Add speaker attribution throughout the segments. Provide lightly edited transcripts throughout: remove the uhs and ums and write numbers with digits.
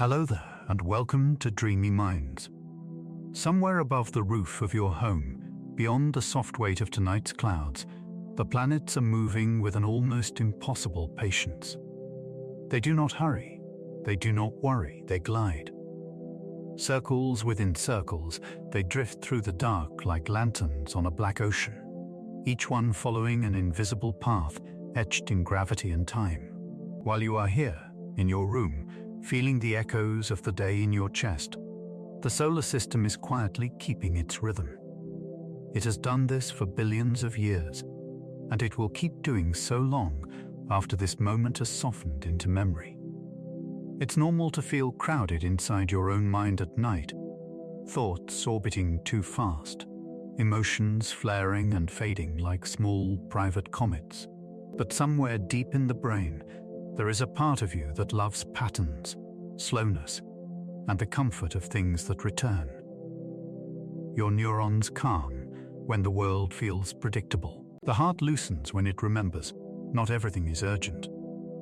Speaker 1: Hello there, and welcome to Dreamy Minds. Somewhere above the roof of your home, beyond the soft weight of tonight's clouds, the planets are moving with an almost impossible patience. They do not hurry, they do not worry, they glide. Circles within circles, they drift through the dark like lanterns on a black ocean, each one following an invisible path etched in gravity and time. While you are here, in your room, feeling the echoes of the day in your chest, the solar system is quietly keeping its rhythm. It has done this for billions of years, and it will keep doing so long after this moment has softened into memory. It's normal to feel crowded inside your own mind at night, thoughts orbiting too fast, emotions flaring and fading like small private comets. But somewhere deep in the brain, there is a part of you that loves patterns, slowness, and the comfort of things that return. Your neurons calm when the world feels predictable. The heart loosens when it remembers not everything is urgent.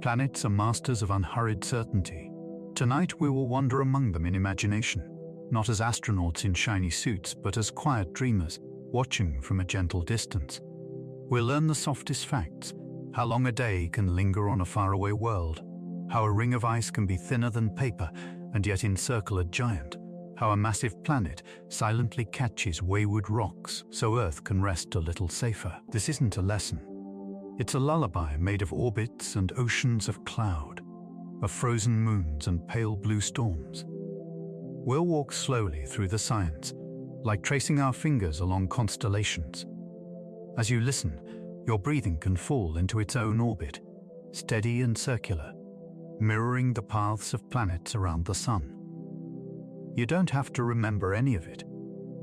Speaker 1: Planets are masters of unhurried certainty. Tonight we will wander among them in imagination, not as astronauts in shiny suits, but as quiet dreamers, watching from a gentle distance. We'll learn the softest facts: how long a day can linger on a faraway world, how a ring of ice can be thinner than paper and yet encircle a giant, how a massive planet silently catches wayward rocks so Earth can rest a little safer. This isn't a lesson. It's a lullaby made of orbits and oceans of cloud, of frozen moons and pale blue storms. We'll walk slowly through the science, like tracing our fingers along constellations. As you listen, your breathing can fall into its own orbit, steady and circular, mirroring the paths of planets around the sun. You don't have to remember any of it.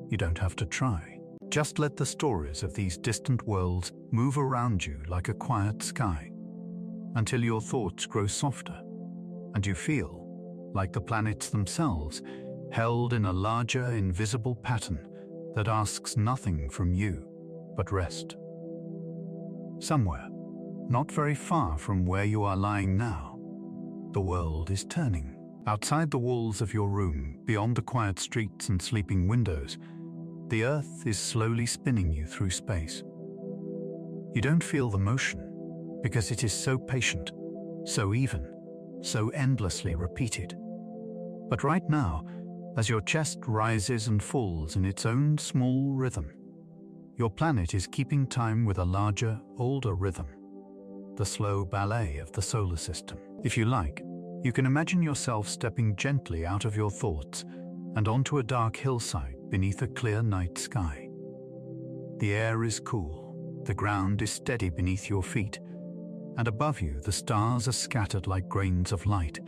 Speaker 1: You don't have to try. Just let the stories of these distant worlds move around you like a quiet sky, until your thoughts grow softer, and you feel like the planets themselves, held in a larger, invisible pattern that asks nothing from you but rest. Somewhere, not very far from where you are lying now, the world is turning. Outside the walls of your room, beyond the quiet streets and sleeping windows, the Earth is slowly spinning you through space. You don't feel the motion, because it is so patient, so even, so endlessly repeated. But right now, as your chest rises and falls in its own small rhythm, your planet is keeping time with a larger, older rhythm, the slow ballet of the solar system. If you like, you can imagine yourself stepping gently out of your thoughts and onto a dark hillside beneath a clear night sky. The air is cool, the ground is steady beneath your feet, and above you the stars are scattered like grains of light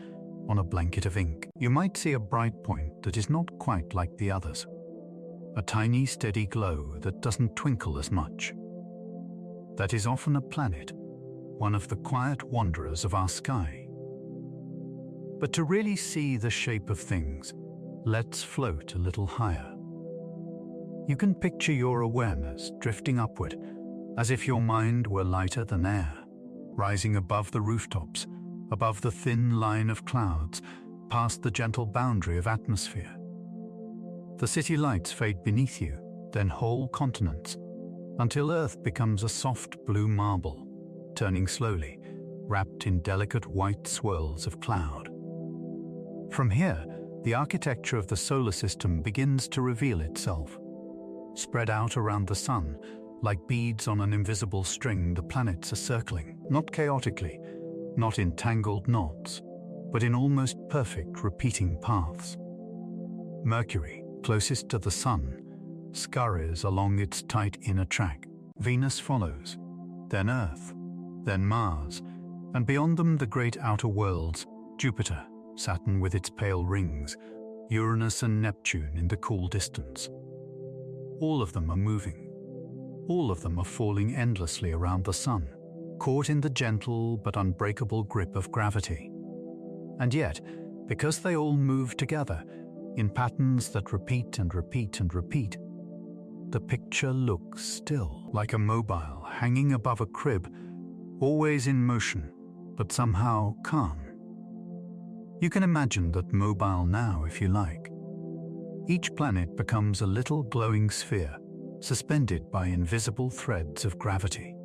Speaker 1: on a blanket of ink. You might see a bright point that is not quite like the others, a tiny steady glow that doesn't twinkle as much. That is often a planet, one of the quiet wanderers of our sky. But to really see the shape of things, let's float a little higher. You can picture your awareness drifting upward, as if your mind were lighter than air, rising above the rooftops, above the thin line of clouds, past the gentle boundary of atmosphere. The city lights fade beneath you, then whole continents, until Earth becomes a soft blue marble, turning slowly, wrapped in delicate white swirls of cloud. From here, the architecture of the solar system begins to reveal itself. Spread out around the sun, like beads on an invisible string, the planets are circling, not chaotically, not in tangled knots, but in almost perfect repeating paths. Mercury, closest to the sun, scurries along its tight inner track. Venus follows, then Earth, then Mars, and beyond them the great outer worlds, Jupiter, Saturn with its pale rings, Uranus and Neptune in the cool distance. All of them are moving. All of them are falling endlessly around the sun, caught in the gentle but unbreakable grip of gravity. And yet, because they all move together, in patterns that repeat and repeat and repeat, the picture looks still, like a mobile hanging above a crib, always in motion, but somehow calm. You can imagine that mobile now if you like. Each planet becomes a little glowing sphere, suspended by invisible threads of gravity.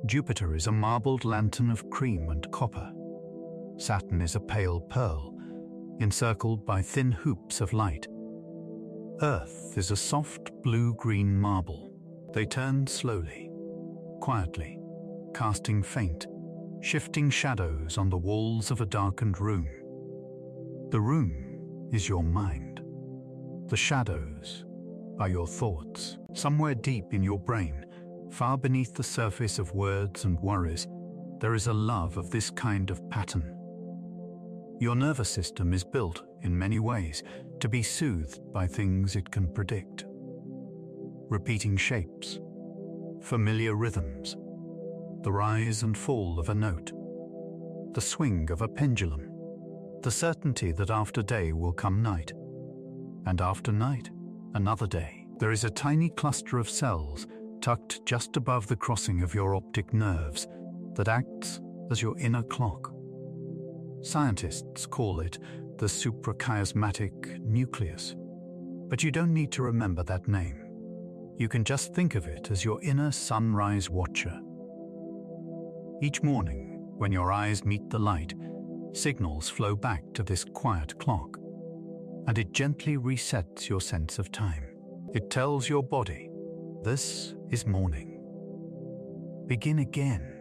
Speaker 1: Jupiter is a marbled lantern of cream and copper. Saturn is a pale pearl, encircled by thin hoops of light. Earth is a soft blue-green marble. They turn slowly, quietly, casting faint, shifting shadows on the walls of a darkened room. The room is your mind. The shadows are your thoughts. Somewhere deep in your brain, far beneath the surface of words and worries, there is a love of this kind of pattern. Your nervous system is built, in many ways, to be soothed by things it can predict. Repeating shapes, familiar rhythms, the rise and fall of a note, the swing of a pendulum, the certainty that after day will come night, and after night, another day. There is a tiny cluster of cells tucked just above the crossing of your optic nerves that acts as your inner clock. Scientists call it the suprachiasmatic nucleus, but you don't need to remember that name. You can just think of it as your inner sunrise watcher. Each morning, when your eyes meet the light, signals flow back to this quiet clock, and it gently resets your sense of time. It tells your body, this is morning. Begin again.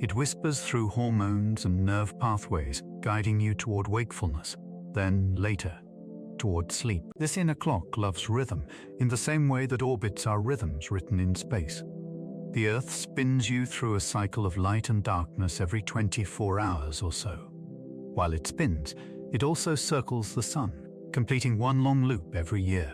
Speaker 1: It whispers through hormones and nerve pathways, guiding you toward wakefulness, then later, toward sleep. This inner clock loves rhythm in the same way that orbits are rhythms written in space. The Earth spins you through a cycle of light and darkness every 24 hours or so. While it spins, it also circles the sun, completing one long loop every year.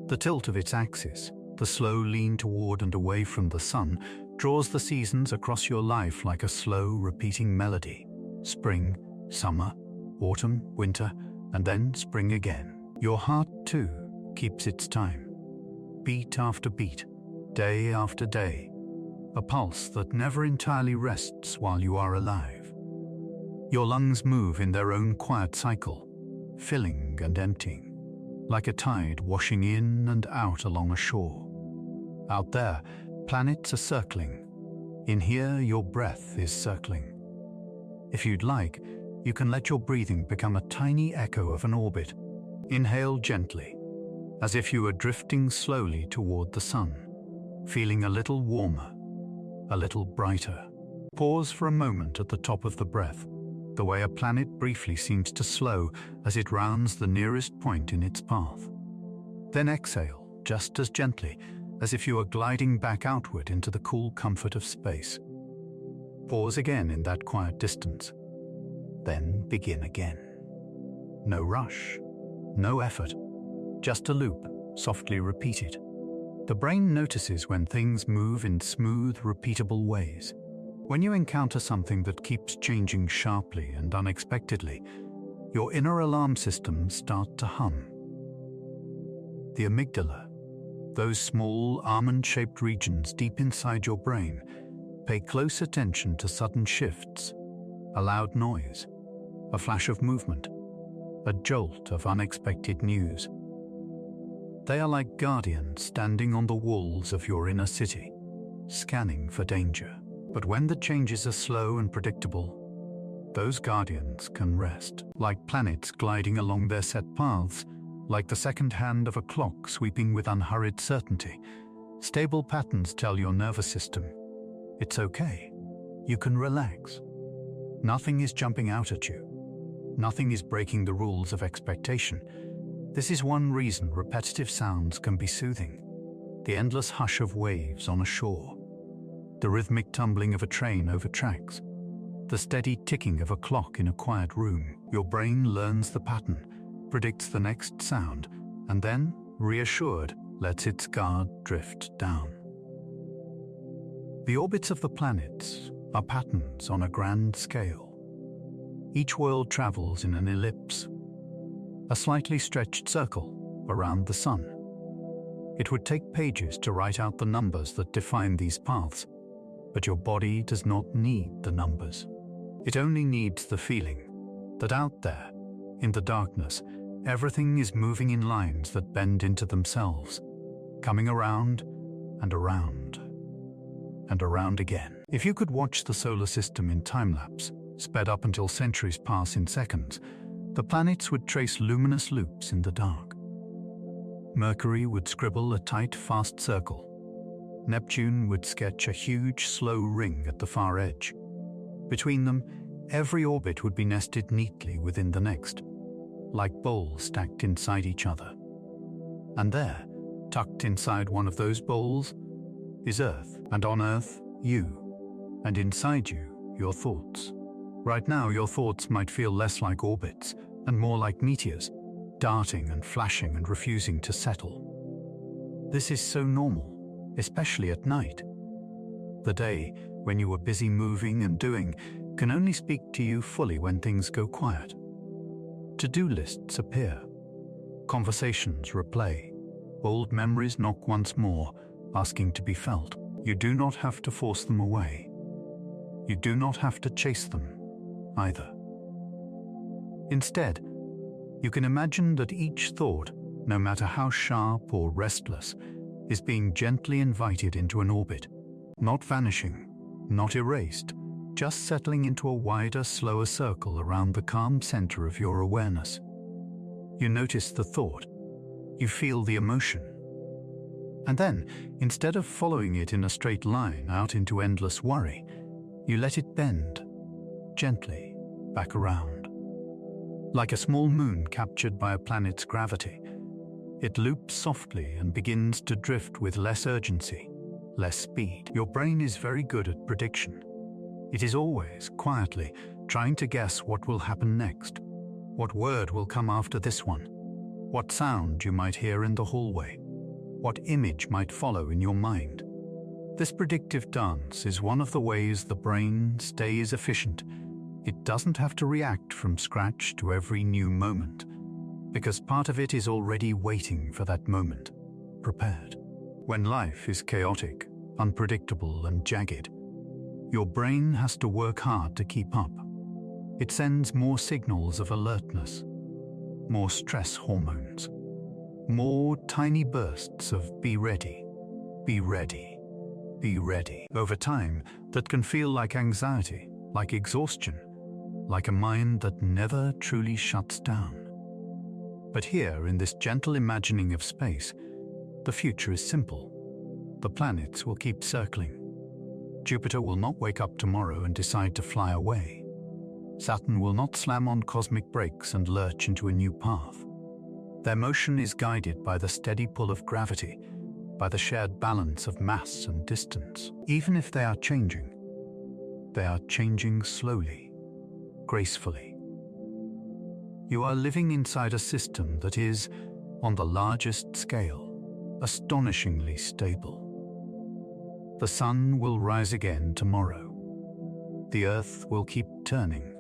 Speaker 1: The tilt of its axis, the slow lean toward and away from the sun, draws the seasons across your life like a slow, repeating melody. Spring, summer, autumn, winter, and then spring again. Your heart, too, keeps its time. Beat after beat, day after day, a pulse that never entirely rests while you are alive. Your lungs move in their own quiet cycle, filling and emptying, like a tide washing in and out along a shore. Out there, planets are circling. In here, your breath is circling. If you'd like, you can let your breathing become a tiny echo of an orbit. Inhale gently, as if you were drifting slowly toward the sun, feeling a little warmer, a little brighter. Pause for a moment at the top of the breath, the way a planet briefly seems to slow as it rounds the nearest point in its path. Then exhale, just as gently, as if you were gliding back outward into the cool comfort of space. Pause again in that quiet distance. Then begin again. No rush, no effort, just a loop, softly repeated. The brain notices when things move in smooth, repeatable ways. When you encounter something that keeps changing sharply and unexpectedly, your inner alarm systems start to hum. The amygdala, those small almond-shaped regions deep inside your brain, pay close attention to sudden shifts, a loud noise, a flash of movement, a jolt of unexpected news. They are like guardians standing on the walls of your inner city, scanning for danger. But when the changes are slow and predictable, those guardians can rest, like planets gliding along their set paths, like the second hand of a clock sweeping with unhurried certainty. Stable patterns tell your nervous system, it's okay, you can relax. Nothing is jumping out at you. Nothing is breaking the rules of expectation. This is one reason repetitive sounds can be soothing. The endless hush of waves on a shore, the rhythmic tumbling of a train over tracks, the steady ticking of a clock in a quiet room. Your brain learns the pattern, predicts the next sound, and then, reassured, lets its guard drift down. The orbits of the planets are patterns on a grand scale. Each world travels in an ellipse, a slightly stretched circle around the sun. It would take pages to write out the numbers that define these paths, but your body does not need the numbers. It only needs the feeling, that out there, in the darkness, everything is moving in lines that bend into themselves, coming around and around and around again. If you could watch the solar system in time-lapse, sped up until centuries pass in seconds, the planets would trace luminous loops in the dark. Mercury would scribble a tight, fast circle. Neptune would sketch a huge, slow ring at the far edge. Between them, every orbit would be nested neatly within the next, like bowls stacked inside each other. And there, tucked inside one of those bowls, is Earth, and on Earth, you, and inside you, your thoughts. Right now, your thoughts might feel less like orbits and more like meteors, darting and flashing and refusing to settle. This is so normal, especially at night. The day, when you are busy moving and doing, can only speak to you fully when things go quiet. To-do lists appear. Conversations replay. Old memories knock once more, asking to be felt. You do not have to force them away. You do not have to chase them, either. Instead, you can imagine that each thought, no matter how sharp or restless, is being gently invited into an orbit, not vanishing, not erased, just settling into a wider, slower circle around the calm center of your awareness. You notice the thought. You feel the emotion. And then, instead of following it in a straight line out into endless worry, you let it bend, gently, back around. Like a small moon captured by a planet's gravity, it loops softly and begins to drift with less urgency, less speed. Your brain is very good at prediction. It is always, quietly, trying to guess what will happen next, what word will come after this one, what sound you might hear in the hallway, what image might follow in your mind. This predictive dance is one of the ways the brain stays efficient. It doesn't have to react from scratch to every new moment, because part of it is already waiting for that moment, prepared. When life is chaotic, unpredictable, and jagged, your brain has to work hard to keep up. It sends more signals of alertness, more stress hormones, more tiny bursts of be ready, be ready, be ready. Over time, that can feel like anxiety, like exhaustion, like a mind that never truly shuts down. But here, in this gentle imagining of space, the future is simple. The planets will keep circling. Jupiter will not wake up tomorrow and decide to fly away. Saturn will not slam on cosmic brakes and lurch into a new path. Their motion is guided by the steady pull of gravity, by the shared balance of mass and distance. Even if they are changing slowly, gracefully. You are living inside a system that is, on the largest scale, astonishingly stable. The sun will rise again tomorrow. The earth will keep turning.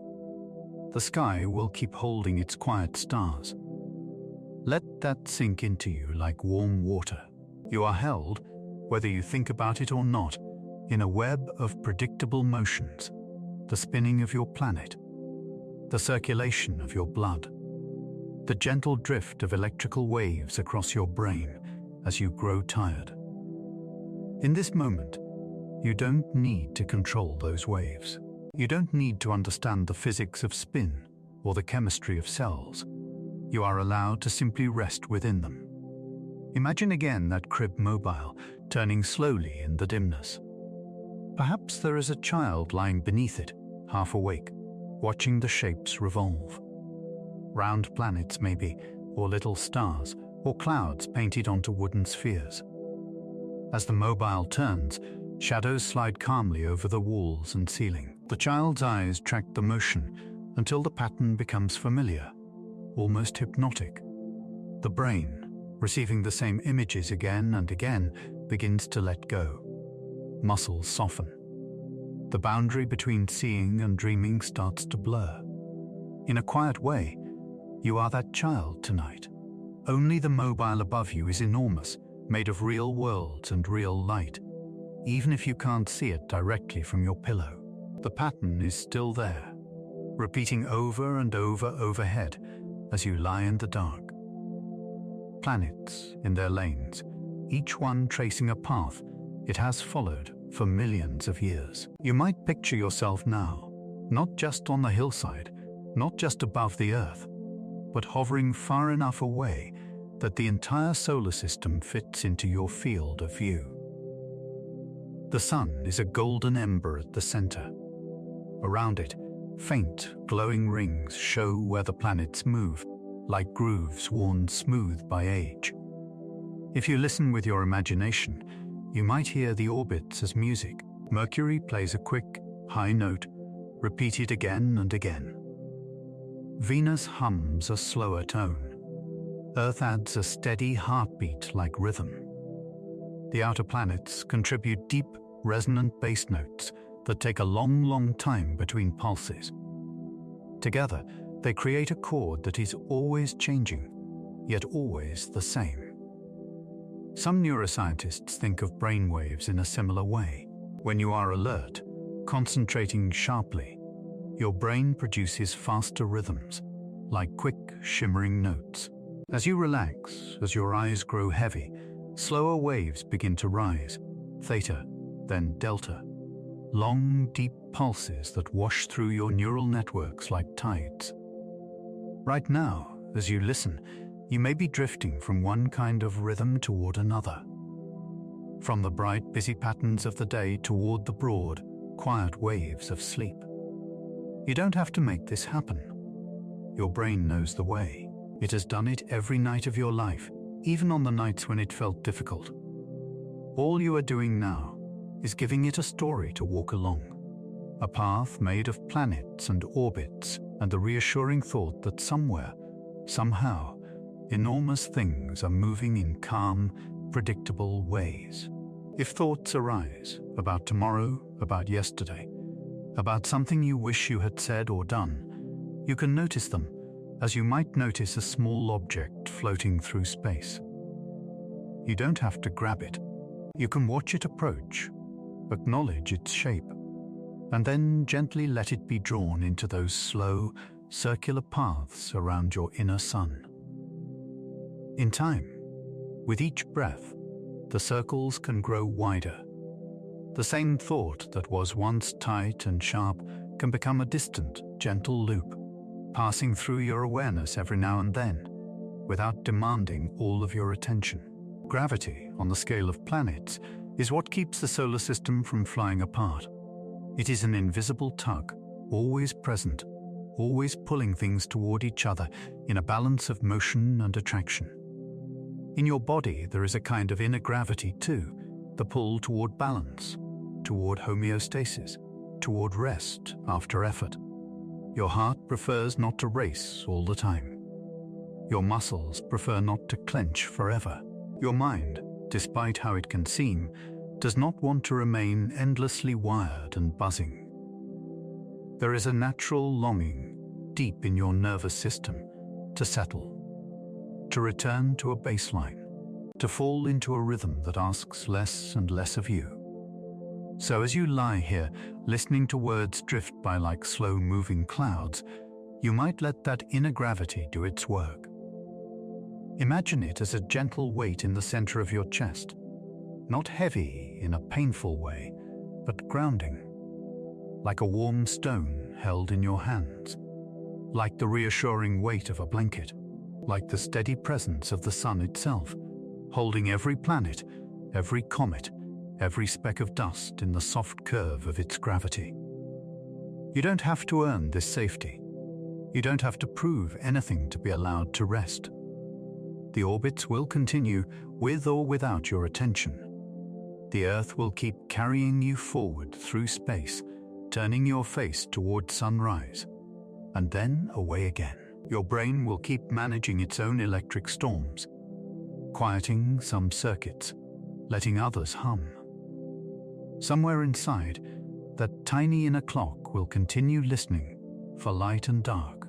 Speaker 1: The sky will keep holding its quiet stars. Let that sink into you like warm water. You are held, whether you think about it or not, in a web of predictable motions, the spinning of your planet, the circulation of your blood, the gentle drift of electrical waves across your brain as you grow tired. In this moment, you don't need to control those waves. You don't need to understand the physics of spin or the chemistry of cells. You are allowed to simply rest within them. Imagine again that crib mobile, turning slowly in the dimness. Perhaps there is a child lying beneath it, half awake, watching the shapes revolve. Round planets maybe, or little stars, or clouds painted onto wooden spheres. As the mobile turns, shadows slide calmly over the walls and ceiling. The child's eyes track the motion until the pattern becomes familiar, almost hypnotic. The brain, receiving the same images again and again, begins to let go. Muscles soften. The boundary between seeing and dreaming starts to blur. In a quiet way, you are that child tonight. Only the mobile above you is enormous, made of real worlds and real light. Even if you can't see it directly from your pillow, the pattern is still there. repeating over and over overhead as you lie in the dark. Planets in their lanes, each one tracing a path it has followed for millions of years. You might picture yourself now, not just on the hillside, not just above the Earth, but hovering far enough away that the entire solar system fits into your field of view. The sun is a golden ember at the center. Around it, faint, glowing rings show where the planets move, like grooves worn smooth by age. If you listen with your imagination, you might hear the orbits as music. Mercury plays a quick, high note, repeated again and again. Venus hums a slower tone. Earth adds a steady heartbeat like rhythm. The outer planets contribute deep, resonant bass notes that take a long, long time between pulses. Together, they create a chord that is always changing, yet always the same. Some neuroscientists think of brainwaves in a similar way. When you are alert, concentrating sharply, your brain produces faster rhythms, like quick, shimmering notes. As you relax, as your eyes grow heavy, slower waves begin to rise, theta, then delta. Long, deep pulses that wash through your neural networks like tides. Right now, as you listen, you may be drifting from one kind of rhythm toward another. From the bright, busy patterns of the day toward the broad, quiet waves of sleep. You don't have to make this happen. Your brain knows the way. It has done it every night of your life, even on the nights when it felt difficult. All you are doing now is giving it a story to walk along, a path made of planets and orbits, and the reassuring thought that somewhere, somehow, enormous things are moving in calm, predictable ways. If thoughts arise about tomorrow, about yesterday, about something you wish you had said or done, you can notice them as you might notice a small object floating through space. You don't have to grab it. You can watch it approach, acknowledge its shape, and then gently let it be drawn into those slow, circular paths around your inner sun. In time, with each breath, the circles can grow wider. The same thought that was once tight and sharp can become a distant, gentle loop, passing through your awareness every now and then, without demanding all of your attention. Gravity, on the scale of planets, is what keeps the solar system from flying apart. It is an invisible tug, always present, always pulling things toward each other in a balance of motion and attraction. In your body, there is a kind of inner gravity too, the pull toward balance, toward homeostasis, toward rest after effort. Your heart prefers not to race all the time. Your muscles prefer not to clench forever. Your mind, despite how it can seem, does not want to remain endlessly wired and buzzing. There is a natural longing deep in your nervous system to settle, to return to a baseline, to fall into a rhythm that asks less and less of you. So as you lie here, listening to words drift by like slow-moving clouds, you might let that inner gravity do its work. Imagine it as a gentle weight in the center of your chest, not heavy in a painful way, but grounding, like a warm stone held in your hands, like the reassuring weight of a blanket, like the steady presence of the sun itself, holding every planet, every comet, every speck of dust in the soft curve of its gravity. You don't have to earn this safety. You don't have to prove anything to be allowed to rest. The orbits will continue with or without your attention. The Earth will keep carrying you forward through space, turning your face toward sunrise, and then away again. Your brain will keep managing its own electric storms, quieting some circuits, letting others hum. Somewhere inside, that tiny inner clock will continue listening for light and dark,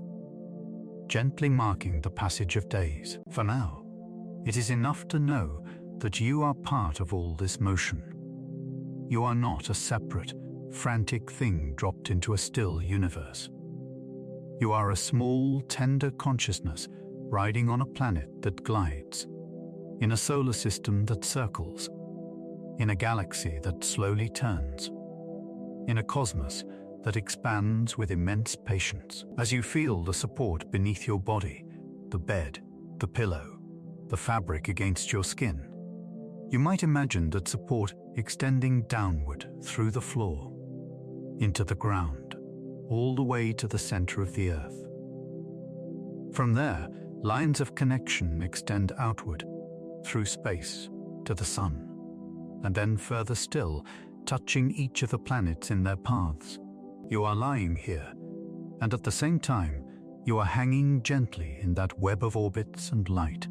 Speaker 1: gently marking the passage of days. For now, it is enough to know that you are part of all this motion. You are not a separate, frantic thing dropped into a still universe. You are a small, tender consciousness riding on a planet that glides, in a solar system that circles, in a galaxy that slowly turns, in a cosmos that expands with immense patience. As you feel the support beneath your body, the bed, the pillow, the fabric against your skin, you might imagine that support extending downward through the floor, into the ground, all the way to the center of the earth. From there, lines of connection extend outward, through space, to the sun, and then further still, touching each of the planets in their paths. You are lying here, and at the same time, you are hanging gently in that web of orbits and light.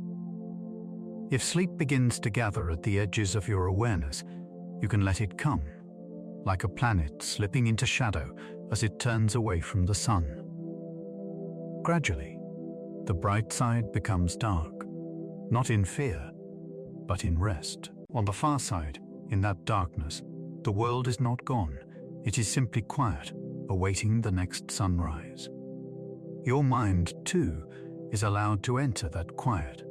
Speaker 1: If sleep begins to gather at the edges of your awareness, you can let it come, like a planet slipping into shadow as it turns away from the sun. Gradually, the bright side becomes dark, not in fear, but in rest. On the far side, in that darkness, the world is not gone. It is simply quiet, awaiting the next sunrise. Your mind, too, is allowed to enter that quiet.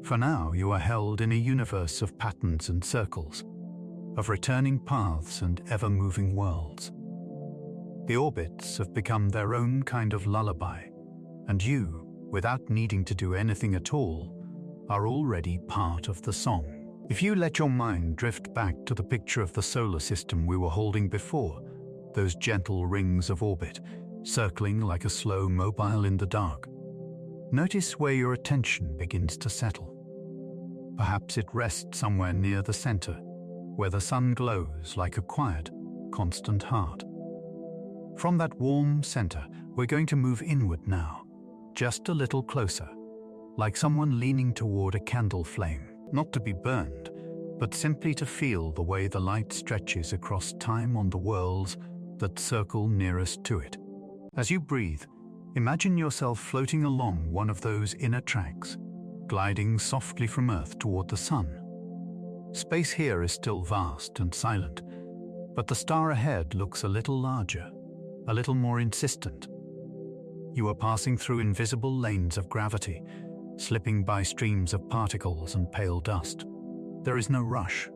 Speaker 1: For now, you are held in a universe of patterns and circles, of returning paths and ever-moving worlds. The orbits have become their own kind of lullaby, and you, without needing to do anything at all, are already part of the song. If you let your mind drift back to the picture of the solar system we were holding before, those gentle rings of orbit, circling like a slow mobile in the dark, notice where your attention begins to settle. Perhaps it rests somewhere near the center, where the sun glows like a quiet, constant heart. From that warm center, we're going to move inward now, just a little closer, like someone leaning toward a candle flame, not to be burned, but simply to feel the way the light stretches across time on the worlds that circle nearest to it. As you breathe, imagine yourself floating along one of those inner tracks, gliding softly from Earth toward the sun. Space here is still vast and silent, but the star ahead looks a little larger, a little more insistent. You are passing through invisible lanes of gravity, slipping by streams of particles and pale dust. There is no rush.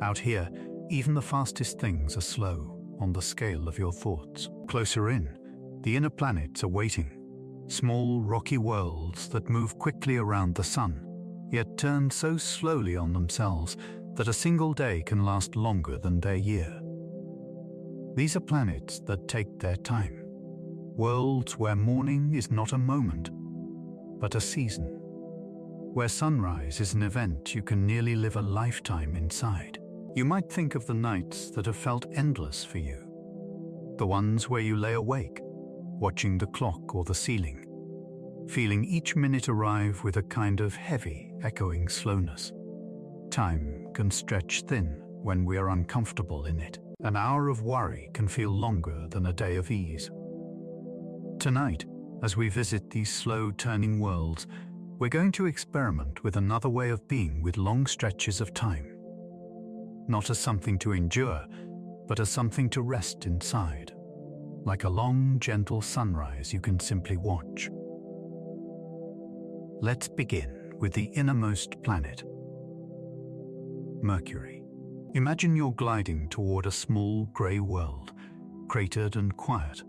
Speaker 1: Out here, even the fastest things are slow on the scale of your thoughts. Closer in, the inner planets are waiting, small rocky worlds that move quickly around the sun, yet turn so slowly on themselves that a single day can last longer than their year. These are planets that take their time, worlds where morning is not a moment, but a season, where sunrise is an event you can nearly live a lifetime inside. You might think of the nights that have felt endless for you, the ones where you lay awake, watching the clock or the ceiling, feeling each minute arrive with a kind of heavy, echoing slowness. Time can stretch thin when we are uncomfortable in it. An hour of worry can feel longer than a day of ease. Tonight, as we visit these slow-turning worlds, we're going to experiment with another way of being with long stretches of time. Not as something to endure, but as something to rest inside, like a long, gentle sunrise you can simply watch. Let's begin with the innermost planet, Mercury. Imagine you're gliding toward a small grey world, cratered and quiet,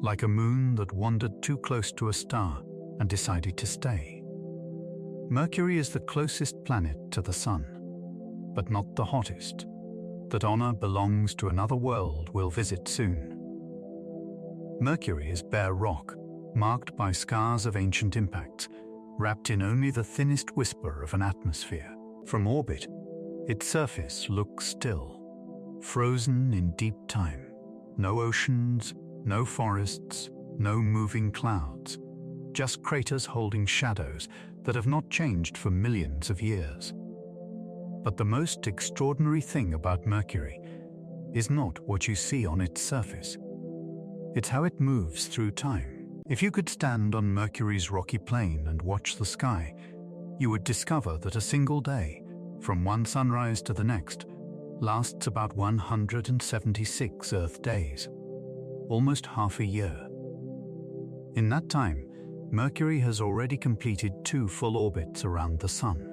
Speaker 1: like a moon that wandered too close to a star and decided to stay. Mercury is the closest planet to the Sun, but not the hottest. That honor belongs to another world we'll visit soon. Mercury is bare rock, marked by scars of ancient impacts, wrapped in only the thinnest whisper of an atmosphere. From orbit, its surface looks still, frozen in deep time. No oceans, no forests, no moving clouds, just craters holding shadows that have not changed for millions of years. But the most extraordinary thing about Mercury is not what you see on its surface. It's how it moves through time. If you could stand on Mercury's rocky plain and watch the sky, you would discover that a single day, from one sunrise to the next, lasts about 176 Earth days, almost half a year. In that time, Mercury has already completed 2 full orbits around the Sun.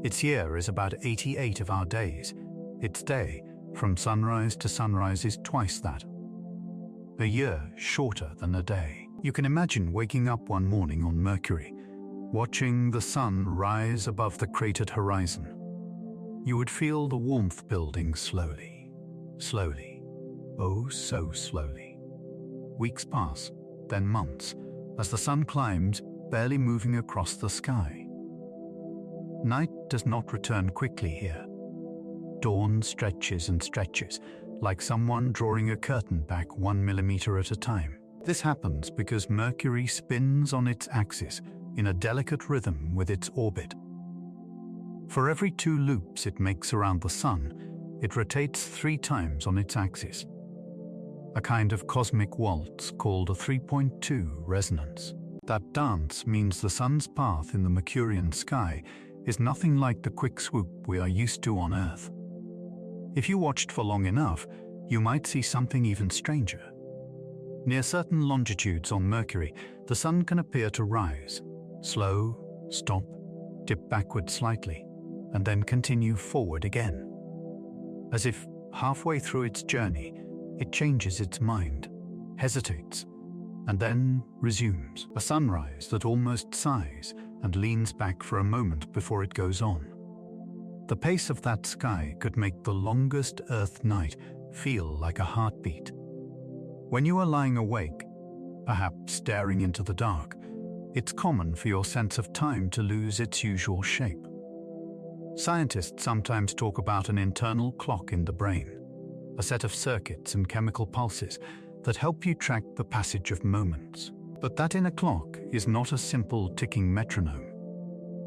Speaker 1: Its year is about 88 of our days. Its day, from sunrise to sunrise, is twice that. A year shorter than a day. You can imagine waking up one morning on Mercury, watching the Sun rise above the cratered horizon. You would feel the warmth building slowly, slowly, oh so slowly. Weeks pass, then months, as the Sun climbs, barely moving across the sky. Night does not return quickly here. Dawn stretches and stretches, like someone drawing a curtain back 1 millimeter at a time. This happens because Mercury spins on its axis in a delicate rhythm with its orbit. For every 2 loops it makes around the Sun, it rotates 3 times on its axis. A kind of cosmic waltz called a 3.2 resonance. That dance means the Sun's path in the Mercurian sky is nothing like the quick swoop we are used to on Earth. If you watched for long enough, you might see something even stranger. Near certain longitudes on Mercury, the Sun can appear to rise, slow, stop, dip backward slightly, and then continue forward again. As if halfway through its journey, it changes its mind, hesitates, and then resumes. A sunrise that almost sighs and leans back for a moment before it goes on. The pace of that sky could make the longest Earth night feel like a heartbeat. When you are lying awake, perhaps staring into the dark, it's common for your sense of time to lose its usual shape. Scientists sometimes talk about an internal clock in the brain, a set of circuits and chemical pulses that help you track the passage of moments. But that inner clock is not a simple ticking metronome.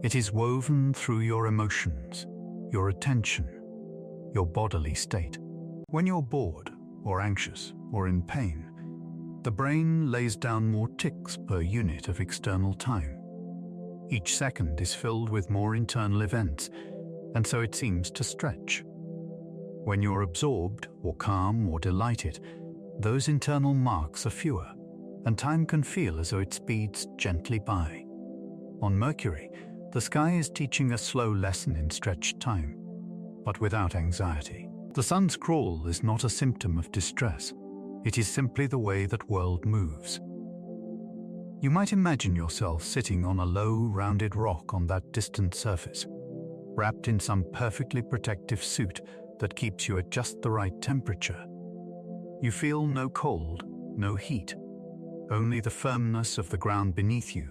Speaker 1: It is woven through your emotions, your attention, your bodily state. When you're bored, or anxious, or in pain, the brain lays down more ticks per unit of external time. Each second is filled with more internal events, and so it seems to stretch. When you're absorbed, or calm, or delighted, those internal marks are fewer, and time can feel as though it speeds gently by. On Mercury, the sky is teaching a slow lesson in stretched time, but without anxiety. The Sun's crawl is not a symptom of distress. It is simply the way that world moves. You might imagine yourself sitting on a low, rounded rock on that distant surface, wrapped in some perfectly protective suit that keeps you at just the right temperature. You feel no cold, no heat, only the firmness of the ground beneath you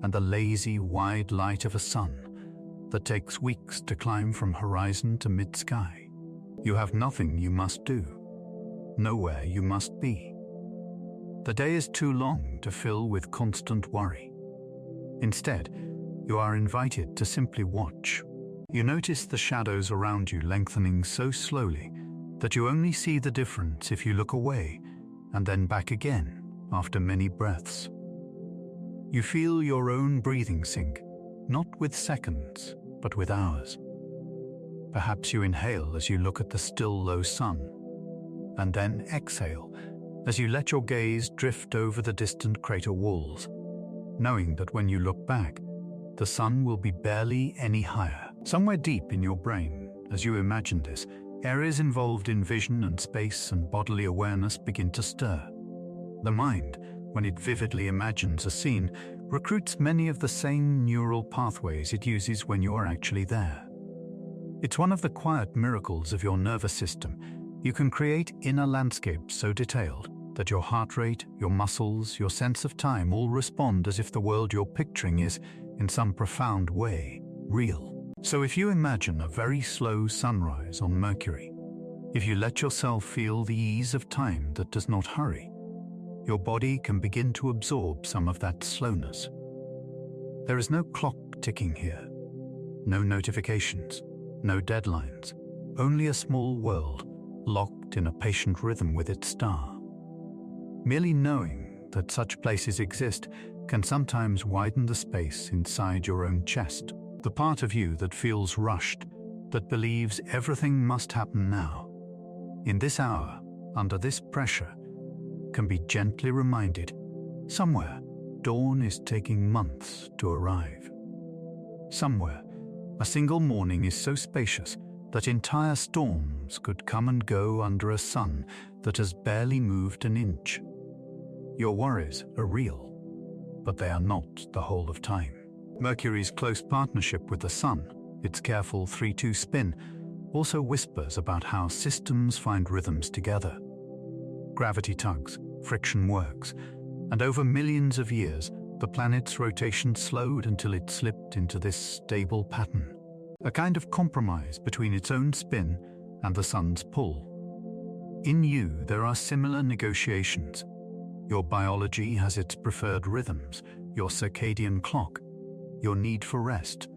Speaker 1: and the lazy, wide light of a sun that takes weeks to climb from horizon to mid-sky. You have nothing you must do, nowhere you must be. The day is too long to fill with constant worry. Instead, you are invited to simply watch. You notice the shadows around you lengthening so slowly that you only see the difference if you look away and then back again after many breaths. You feel your own breathing sink, not with seconds, but with hours. Perhaps you inhale as you look at the still low sun, and then exhale as you let your gaze drift over the distant crater walls, knowing that when you look back, the sun will be barely any higher. Somewhere deep in your brain, as you imagine this, areas involved in vision and space and bodily awareness begin to stir. The mind, when it vividly imagines a scene, recruits many of the same neural pathways it uses when you are actually there. It's one of the quiet miracles of your nervous system. You can create inner landscapes so detailed that your heart rate, your muscles, your sense of time all respond as if the world you're picturing is, in some profound way, real. So if you imagine a very slow sunrise on Mercury, if you let yourself feel the ease of time that does not hurry, your body can begin to absorb some of that slowness. There is no clock ticking here, no notifications, no deadlines, only a small world locked in a patient rhythm with its star. Merely knowing that such places exist can sometimes widen the space inside your own chest, the part of you that feels rushed, that believes everything must happen now. In this hour, under this pressure, can be gently reminded, somewhere dawn is taking months to arrive. Somewhere, a single morning is so spacious that entire storms could come and go under a sun that has barely moved an inch. Your worries are real, but they are not the whole of time. Mercury's close partnership with the Sun, its careful 3-2 spin, also whispers about how systems find rhythms together. Gravity tugs, friction works, and over millions of years, the planet's rotation slowed until it slipped into this stable pattern, a kind of compromise between its own spin and the Sun's pull. In you, there are similar negotiations. Your biology has its preferred rhythms, your circadian clock, your need for rest,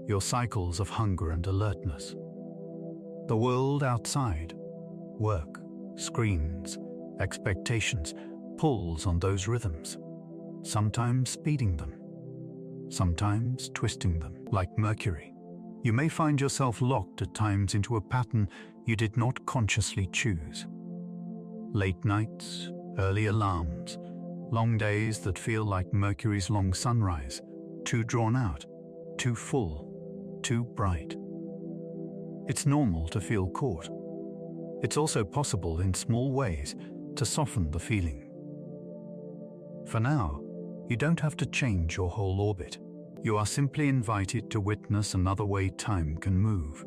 Speaker 1: your cycles of hunger and alertness. The world outside, work, screens, expectations, pulls on those rhythms, sometimes speeding them, sometimes twisting them. Like Mercury, you may find yourself locked at times into a pattern you did not consciously choose. Late nights, early alarms, long days that feel like Mercury's long sunrise, too drawn out, too full, too bright. It's normal to feel caught. It's also possible in small ways to soften the feeling. For now, you don't have to change your whole orbit. You are simply invited to witness another way time can move,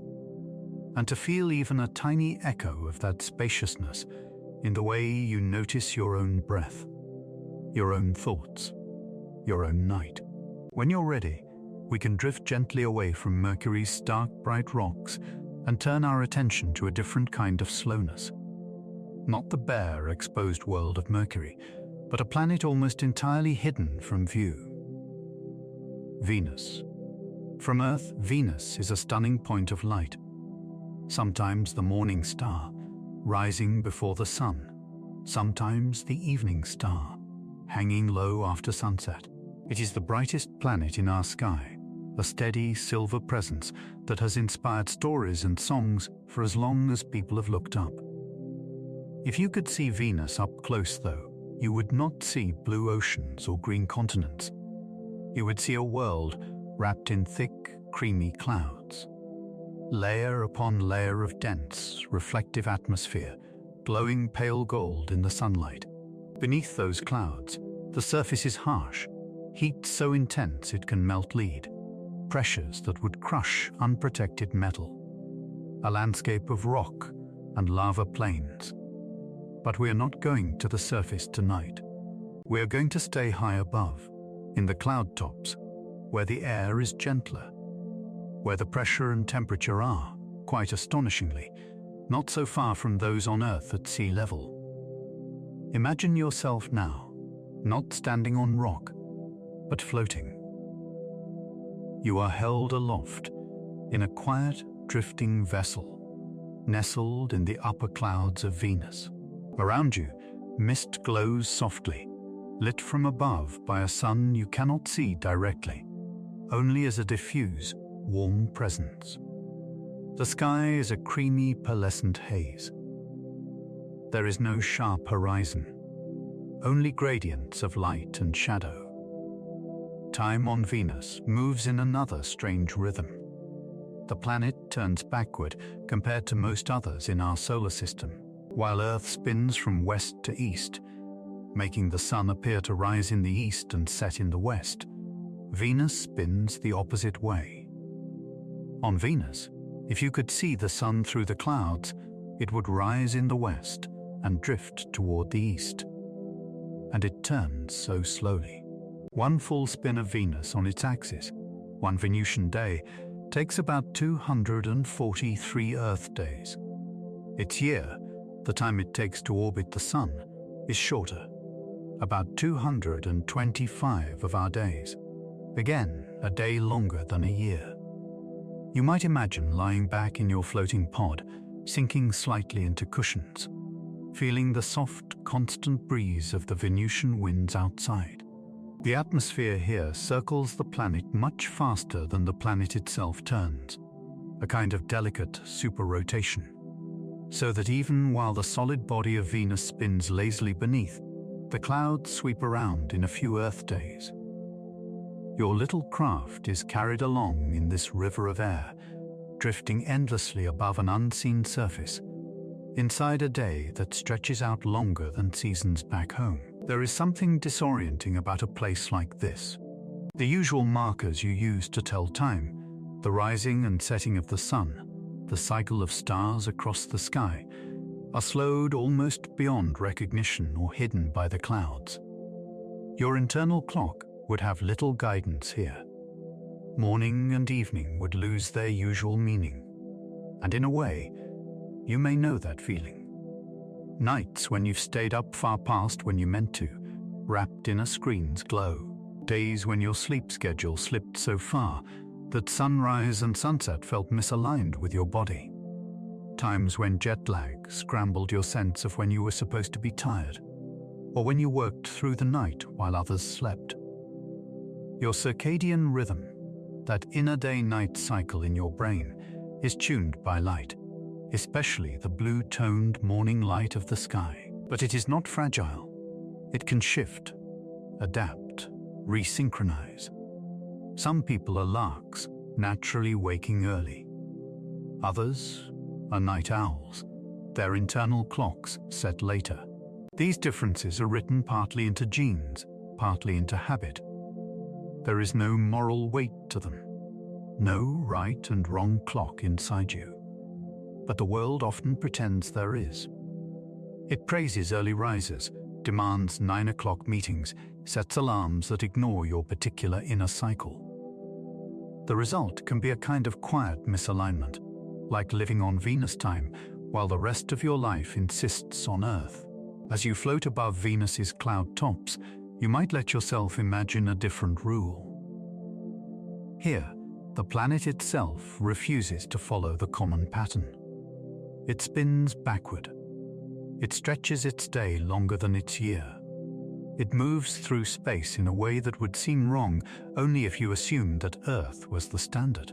Speaker 1: and to feel even a tiny echo of that spaciousness in the way you notice your own breath, your own thoughts, your own night. When you're ready, we can drift gently away from Mercury's stark, bright rocks and turn our attention to a different kind of slowness. Not the bare, exposed world of Mercury, but a planet almost entirely hidden from view. Venus. From Earth, Venus is a stunning point of light. Sometimes the morning star, rising before the sun. Sometimes the evening star, hanging low after sunset. It is the brightest planet in our sky, a steady silver presence that has inspired stories and songs for as long as people have looked up. If you could see Venus up close, though, you would not see blue oceans or green continents. You would see a world wrapped in thick, creamy clouds. Layer upon layer of dense, reflective atmosphere, glowing pale gold in the sunlight. Beneath those clouds, the surface is harsh, heat so intense it can melt lead, pressures that would crush unprotected metal. A landscape of rock and lava plains. But we are not going to the surface tonight. We are going to stay high above, in the cloud tops, where the air is gentler, where the pressure and temperature are, quite astonishingly, not so far from those on Earth at sea level. Imagine yourself now, not standing on rock, but floating. You are held aloft in a quiet, drifting vessel, nestled in the upper clouds of Venus. Around you, mist glows softly, lit from above by a sun you cannot see directly, only as a diffuse, warm presence. The sky is a creamy, pearlescent haze. There is no sharp horizon, only gradients of light and shadow. Time on Venus moves in another strange rhythm. The planet turns backward compared to most others in our solar system, while Earth spins from west to east, making the sun appear to rise in the east and set in the west. Venus spins the opposite way. On Venus, if you could see the sun through the clouds, it would rise in the west and drift toward the east. And it turns so slowly. One full spin of Venus on its axis, one Venusian day, takes about 243 Earth days. Its year, the time it takes to orbit the sun, is shorter, about 225 of our days. Again, a day longer than a year. You might imagine lying back in your floating pod, sinking slightly into cushions, feeling the soft, constant breeze of the Venusian winds outside. The atmosphere here circles the planet much faster than the planet itself turns, a kind of delicate super-rotation, so that even while the solid body of Venus spins lazily beneath, The clouds sweep around in a few Earth days. Your little craft is carried along in this river of air, drifting endlessly above an unseen surface, inside a day that stretches out longer than seasons back home. There is something disorienting about a place like this. The usual markers you use to tell time, the rising and setting of the sun, the cycle of stars across the sky, are slowed almost beyond recognition or hidden by the clouds. Your internal clock would have little guidance here. Morning and evening would lose their usual meaning. And in a way, you may know that feeling. Nights when you've stayed up far past when you meant to, wrapped in a screen's glow. Days when your sleep schedule slipped so far that sunrise and sunset felt misaligned with your body. Times when jet lag scrambled your sense of when you were supposed to be tired, or when you worked through the night while others slept. Your circadian rhythm, that inner day-night cycle in your brain, is tuned by light, especially the blue-toned morning light of the sky. But it is not fragile. It can shift, adapt, resynchronize. Some people are larks, naturally waking early. Others are night owls, their internal clocks set later. These differences are written partly into genes, partly into habit. There is no moral weight to them, no right and wrong clock inside you. But the world often pretends there is. It praises early risers, demands 9 o'clock meetings, sets alarms that ignore your particular inner cycle. The result can be a kind of quiet misalignment, like living on Venus time while the rest of your life insists on Earth. As you float above Venus's cloud tops, you might let yourself imagine a different rule. Here, the planet itself refuses to follow the common pattern. It spins backward. It stretches its day longer than its year. It moves through space in a way that would seem wrong only if you assumed that Earth was the standard.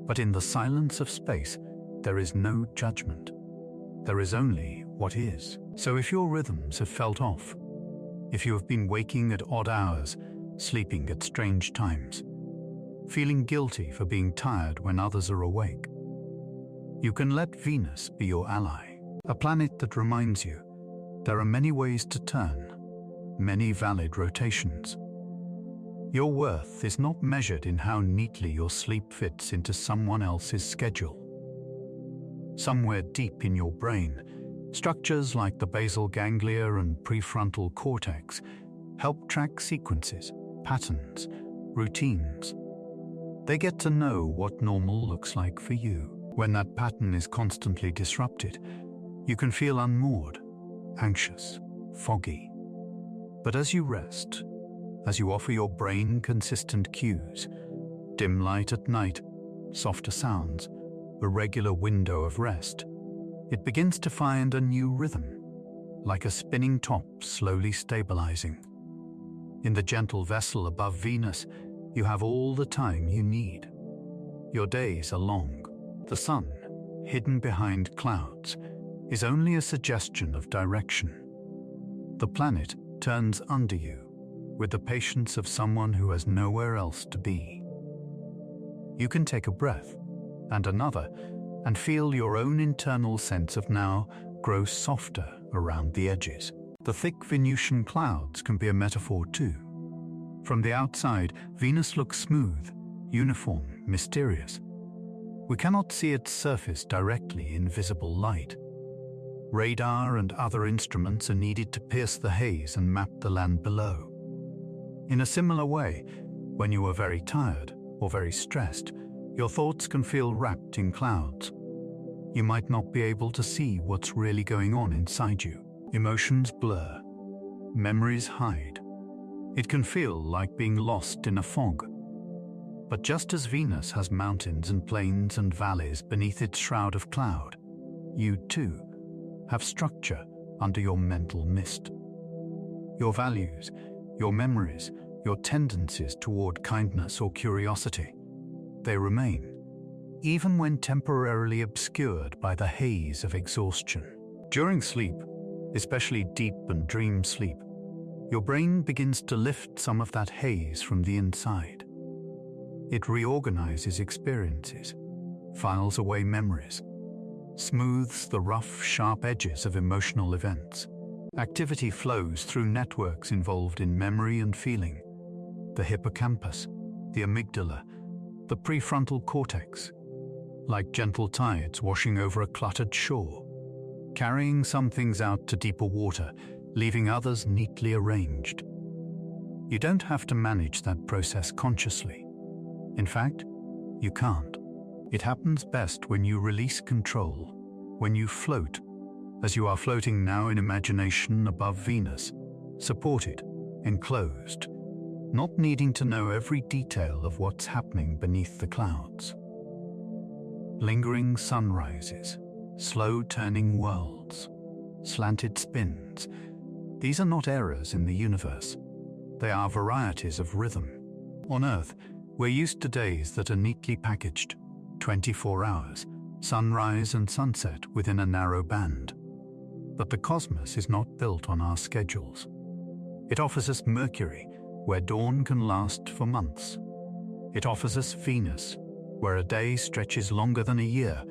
Speaker 1: But in the silence of space, there is no judgment. There is only what is. So if your rhythms have felt off, if you have been waking at odd hours, sleeping at strange times, feeling guilty for being tired when others are awake, you can let Venus be your ally, a planet that reminds you there are many ways to turn, many valid rotations. Your worth is not measured in how neatly your sleep fits into someone else's schedule. Somewhere deep in your brain, structures like the basal ganglia and prefrontal cortex help track sequences, patterns, routines. They get to know what normal looks like for you. When that pattern is constantly disrupted, you can feel unmoored, anxious, foggy. But as you rest, as you offer your brain consistent cues, dim light at night, softer sounds, a regular window of rest, it begins to find a new rhythm, like a spinning top slowly stabilizing. In the gentle vessel above Venus, you have all the time you need. Your days are long. The sun, hidden behind clouds, is only a suggestion of direction. The planet turns under you, with the patience of someone who has nowhere else to be. You can take a breath, and another, and feel your own internal sense of now grow softer around the edges. The thick Venusian clouds can be a metaphor too. From the outside, Venus looks smooth, uniform, mysterious. We cannot see its surface directly in visible light. Radar and other instruments are needed to pierce the haze and map the land below. In a similar way, when you are very tired or very stressed, your thoughts can feel wrapped in clouds. You might not be able to see what's really going on inside you. Emotions blur. Memories hide. It can feel like being lost in a fog. But just as Venus has mountains and plains and valleys beneath its shroud of cloud, you too have structure under your mental mist. Your values, your memories, your tendencies toward kindness or curiosity, they remain, even when temporarily obscured by the haze of exhaustion. During sleep, especially deep and dream sleep, your brain begins to lift some of that haze from the inside. It reorganizes experiences, files away memories, smooths the rough, sharp edges of emotional events. Activity flows through networks involved in memory and feeling: the hippocampus, the amygdala, the prefrontal cortex, like gentle tides washing over a cluttered shore, carrying some things out to deeper water, leaving others neatly arranged. You don't have to manage that process consciously. In fact, you can't. It happens best when you release control, when you float, as you are floating now in imagination above Venus, supported, enclosed, not needing to know every detail of what's happening beneath the clouds. Lingering sunrises, slow-turning worlds, slanted spins. These are not errors in the universe. They are varieties of rhythm. On Earth, we're used to days that are neatly packaged, 24 hours, sunrise and sunset within a narrow band. But the cosmos is not built on our schedules. It offers us Mercury, where dawn can last for months. It offers us Venus, where a day stretches longer than a year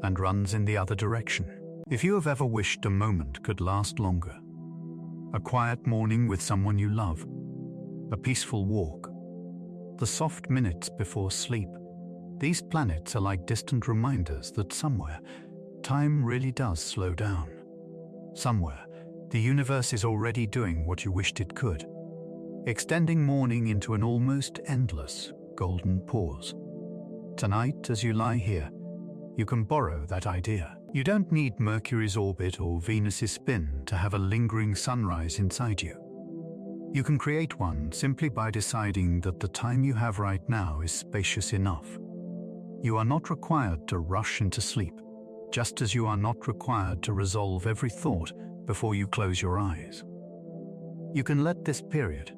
Speaker 1: and runs in the other direction. If you have ever wished a moment could last longer, a quiet morning with someone you love, a peaceful walk, the soft minutes before sleep, these planets are like distant reminders that somewhere, time really does slow down. Somewhere, the universe is already doing what you wished it could, extending morning into an almost endless golden pause. Tonight, as you lie here, you can borrow that idea. You don't need Mercury's orbit or Venus's spin to have a lingering sunrise inside you. You can create one simply by deciding that the time you have right now is spacious enough. You are not required to rush into sleep, just as you are not required to resolve every thought before you close your eyes. You can let this period,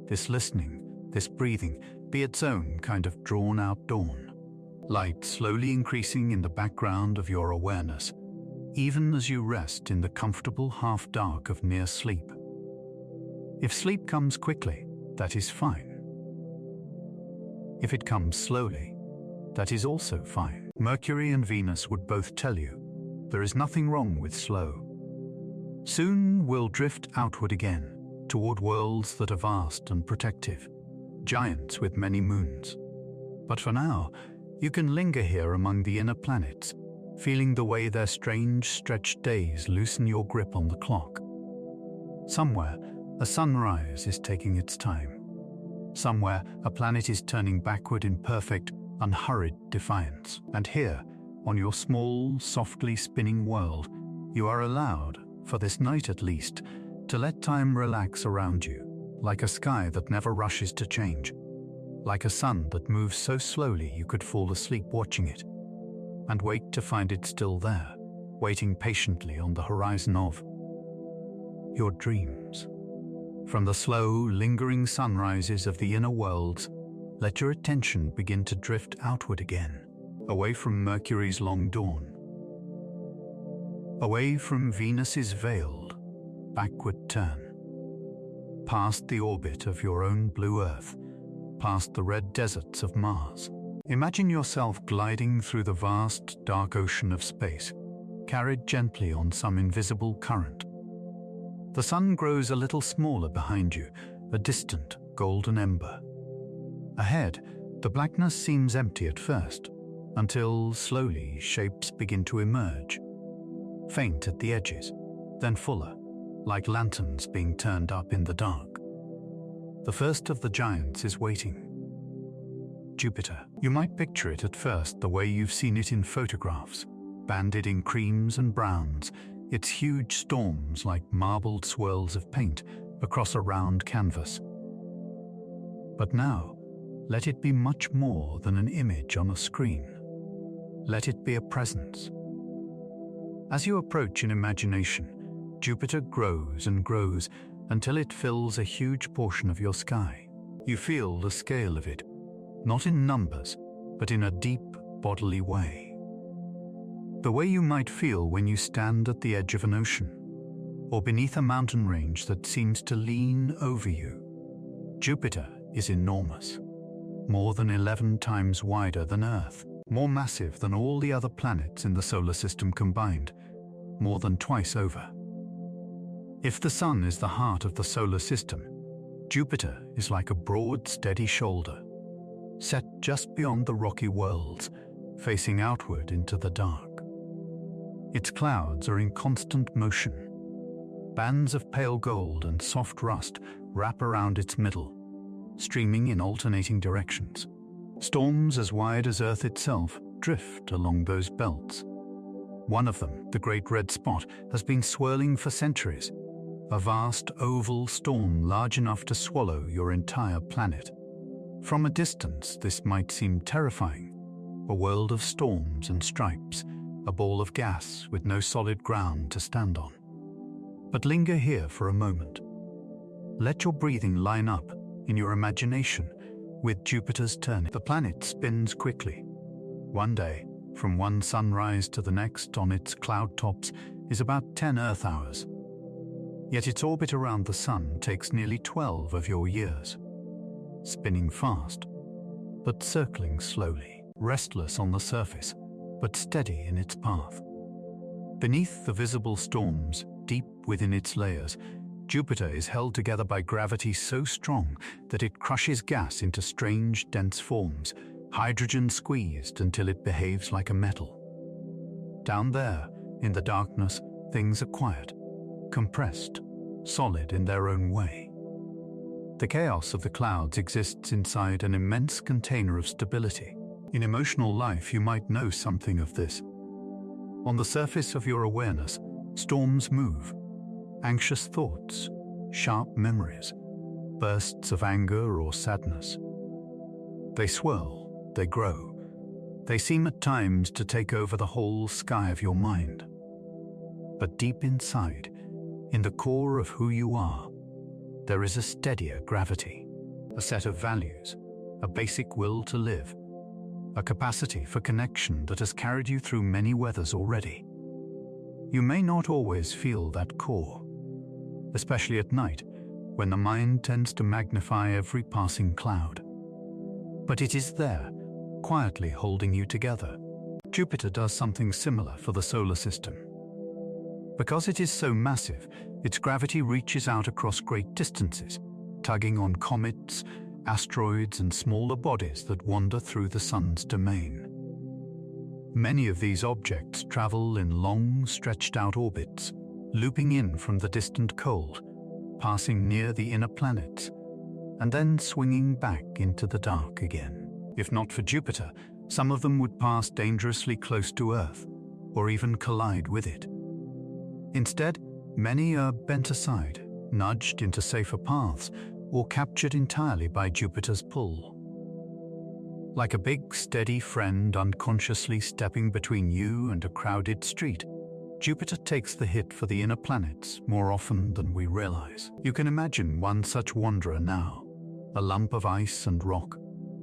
Speaker 1: this listening, this breathing, be its own kind of drawn-out dawn, light slowly increasing in the background of your awareness, even as you rest in the comfortable half-dark of near sleep. If sleep comes quickly, that is fine. If it comes slowly, that is also fine. Mercury and Venus would both tell you there is nothing wrong with slow. Soon we'll drift outward again, toward worlds that are vast and protective, giants with many moons. But for now, you can linger here among the inner planets, feeling the way their strange, stretched days loosen your grip on the clock. Somewhere, a sunrise is taking its time. Somewhere, a planet is turning backward in perfect, unhurried defiance. And here, on your small, softly spinning world, you are allowed, for this night at least, to let time relax around you, like a sky that never rushes to change, like a sun that moves so slowly you could fall asleep watching it, and wait to find it still there, waiting patiently on the horizon of your dreams. From the slow, lingering sunrises of the inner worlds, let your attention begin to drift outward again, away from Mercury's long dawn, away from Venus's veiled, backward turn, past the orbit of your own blue Earth, past the red deserts of Mars. Imagine yourself gliding through the vast, dark ocean of space, carried gently on some invisible current. The sun grows a little smaller behind you, a distant, golden ember. Ahead, the blackness seems empty at first, until slowly shapes begin to emerge, faint at the edges, then fuller, like lanterns being turned up in the dark. The first of the giants is waiting. Jupiter. You might picture it at first the way you've seen it in photographs, banded in creams and browns, its huge storms like marbled swirls of paint across a round canvas. But now, let it be much more than an image on a screen. Let it be a presence. As you approach in imagination, Jupiter grows and grows until it fills a huge portion of your sky. You feel the scale of it, not in numbers, but in a deep, bodily way. The way you might feel when you stand at the edge of an ocean, or beneath a mountain range that seems to lean over you. Jupiter is enormous, more than 11 times wider than Earth, more massive than all the other planets in the solar system combined, more than twice over. If the Sun is the heart of the solar system, Jupiter is like a broad, steady shoulder, set just beyond the rocky worlds, facing outward into the dark. Its clouds are in constant motion. Bands of pale gold and soft rust wrap around its middle, streaming in alternating directions. Storms as wide as Earth itself drift along those belts. One of them, the Great Red Spot, has been swirling for centuries, a vast oval storm large enough to swallow your entire planet. From a distance, this might seem terrifying, a world of storms and stripes, a ball of gas with no solid ground to stand on. But linger here for a moment. Let your breathing line up in your imagination with Jupiter's turning. The planet spins quickly. One day, from one sunrise to the next on its cloud tops, is about 10 Earth hours. Yet its orbit around the Sun takes nearly 12 of your years. Spinning fast, but circling slowly, restless on the surface, but steady in its path. Beneath the visible storms, deep within its layers, Jupiter is held together by gravity so strong that it crushes gas into strange, dense forms, hydrogen squeezed until it behaves like a metal. Down there, in the darkness, things are quiet, compressed, solid in their own way. The chaos of the clouds exists inside an immense container of stability. In emotional life, you might know something of this. On the surface of your awareness, storms move. Anxious thoughts, sharp memories, bursts of anger or sadness. They swirl, they grow. They seem at times to take over the whole sky of your mind. But deep inside, in the core of who you are, there is a steadier gravity, a set of values, a basic will to live, a capacity for connection that has carried you through many weathers already. You may not always feel that core, especially at night, when the mind tends to magnify every passing cloud. But it is there, quietly holding you together. Jupiter does something similar for the solar system. Because it is so massive, its gravity reaches out across great distances, tugging on comets, asteroids, and smaller bodies that wander through the Sun's domain. Many of these objects travel in long, stretched-out orbits, looping in from the distant cold, passing near the inner planets, and then swinging back into the dark again. If not for Jupiter, some of them would pass dangerously close to Earth, or even collide with it. Instead, many are bent aside, nudged into safer paths, or captured entirely by Jupiter's pull. Like a big, steady friend unconsciously stepping between you and a crowded street, Jupiter takes the hit for the inner planets more often than we realize. You can imagine one such wanderer now, a lump of ice and rock,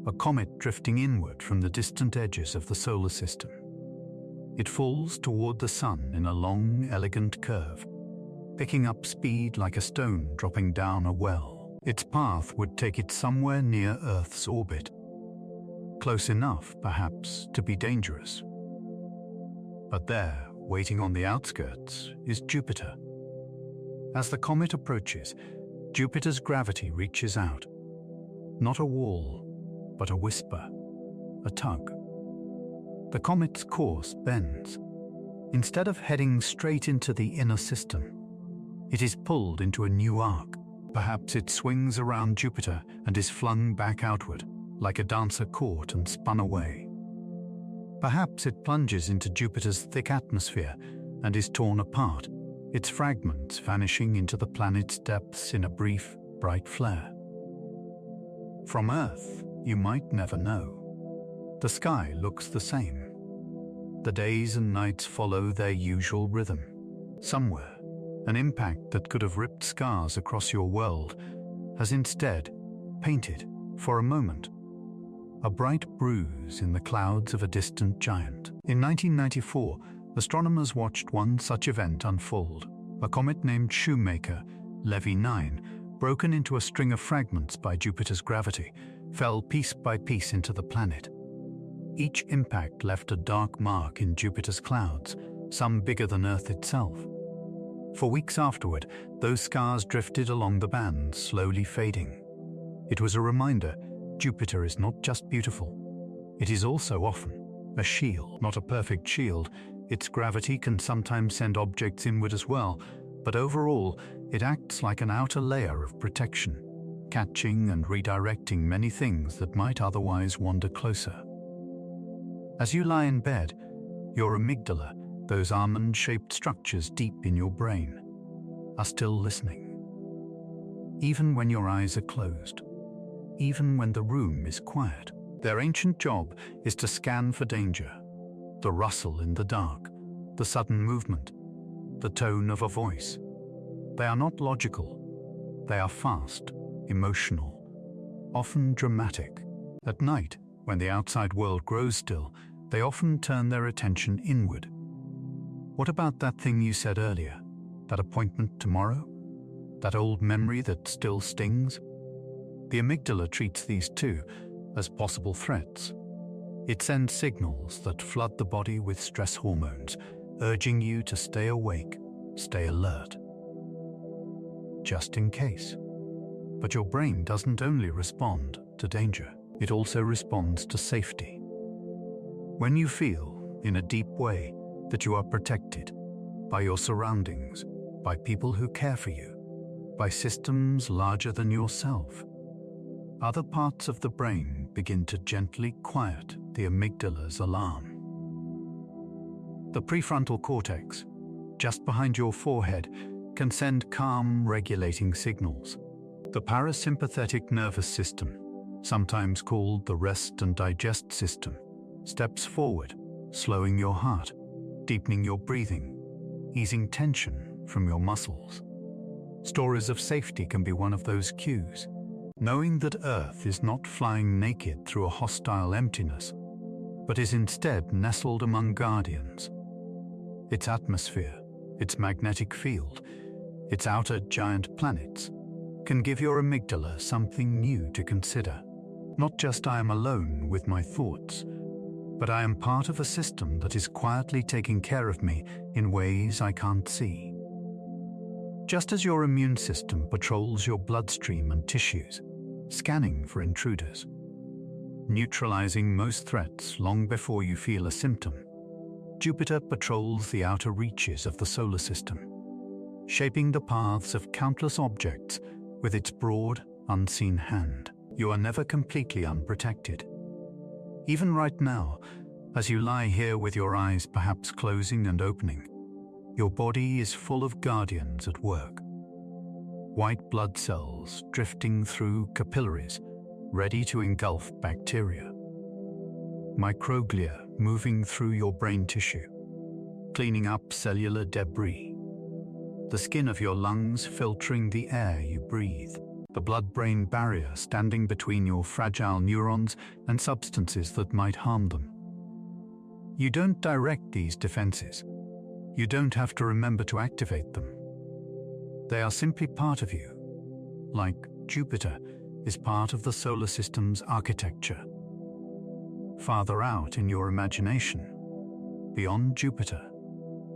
Speaker 1: a comet drifting inward from the distant edges of the solar system. It falls toward the Sun in a long, elegant curve, picking up speed like a stone dropping down a well. Its path would take it somewhere near Earth's orbit, close enough, perhaps, to be dangerous. But there, waiting on the outskirts, is Jupiter. As the comet approaches, Jupiter's gravity reaches out. Not a wall, but a whisper, a tug. The comet's course bends. Instead of heading straight into the inner system, it is pulled into a new arc. Perhaps it swings around Jupiter and is flung back outward, like a dancer caught and spun away. Perhaps it plunges into Jupiter's thick atmosphere and is torn apart, its fragments vanishing into the planet's depths in a brief, bright flare. From Earth, you might never know. The sky looks the same. The days and nights follow their usual rhythm. Somewhere, an impact that could have ripped scars across your world has instead painted, for a moment, a bright bruise in the clouds of a distant giant. In 1994, astronomers watched one such event unfold. A comet named Shoemaker, Levy 9, broken into a string of fragments by Jupiter's gravity, fell piece by piece into the planet. Each impact left a dark mark in Jupiter's clouds, some bigger than Earth itself. For weeks afterward, those scars drifted along the band, slowly fading. It was a reminder Jupiter is not just beautiful. It is also often a shield, not a perfect shield. Its gravity can sometimes send objects inward as well, but overall, it acts like an outer layer of protection, catching and redirecting many things that might otherwise wander closer. As you lie in bed, your amygdala, those almond-shaped structures deep in your brain, are still listening. Even when your eyes are closed, even when the room is quiet, their ancient job is to scan for danger, the rustle in the dark, the sudden movement, the tone of a voice. They are not logical. They are fast, emotional, often dramatic. At night, when the outside world grows still, they often turn their attention inward. What about that thing you said earlier? That appointment tomorrow? That old memory that still stings? The amygdala treats these too as possible threats. It sends signals that flood the body with stress hormones, urging you to stay awake, stay alert. Just in case. But your brain doesn't only respond to danger, it also responds to safety. When you feel, in a deep way, that you are protected by your surroundings, by people who care for you, by systems larger than yourself, other parts of the brain begin to gently quiet the amygdala's alarm. The prefrontal cortex, just behind your forehead, can send calm, regulating signals. The parasympathetic nervous system, sometimes called the rest and digest system, steps forward, slowing your heart, deepening your breathing, easing tension from your muscles. Stories of safety can be one of those cues. Knowing that Earth is not flying naked through a hostile emptiness, but is instead nestled among guardians. Its atmosphere, its magnetic field, its outer giant planets, can give your amygdala something new to consider. Not just I am alone with my thoughts, but I am part of a system that is quietly taking care of me in ways I can't see. Just as your immune system patrols your bloodstream and tissues, scanning for intruders, neutralizing most threats long before you feel a symptom, Jupiter patrols the outer reaches of the solar system, shaping the paths of countless objects with its broad, unseen hand. You are never completely unprotected. Even right now, as you lie here with your eyes perhaps closing and opening, your body is full of guardians at work. White blood cells drifting through capillaries, ready to engulf bacteria. Microglia moving through your brain tissue, cleaning up cellular debris. The skin of your lungs filtering the air you breathe. The blood-brain barrier standing between your fragile neurons and substances that might harm them. You don't direct these defenses. You don't have to remember to activate them. They are simply part of you, like Jupiter is part of the solar system's architecture. Farther out in your imagination, beyond Jupiter,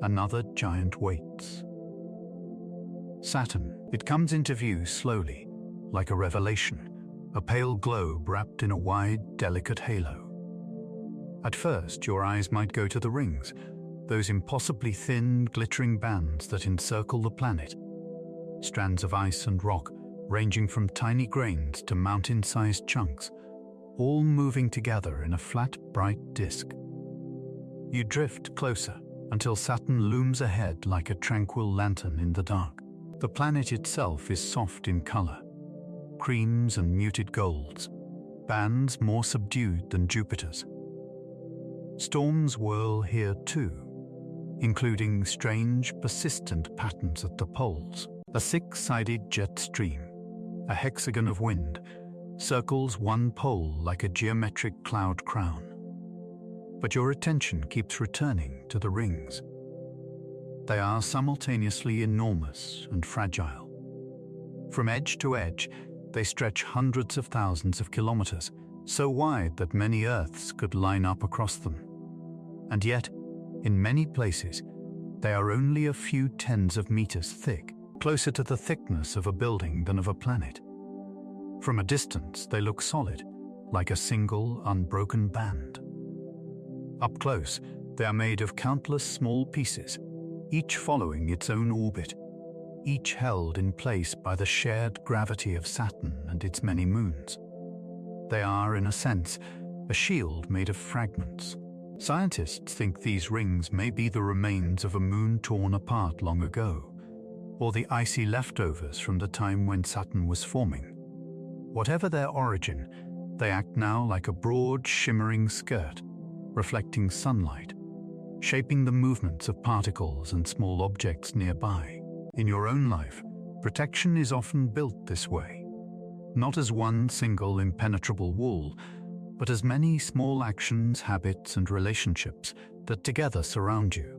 Speaker 1: another giant waits. Saturn, it comes into view slowly, like a revelation, a pale globe wrapped in a wide, delicate halo. At first, your eyes might go to the rings, those impossibly thin, glittering bands that encircle the planet. Strands of ice and rock, ranging from tiny grains to mountain-sized chunks, all moving together in a flat, bright disk. You drift closer until Saturn looms ahead like a tranquil lantern in the dark. The planet itself is soft in color, creams and muted golds, bands more subdued than Jupiter's. Storms whirl here too, including strange, persistent patterns at the poles. A six-sided jet stream, a hexagon of wind, circles one pole like a geometric cloud crown. But your attention keeps returning to the rings. They are simultaneously enormous and fragile. From edge to edge, they stretch hundreds of thousands of kilometers, so wide that many Earths could line up across them. And yet, in many places, they are only a few tens of meters thick, closer to the thickness of a building than of a planet. From a distance, they look solid, like a single, unbroken band. Up close, they are made of countless small pieces, each following its own orbit, each held in place by the shared gravity of Saturn and its many moons. They are, in a sense, a shield made of fragments. Scientists think these rings may be the remains of a moon torn apart long ago, or the icy leftovers from the time when Saturn was forming. Whatever their origin, they act now like a broad, shimmering skirt, reflecting sunlight, shaping the movements of particles and small objects nearby. In your own life, protection is often built this way, not as one single impenetrable wall, but as many small actions, habits, and relationships that together surround you.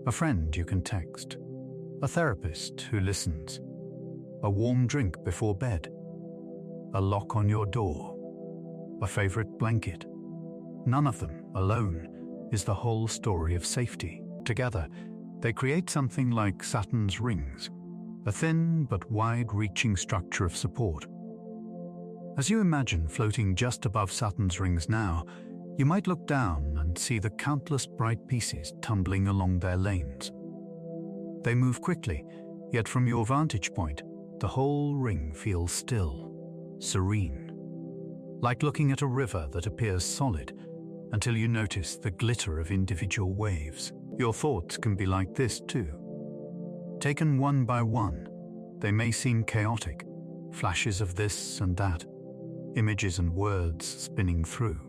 Speaker 1: A friend you can text, a therapist who listens, a warm drink before bed, a lock on your door, a favorite blanket. None of them, alone, is the whole story of safety. Together, they create something like Saturn's rings, a thin but wide-reaching structure of support. As you imagine floating just above Saturn's rings now, you might look down and see the countless bright pieces tumbling along their lanes. They move quickly, yet from your vantage point, the whole ring feels still, serene, like looking at a river that appears solid until you notice the glitter of individual waves. Your thoughts can be like this too. Taken one by one, they may seem chaotic, flashes of this and that, images and words spinning through.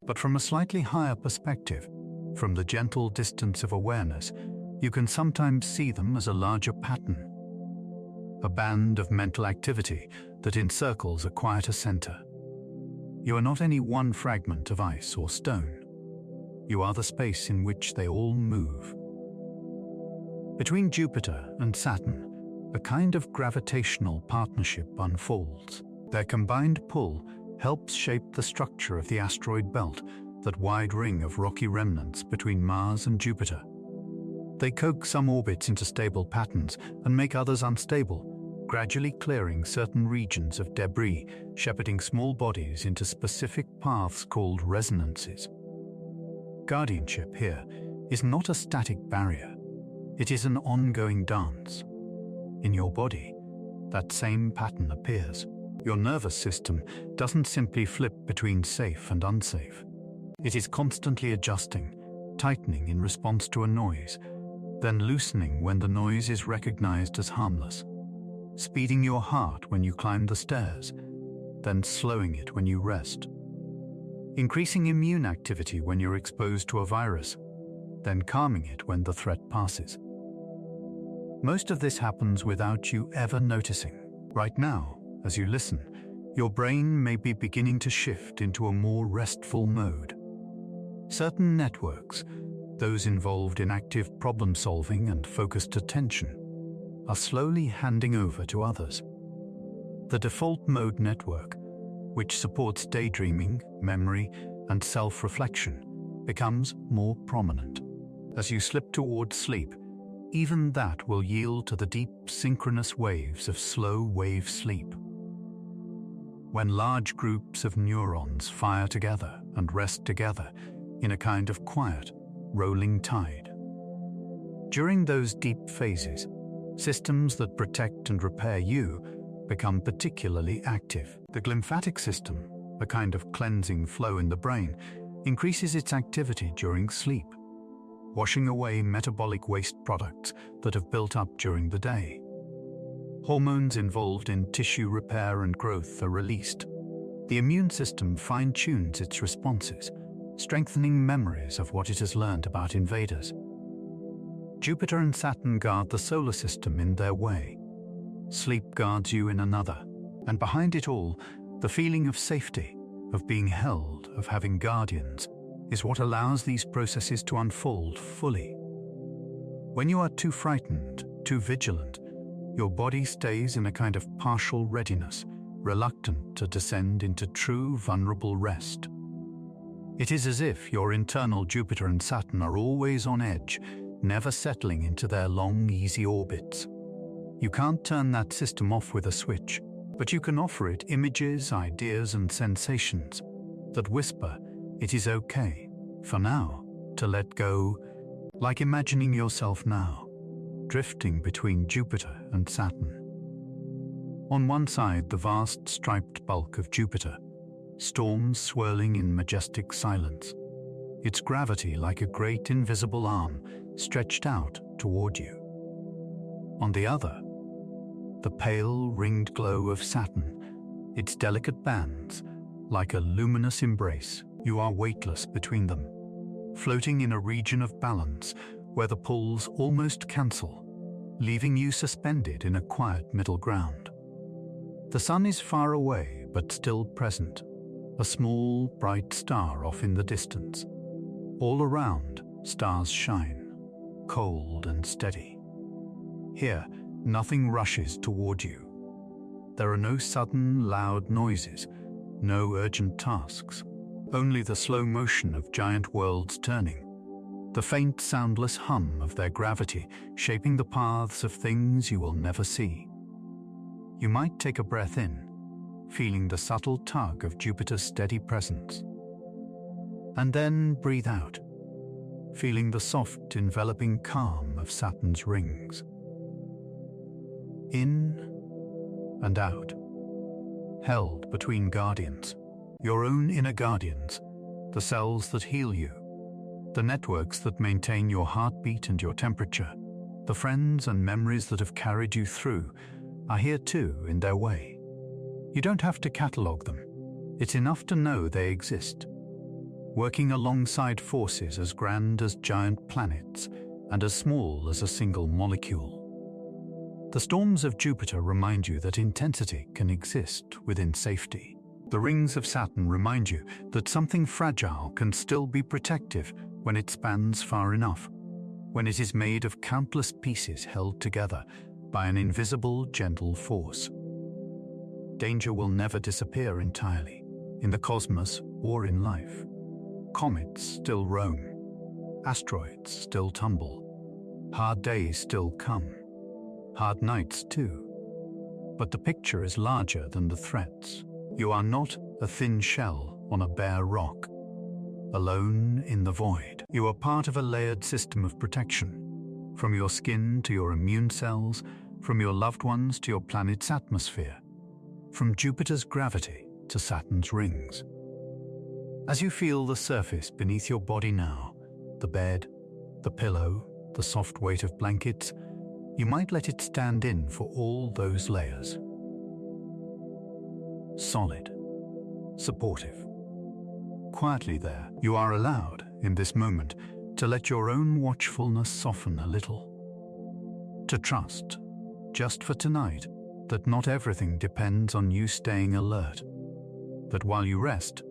Speaker 1: But from a slightly higher perspective, from the gentle distance of awareness, you can sometimes see them as a larger pattern, a band of mental activity that encircles a quieter center. You are not any one fragment of ice or stone. You are the space in which they all move. Between Jupiter and Saturn, a kind of gravitational partnership unfolds. Their combined pull helps shape the structure of the asteroid belt, that wide ring of rocky remnants between Mars and Jupiter. They coax some orbits into stable patterns and make others unstable, gradually clearing certain regions of debris, shepherding small bodies into specific paths called resonances. Guardianship here is not a static barrier. It is an ongoing dance. In your body, that same pattern appears. Your nervous system doesn't simply flip between safe and unsafe. It is constantly adjusting, tightening in response to a noise, then loosening when the noise is recognized as harmless, speeding your heart when you climb the stairs, then slowing it when you rest, increasing immune activity when you're exposed to a virus, then calming it when the threat passes. Most of this happens without you ever noticing. Right now, as you listen, your brain may be beginning to shift into a more restful mode. Certain networks, those involved in active problem-solving and focused attention, are slowly handing over to others. The default mode network, which supports daydreaming, memory, and self-reflection, becomes more prominent. As you slip towards sleep, even that will yield to the deep synchronous waves of slow wave sleep. When large groups of neurons fire together and rest together in a kind of quiet, rolling tide. During those deep phases, systems that protect and repair you become particularly active. The glymphatic system, a kind of cleansing flow in the brain, increases its activity during sleep, washing away metabolic waste products that have built up during the day. Hormones involved in tissue repair and growth are released. The immune system fine-tunes its responses, strengthening memories of what it has learned about invaders. Jupiter and Saturn guard the solar system in their way. Sleep guards you in another, and behind it all, the feeling of safety, of being held, of having guardians, is what allows these processes to unfold fully. When you are too frightened, too vigilant, your body stays in a kind of partial readiness, reluctant to descend into true vulnerable rest. It is as if your internal Jupiter and Saturn are always on edge, never settling into their long, easy orbits. You can't turn that system off with a switch, but you can offer it images, ideas, and sensations that whisper it is okay, for now, to let go, like imagining yourself now, drifting between Jupiter and Saturn. On one side, the vast striped bulk of Jupiter, storms swirling in majestic silence, its gravity like a great invisible arm stretched out toward you. On the other, the pale ringed glow of Saturn, its delicate bands like a luminous embrace. You are weightless between them, floating in a region of balance where the pulls almost cancel, leaving you suspended in a quiet middle ground. The sun is far away but still present, a small, bright star off in the distance. All around, stars shine, cold and steady. Here, nothing rushes toward you. There are no sudden, loud noises, no urgent tasks, only the slow motion of giant worlds turning, the faint, soundless hum of their gravity shaping the paths of things you will never see. You might take a breath in, feeling the subtle tug of Jupiter's steady presence, and then breathe out, feeling the soft, enveloping calm of Saturn's rings. In and out, held between guardians, your own inner guardians, the cells that heal you, the networks that maintain your heartbeat and your temperature, the friends and memories that have carried you through, are here too in their way. You don't have to catalogue them. It's enough to know they exist, working alongside forces as grand as giant planets and as small as a single molecule. The storms of Jupiter remind you that intensity can exist within safety. The rings of Saturn remind you that something fragile can still be protective when it spans far enough, when it is made of countless pieces held together by an invisible, gentle force. Danger will never disappear entirely, in the cosmos or in life. Comets still roam, asteroids still tumble, hard days still come, hard nights too. But the picture is larger than the threats. You are not a thin shell on a bare rock, alone in the void. You are part of a layered system of protection, from your skin to your immune cells, from your loved ones to your planet's atmosphere, from Jupiter's gravity to Saturn's rings. As you feel the surface beneath your body now, the bed, the pillow, the soft weight of blankets, you might let it stand in for all those layers. Solid, supportive. Quietly there, you are allowed, in this moment, to let your own watchfulness soften a little. To trust, just for tonight, that not everything depends on you staying alert. That while you rest,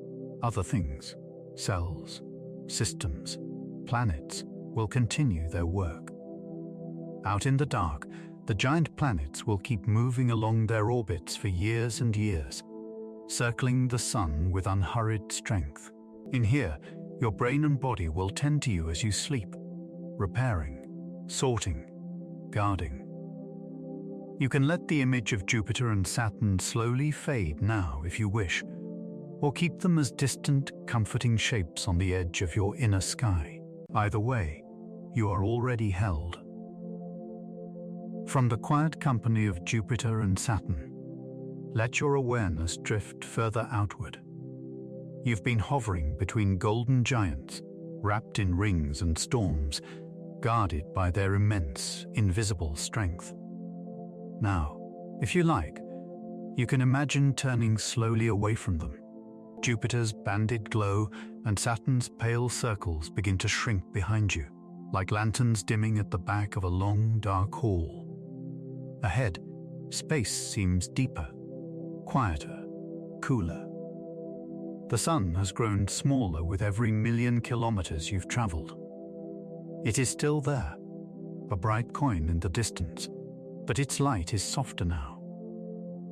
Speaker 1: other things, cells, systems, planets, will continue their work. Out in the dark, the giant planets will keep moving along their orbits for years and years, circling the sun with unhurried strength. In here, your brain and body will tend to you as you sleep, repairing, sorting, guarding. You can let the image of Jupiter and Saturn slowly fade now if you wish, or keep them as distant, comforting shapes on the edge of your inner sky. Either way, you are already held. From the quiet company of Jupiter and Saturn, let your awareness drift further outward. You've been hovering between golden giants, wrapped in rings and storms, guarded by their immense, invisible strength. Now, if you like, you can imagine turning slowly away from them. Jupiter's banded glow and Saturn's pale circles begin to shrink behind you, like lanterns dimming at the back of a long, dark hall. Ahead, space seems deeper, quieter, cooler. The sun has grown smaller with every million kilometers you've traveled. It is still there, a bright coin in the distance, but its light is softer now.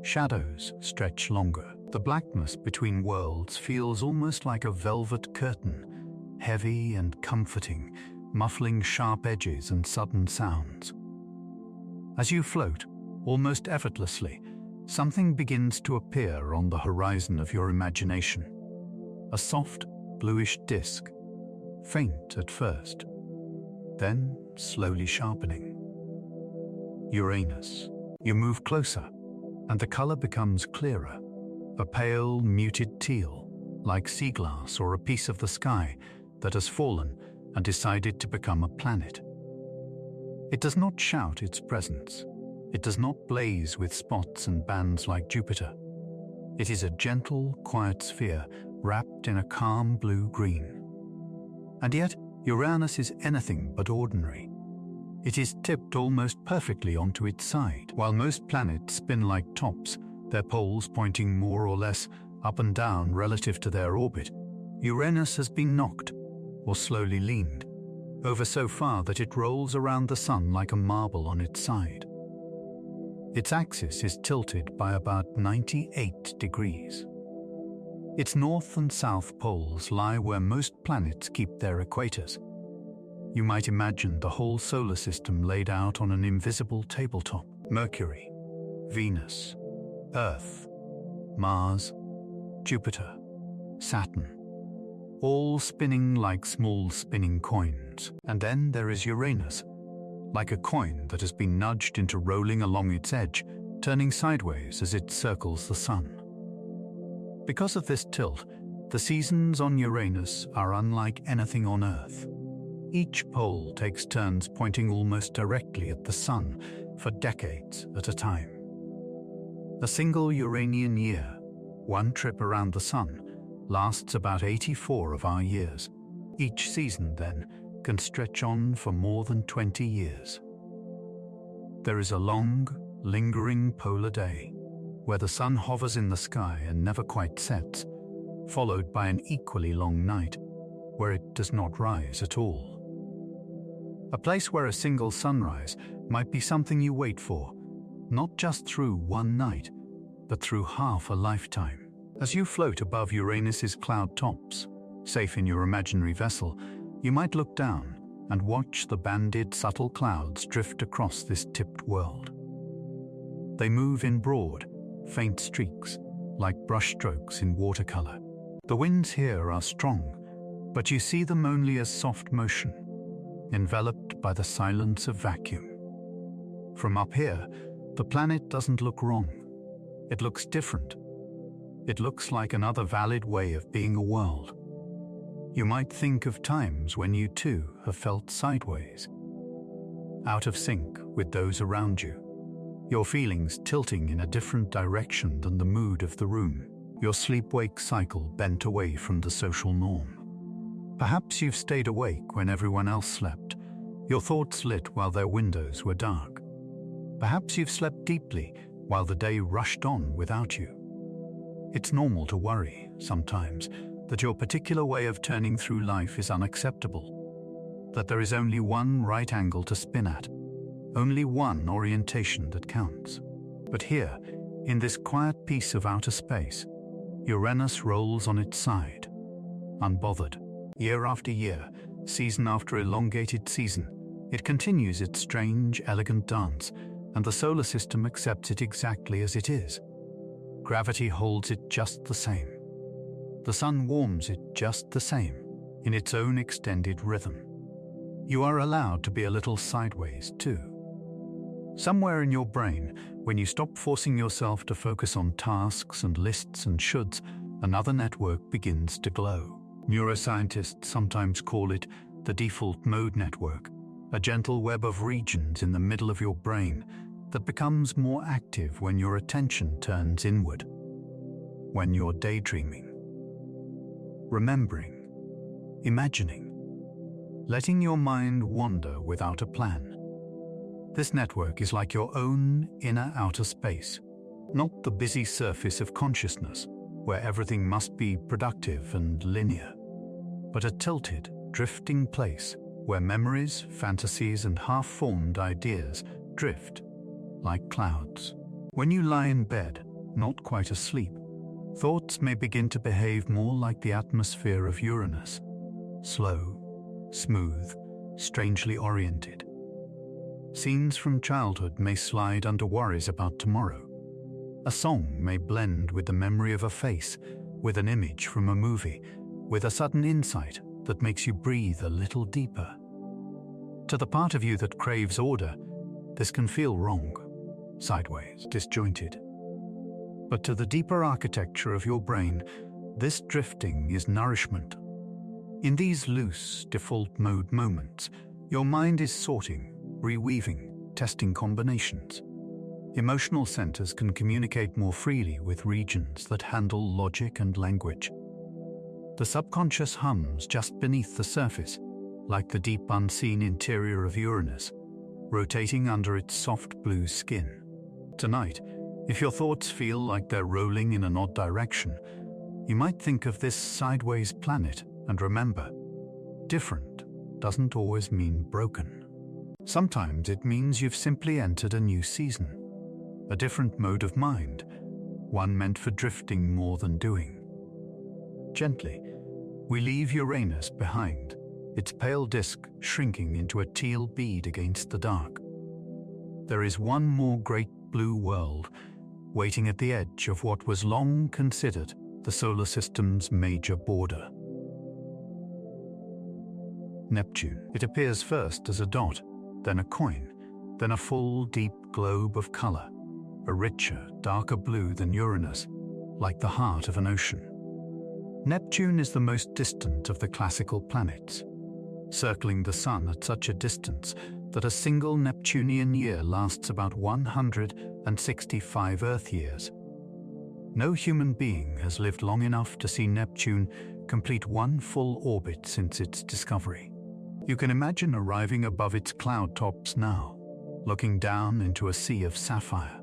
Speaker 1: Shadows stretch longer. The blackness between worlds feels almost like a velvet curtain, heavy and comforting, muffling sharp edges and sudden sounds. As you float, almost effortlessly, something begins to appear on the horizon of your imagination. A soft, bluish disk, faint at first, then slowly sharpening. Uranus. You move closer, and the color becomes clearer, a pale, muted teal, like sea glass or a piece of the sky that has fallen and decided to become a planet. It does not shout its presence. It does not blaze with spots and bands like Jupiter. It is a gentle, quiet sphere wrapped in a calm blue-green. And yet, Uranus is anything but ordinary. It is tipped almost perfectly onto its side. While most planets spin like tops, their poles pointing more or less up and down relative to their orbit, Uranus has been knocked, or slowly leaned, over so far that it rolls around the Sun like a marble on its side. Its axis is tilted by about 98 degrees. Its north and south poles lie where most planets keep their equators. You might imagine the whole solar system laid out on an invisible tabletop. Mercury, Venus, Earth, Mars, Jupiter, Saturn, all spinning like small spinning coins. And then there is Uranus, like a coin that has been nudged into rolling along its edge, turning sideways as it circles the Sun. Because of this tilt, the seasons on Uranus are unlike anything on Earth. Each pole takes turns pointing almost directly at the Sun for decades at a time. A single Uranian year, one trip around the Sun, lasts about 84 of our years. Each season, then, can stretch on for more than 20 years. There is a long, lingering polar day, where the Sun hovers in the sky and never quite sets, followed by an equally long night, where it does not rise at all. A place where a single sunrise might be something you wait for, not just through one night, but through half a lifetime. As you float above Uranus's cloud tops, safe in your imaginary vessel, you might look down and watch the banded, subtle clouds drift across this tipped world. They move in broad, faint streaks, like brushstrokes in watercolor. The winds here are strong, but you see them only as soft motion, enveloped by the silence of vacuum. From up here, the planet doesn't look wrong. It looks different. It looks like another valid way of being a world. You might think of times when you too have felt sideways, out of sync with those around you, your feelings tilting in a different direction than the mood of the room, your sleep-wake cycle bent away from the social norm. Perhaps you've stayed awake when everyone else slept, your thoughts lit while their windows were dark. Perhaps you've slept deeply while the day rushed on without you. It's normal to worry, sometimes, that your particular way of turning through life is unacceptable, that there is only one right angle to spin at, only one orientation that counts. But here, in this quiet piece of outer space, Uranus rolls on its side, unbothered. Year after year, season after elongated season, it continues its strange, elegant dance, and the solar system accepts it exactly as it is. Gravity holds it just the same. The Sun warms it just the same, in its own extended rhythm. You are allowed to be a little sideways, too. Somewhere in your brain, when you stop forcing yourself to focus on tasks and lists and shoulds, another network begins to glow. Neuroscientists sometimes call it the default mode network, a gentle web of regions in the middle of your brain that becomes more active when your attention turns inward, when you're daydreaming, remembering, imagining, letting your mind wander without a plan. This network is like your own inner outer space, not the busy surface of consciousness where everything must be productive and linear, but a tilted, drifting place where memories, fantasies, and half-formed ideas drift like clouds. When you lie in bed, not quite asleep, thoughts may begin to behave more like the atmosphere of Uranus, slow, smooth, strangely oriented. Scenes from childhood may slide under worries about tomorrow. A song may blend with the memory of a face, with an image from a movie, with a sudden insight that makes you breathe a little deeper. To the part of you that craves order, this can feel wrong, sideways, disjointed. But to the deeper architecture of your brain, this drifting is nourishment. In these loose, default mode moments, your mind is sorting, reweaving, testing combinations. Emotional centers can communicate more freely with regions that handle logic and language. The subconscious hums just beneath the surface, like the deep unseen interior of Uranus, rotating under its soft blue skin. Tonight, if your thoughts feel like they're rolling in an odd direction, you might think of this sideways planet and remember, different doesn't always mean broken. Sometimes it means you've simply entered a new season, a different mode of mind, one meant for drifting more than doing. Gently, we leave Uranus behind, its pale disk shrinking into a teal bead against the dark. There is one more great blue world waiting at the edge of what was long considered the solar system's major border. Neptune. It appears first as a dot, then a coin, then a full, deep globe of color, a richer, darker blue than Uranus, like the heart of an ocean. Neptune is the most distant of the classical planets, circling the Sun at such a distance that a single Neptunian year lasts about 165 Earth years. No human being has lived long enough to see Neptune complete one full orbit since its discovery. You can imagine arriving above its cloud tops now, looking down into a sea of sapphire.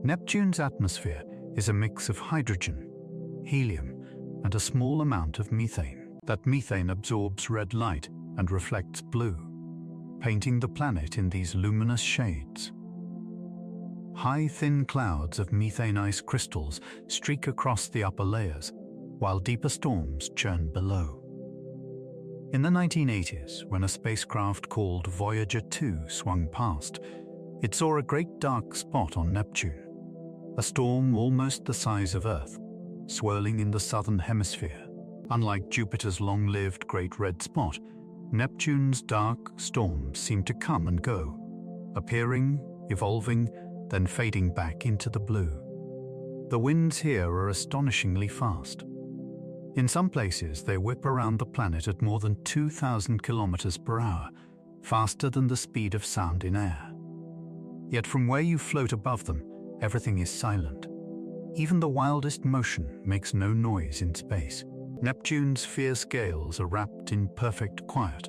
Speaker 1: Neptune's atmosphere is a mix of hydrogen, helium, and a small amount of methane. That methane absorbs red light and reflects blue, painting the planet in these luminous shades. High, thin clouds of methane ice crystals streak across the upper layers, while deeper storms churn below. In the 1980s, when a spacecraft called Voyager 2 swung past, it saw a great dark spot on Neptune, a storm almost the size of Earth, swirling in the southern hemisphere. Unlike Jupiter's long-lived Great Red Spot, Neptune's dark storms seem to come and go, appearing, evolving, then fading back into the blue. The winds here are astonishingly fast. In some places, they whip around the planet at more than 2,000 kilometers per hour, faster than the speed of sound in air. Yet from where you float above them, everything is silent. Even the wildest motion makes no noise in space. Neptune's fierce gales are wrapped in perfect quiet,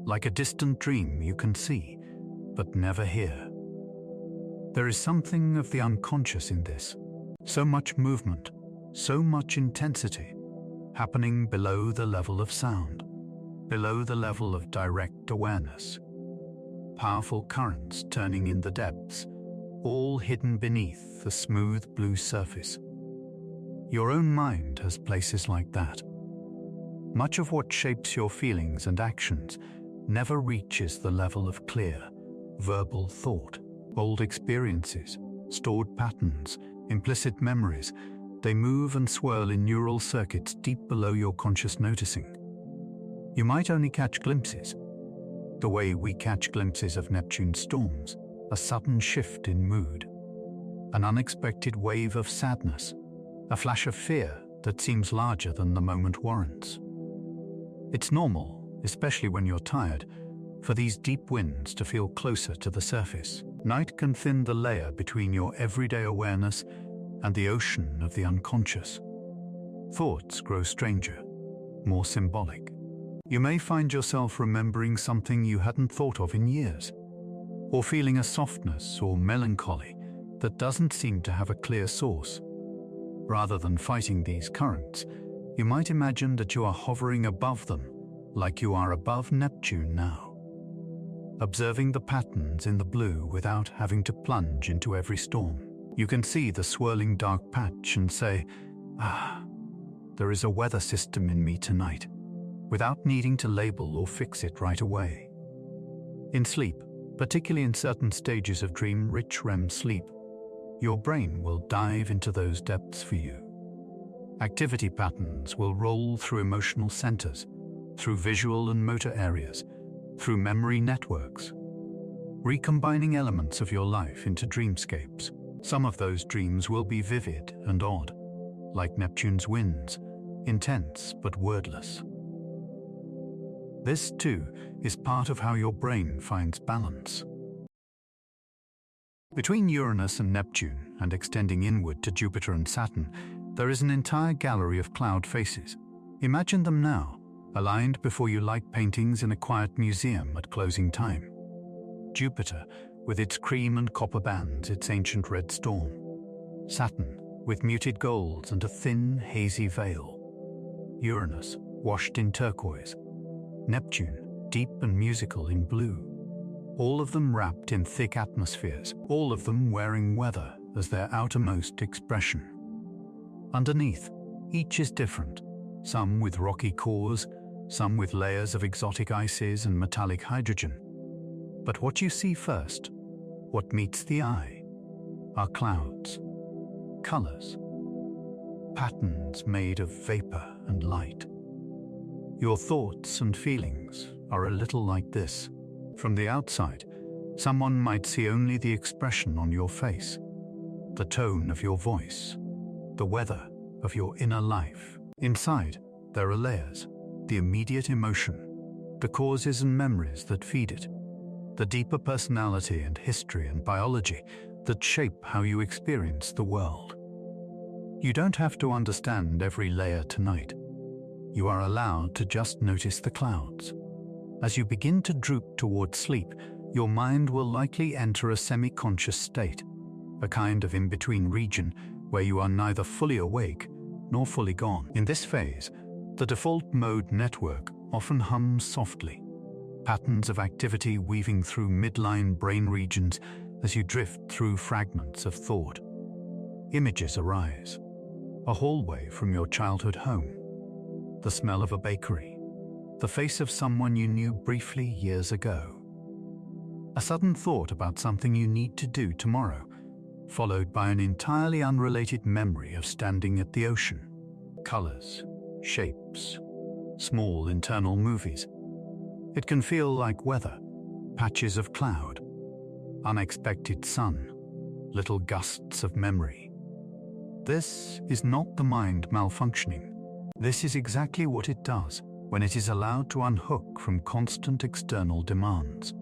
Speaker 1: like a distant dream you can see, but never hear. There is something of the unconscious in this. So much movement, so much intensity, happening below the level of sound, below the level of direct awareness. Powerful currents turning in the depths, all hidden beneath the smooth blue surface. Your own mind has places like that. Much of what shapes your feelings and actions never reaches the level of clear, verbal thought. Old experiences, stored patterns, implicit memories, they move and swirl in neural circuits deep below your conscious noticing. You might only catch glimpses, the way we catch glimpses of Neptune's storms, a sudden shift in mood, an unexpected wave of sadness, a flash of fear that seems larger than the moment warrants. It's normal, especially when you're tired, for these deep winds to feel closer to the surface. Night can thin the layer between your everyday awareness and the ocean of the unconscious. Thoughts grow stranger, more symbolic. You may find yourself remembering something you hadn't thought of in years, or feeling a softness or melancholy that doesn't seem to have a clear source. Rather than fighting these currents, you might imagine that you are hovering above them, like you are above Neptune now, observing the patterns in the blue without having to plunge into every storm. You can see the swirling dark patch and say, there is a weather system in me tonight, without needing to label or fix it right away. In sleep, particularly in certain stages of dream-rich REM sleep, your brain will dive into those depths for you. Activity patterns will roll through emotional centers, through visual and motor areas, through memory networks, recombining elements of your life into dreamscapes. Some of those dreams will be vivid and odd, like Neptune's winds, intense but wordless. This, too, is part of how your brain finds balance. Between Uranus and Neptune, and extending inward to Jupiter and Saturn, there is an entire gallery of cloud faces. Imagine them now, aligned before you like paintings in a quiet museum at closing time. Jupiter, with its cream and copper bands, its ancient red storm. Saturn, with muted golds and a thin, hazy veil. Uranus, washed in turquoise. Neptune, deep and musical in blue. All of them wrapped in thick atmospheres, all of them wearing weather as their outermost expression. Underneath, each is different, some with rocky cores, some with layers of exotic ices and metallic hydrogen. But what you see first, what meets the eye, are clouds, colors, patterns made of vapor and light. Your thoughts and feelings are a little like this. From the outside, someone might see only the expression on your face, the tone of your voice, the weather of your inner life. Inside, there are layers, the immediate emotion, the causes and memories that feed it, the deeper personality and history and biology that shape how you experience the world. You don't have to understand every layer tonight. You are allowed to just notice the clouds. As you begin to droop toward sleep, your mind will likely enter a semi-conscious state, a kind of in-between region where you are neither fully awake nor fully gone. In this phase, the default mode network often hums softly, patterns of activity weaving through midline brain regions as you drift through fragments of thought. Images arise. A hallway from your childhood home, the smell of a bakery, the face of someone you knew briefly years ago. A sudden thought about something you need to do tomorrow, followed by an entirely unrelated memory of standing at the ocean. Colors, shapes, small internal movies. It can feel like weather, patches of cloud, unexpected sun, little gusts of memory. This is not the mind malfunctioning. This is exactly what it does when it is allowed to unhook from constant external demands.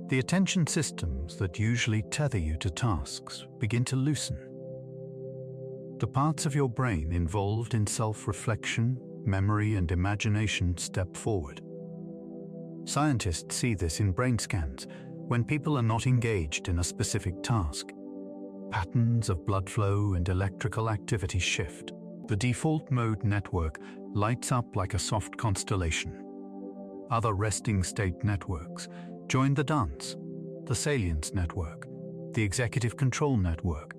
Speaker 1: The attention systems that usually tether you to tasks begin to loosen. The parts of your brain involved in self-reflection, memory, and imagination step forward. Scientists see this in brain scans when people are not engaged in a specific task. Patterns of blood flow and electrical activity shift. The default mode network lights up like a soft constellation. Other resting state networks join the dance, the salience network, the executive control network,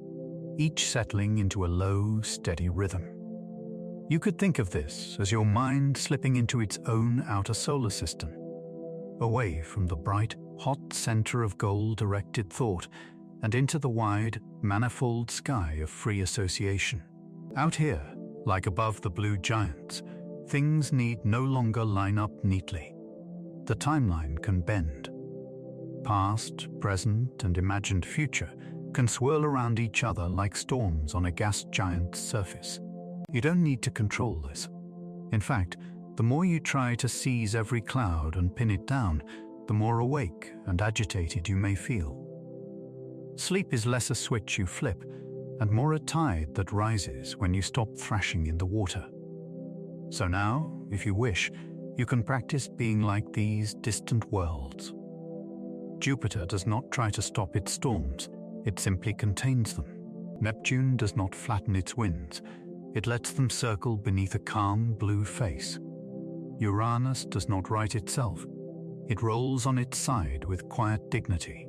Speaker 1: each settling into a low, steady rhythm. You could think of this as your mind slipping into its own outer solar system, away from the bright, hot center of goal-directed thought and into the wide, manifold sky of free association. Out here, like above the blue giants, things need no longer line up neatly. The timeline can bend. Past, present, and imagined future can swirl around each other like storms on a gas giant's surface. You don't need to control this. In fact, the more you try to seize every cloud and pin it down, the more awake and agitated you may feel. Sleep is less a switch you flip, and more a tide that rises when you stop thrashing in the water. So now, if you wish, you can practice being like these distant worlds. Jupiter does not try to stop its storms, it simply contains them. Neptune does not flatten its winds, it lets them circle beneath a calm blue face. Uranus does not right itself. It rolls on its side with quiet dignity.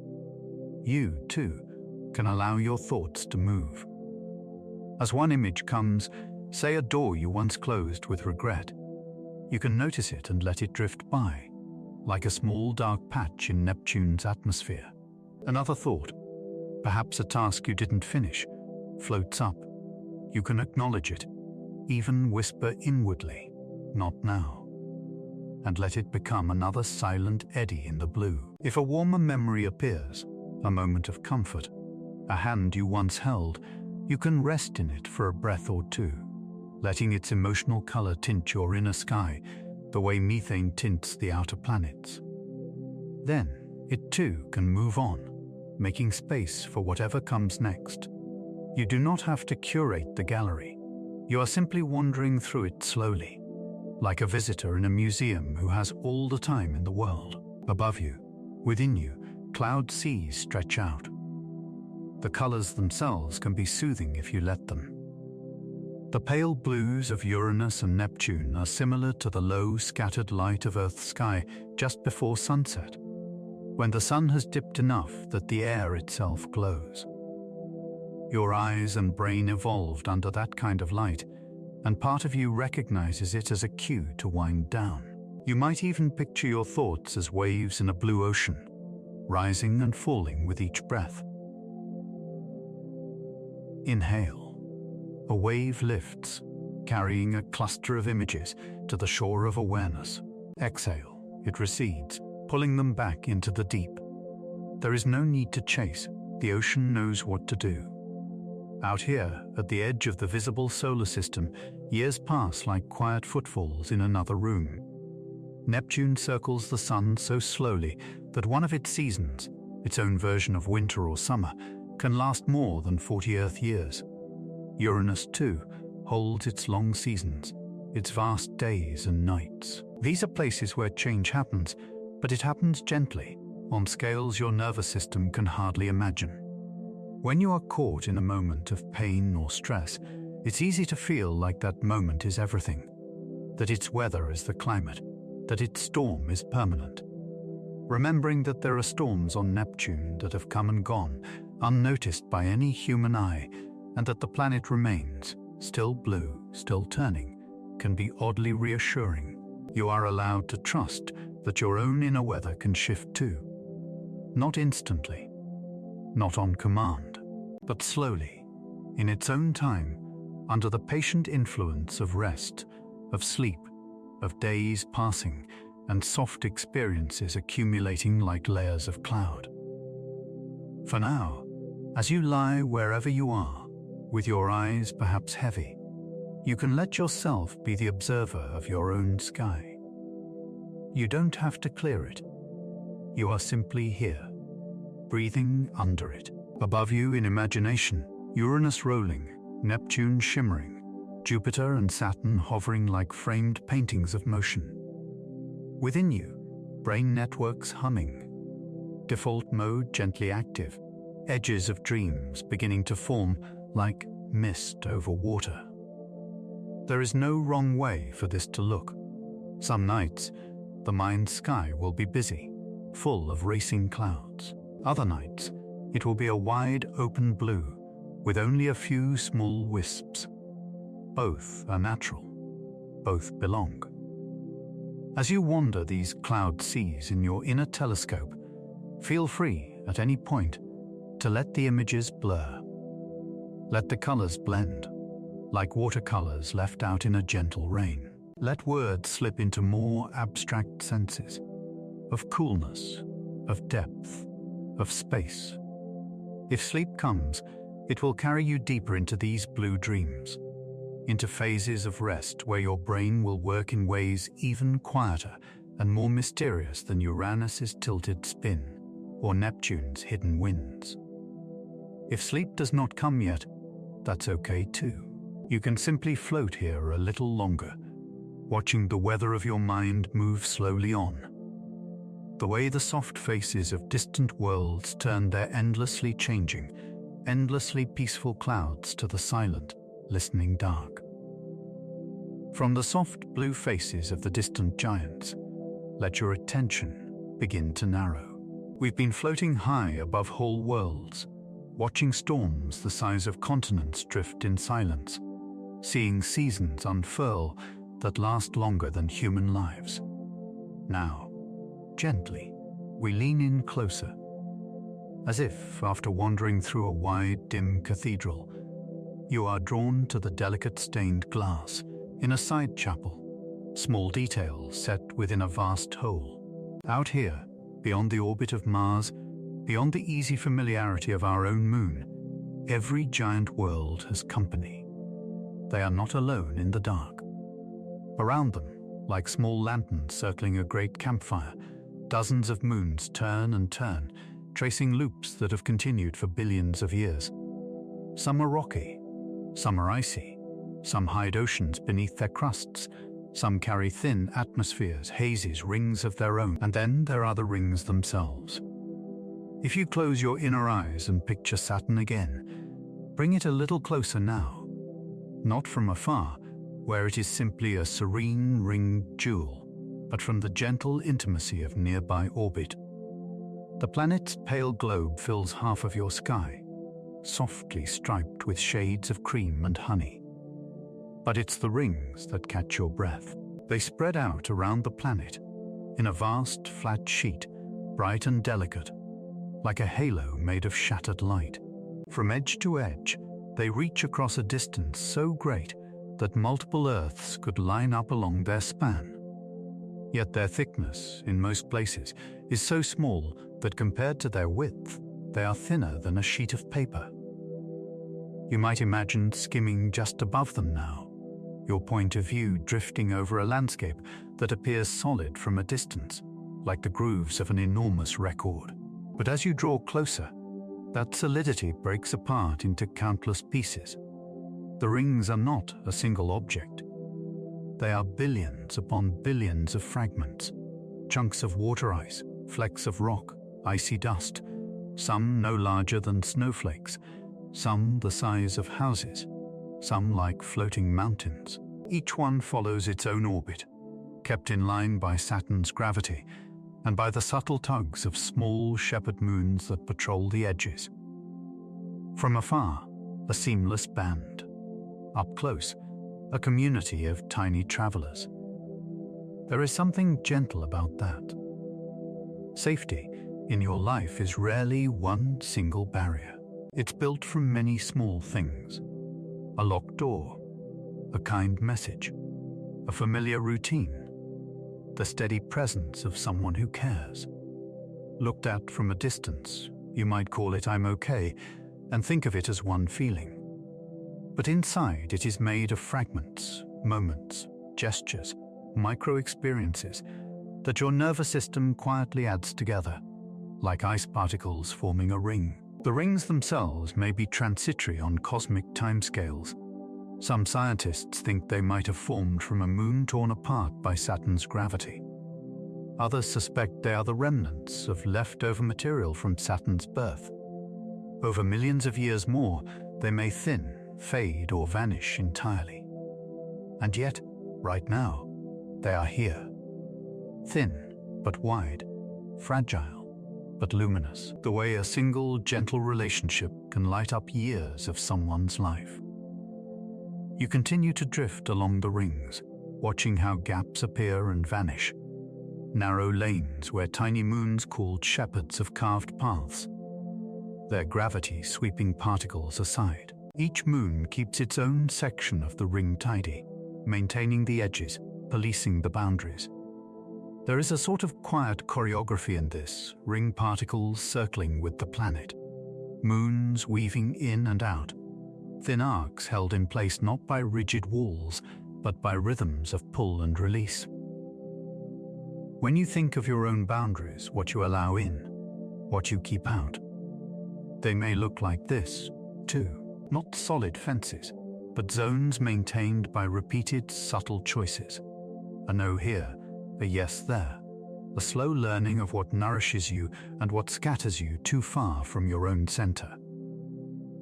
Speaker 1: You, too, can allow your thoughts to move. As one image comes, say a door you once closed with regret, you can notice it and let it drift by, like a small dark patch in Neptune's atmosphere. Another thought, perhaps a task you didn't finish, floats up. You can acknowledge it, even whisper inwardly, "Not now," and let it become another silent eddy in the blue. If a warmer memory appears, a moment of comfort, a hand you once held, you can rest in it for a breath or two, letting its emotional color tint your inner sky the way methane tints the outer planets. Then, it too can move on, making space for whatever comes next. You do not have to curate the gallery. You are simply wandering through it slowly, like a visitor in a museum who has all the time in the world. Above you, within you, cloud seas stretch out. The colors themselves can be soothing if you let them. The pale blues of Uranus and Neptune are similar to the low, scattered light of Earth's sky just before sunset, when the sun has dipped enough that the air itself glows. Your eyes and brain evolved under that kind of light, and part of you recognizes it as a cue to wind down. You might even picture your thoughts as waves in a blue ocean, rising and falling with each breath. Inhale. A wave lifts, carrying a cluster of images to the shore of awareness. Exhale. It recedes, pulling them back into the deep. There is no need to chase. The ocean knows what to do. Out here, at the edge of the visible solar system, years pass like quiet footfalls in another room. Neptune circles the sun so slowly that one of its seasons, its own version of winter or summer, can last more than 40 Earth years. Uranus, too, holds its long seasons, its vast days and nights. These are places where change happens, but it happens gently, on scales your nervous system can hardly imagine. When you are caught in a moment of pain or stress, it's easy to feel like that moment is everything, that its weather is the climate, that its storm is permanent. Remembering that there are storms on Neptune that have come and gone, unnoticed by any human eye, and that the planet remains, still blue, still turning, can be oddly reassuring. You are allowed to trust that your own inner weather can shift too. Not instantly, not on command, but slowly, in its own time, under the patient influence of rest, of sleep, of days passing, and soft experiences accumulating like layers of cloud. For now, as you lie wherever you are, with your eyes perhaps heavy, you can let yourself be the observer of your own sky. You don't have to clear it. You are simply here, breathing under it. Above you in imagination, Uranus rolling, Neptune shimmering, Jupiter and Saturn hovering like framed paintings of motion. Within you, brain networks humming, default mode gently active, edges of dreams beginning to form like mist over water. There is no wrong way for this to look. Some nights, the mind's sky will be busy, full of racing clouds. Other nights, it will be a wide open blue, with only a few small wisps. Both are natural. Both belong. As you wander these cloud seas in your inner telescope, feel free at any point to let the images blur. Let the colors blend, like watercolors left out in a gentle rain. Let words slip into more abstract senses, of coolness, of depth, of space. If sleep comes, it will carry you deeper into these blue dreams, into phases of rest where your brain will work in ways even quieter and more mysterious than Uranus's tilted spin or Neptune's hidden winds. If sleep does not come yet, that's okay too. You can simply float here a little longer, watching the weather of your mind move slowly on. The way the soft faces of distant worlds turn their endlessly changing, endlessly peaceful clouds to the silent, listening dark. From the soft blue faces of the distant giants, let your attention begin to narrow. We've been floating high above whole worlds, watching storms the size of continents drift in silence, seeing seasons unfurl that last longer than human lives. Now, gently, we lean in closer, as if, after wandering through a wide, dim cathedral, you are drawn to the delicate stained glass in a side chapel, small details set within a vast whole. Out here, beyond the orbit of Mars, beyond the easy familiarity of our own moon, every giant world has company. They are not alone in the dark. Around them, like small lanterns circling a great campfire, dozens of moons turn and turn, tracing loops that have continued for billions of years. Some are rocky, some are icy, some hide oceans beneath their crusts, some carry thin atmospheres, hazes, rings of their own, and then there are the rings themselves. If you close your inner eyes and picture Saturn again, bring it a little closer now, not from afar, where it is simply a serene ringed jewel, but from the gentle intimacy of nearby orbit. The planet's pale globe fills half of your sky, softly striped with shades of cream and honey. But it's the rings that catch your breath. They spread out around the planet, in a vast flat sheet, bright and delicate, like a halo made of shattered light. From edge to edge, they reach across a distance so great that multiple Earths could line up along their span. Yet their thickness, in most places, is so small that compared to their width, they are thinner than a sheet of paper. You might imagine skimming just above them now, your point of view drifting over a landscape that appears solid from a distance, like the grooves of an enormous record. But as you draw closer, that solidity breaks apart into countless pieces. The rings are not a single object. They are billions upon billions of fragments, chunks of water ice, flecks of rock, icy dust, some no larger than snowflakes, some the size of houses, some like floating mountains. Each one follows its own orbit, kept in line by Saturn's gravity and by the subtle tugs of small shepherd moons that patrol the edges. From afar, a seamless band. Up close, a community of tiny travelers. There is something gentle about that. Safety in your life is rarely one single barrier. It's built from many small things. A locked door, a kind message, a familiar routine, the steady presence of someone who cares. Looked at from a distance, you might call it "I'm okay" and think of it as one feeling. But inside it is made of fragments, moments, gestures, micro-experiences that your nervous system quietly adds together, like ice particles forming a ring. The rings themselves may be transitory on cosmic timescales. Some scientists think they might have formed from a moon torn apart by Saturn's gravity. Others suspect they are the remnants of leftover material from Saturn's birth. Over millions of years more, they may thin, fade, or vanish entirely. And yet, right now, they are here. Thin, but wide, fragile, but luminous, the way a single gentle relationship can light up years of someone's life. You continue to drift along the rings, watching how gaps appear and vanish, narrow lanes where tiny moons called shepherds have carved paths, their gravity sweeping particles aside. Each moon keeps its own section of the ring tidy, maintaining the edges, policing the boundaries. There is a sort of quiet choreography in this, ring particles circling with the planet, moons weaving in and out, thin arcs held in place not by rigid walls, but by rhythms of pull and release. When you think of your own boundaries, what you allow in, what you keep out, they may look like this, too. Not solid fences, but zones maintained by repeated subtle choices. A no here, a yes there, a slow learning of what nourishes you and what scatters you too far from your own center.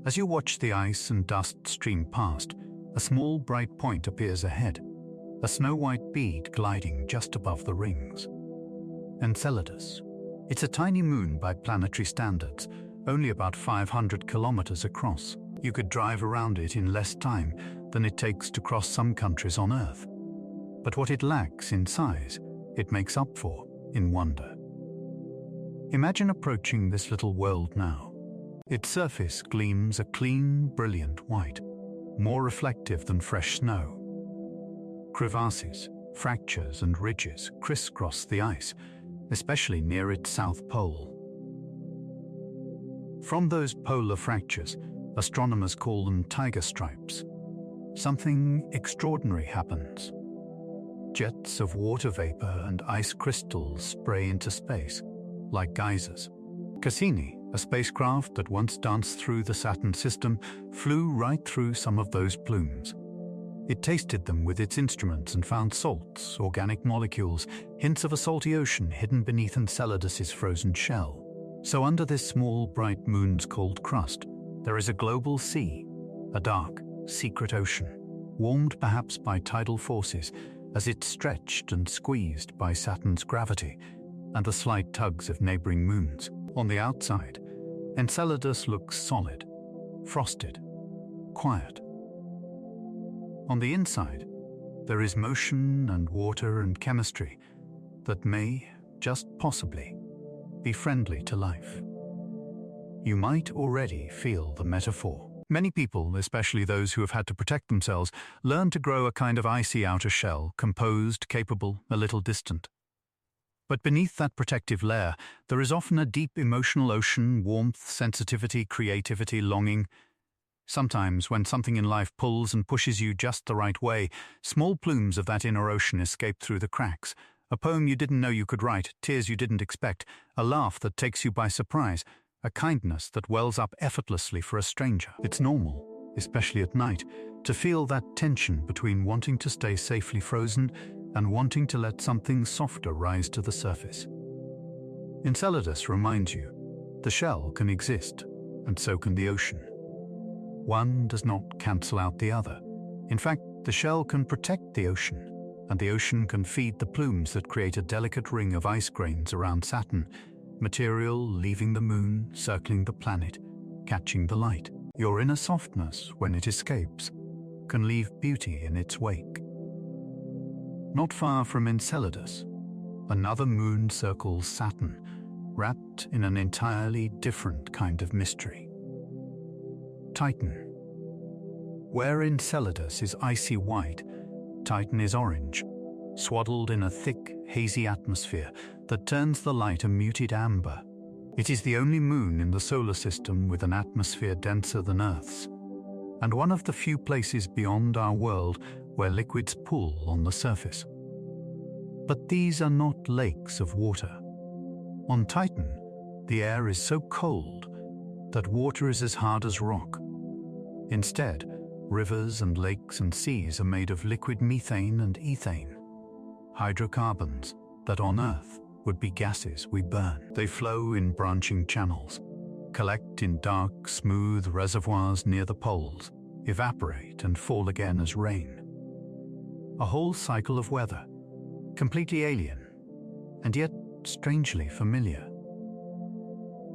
Speaker 1: As you watch the ice and dust stream past, a small bright point appears ahead, a snow-white bead gliding just above the rings. Enceladus. It's a tiny moon by planetary standards, only about 500 kilometers across. You could drive around it in less time than it takes to cross some countries on Earth. But what it lacks in size, it makes up for in wonder. Imagine approaching this little world now. Its surface gleams a clean, brilliant white, more reflective than fresh snow. Crevasses, fractures, and ridges crisscross the ice, especially near its south pole. From those polar fractures, astronomers call them tiger stripes. Something extraordinary happens. Jets of water vapor and ice crystals spray into space, like geysers. Cassini, a spacecraft that once danced through the Saturn system, flew right through some of those plumes. It tasted them with its instruments and found salts, organic molecules, hints of a salty ocean hidden beneath Enceladus's frozen shell. So under this small, bright moon's cold crust, there is a global sea, a dark, secret ocean, warmed perhaps by tidal forces as it stretched and squeezed by Saturn's gravity and the slight tugs of neighboring moons. On the outside, Enceladus looks solid, frosted, quiet. On the inside, there is motion and water and chemistry that may, just possibly, be friendly to life. You might already feel the metaphor. Many people, especially those who have had to protect themselves, learn to grow a kind of icy outer shell, composed, capable, a little distant. But beneath that protective layer, there is often a deep emotional ocean, warmth, sensitivity, creativity, longing. Sometimes, when something in life pulls and pushes you just the right way, small plumes of that inner ocean escape through the cracks. A poem you didn't know you could write, tears you didn't expect, a laugh that takes you by surprise, a kindness that wells up effortlessly for a stranger. It's normal, especially at night, to feel that tension between wanting to stay safely frozen and wanting to let something softer rise to the surface. Enceladus reminds you, the shell can exist, and so can the ocean. One does not cancel out the other. In fact, the shell can protect the ocean, and the ocean can feed the plumes that create a delicate ring of ice grains around Saturn, material leaving the moon, circling the planet, catching the light. Your inner softness, when it escapes, can leave beauty in its wake. Not far from Enceladus, another moon circles Saturn, wrapped in an entirely different kind of mystery. Titan. Where Enceladus is icy white, Titan is orange, swaddled in a thick, hazy atmosphere that turns the light a muted amber. It is the only moon in the solar system with an atmosphere denser than Earth's, and one of the few places beyond our world where liquids pool on the surface. But these are not lakes of water. On Titan, the air is so cold that water is as hard as rock. Instead, rivers and lakes and seas are made of liquid methane and ethane, hydrocarbons that on Earth would be gases we burn. They flow in branching channels, collect in dark, smooth reservoirs near the poles, evaporate and fall again as rain. A whole cycle of weather, completely alien, and yet strangely familiar.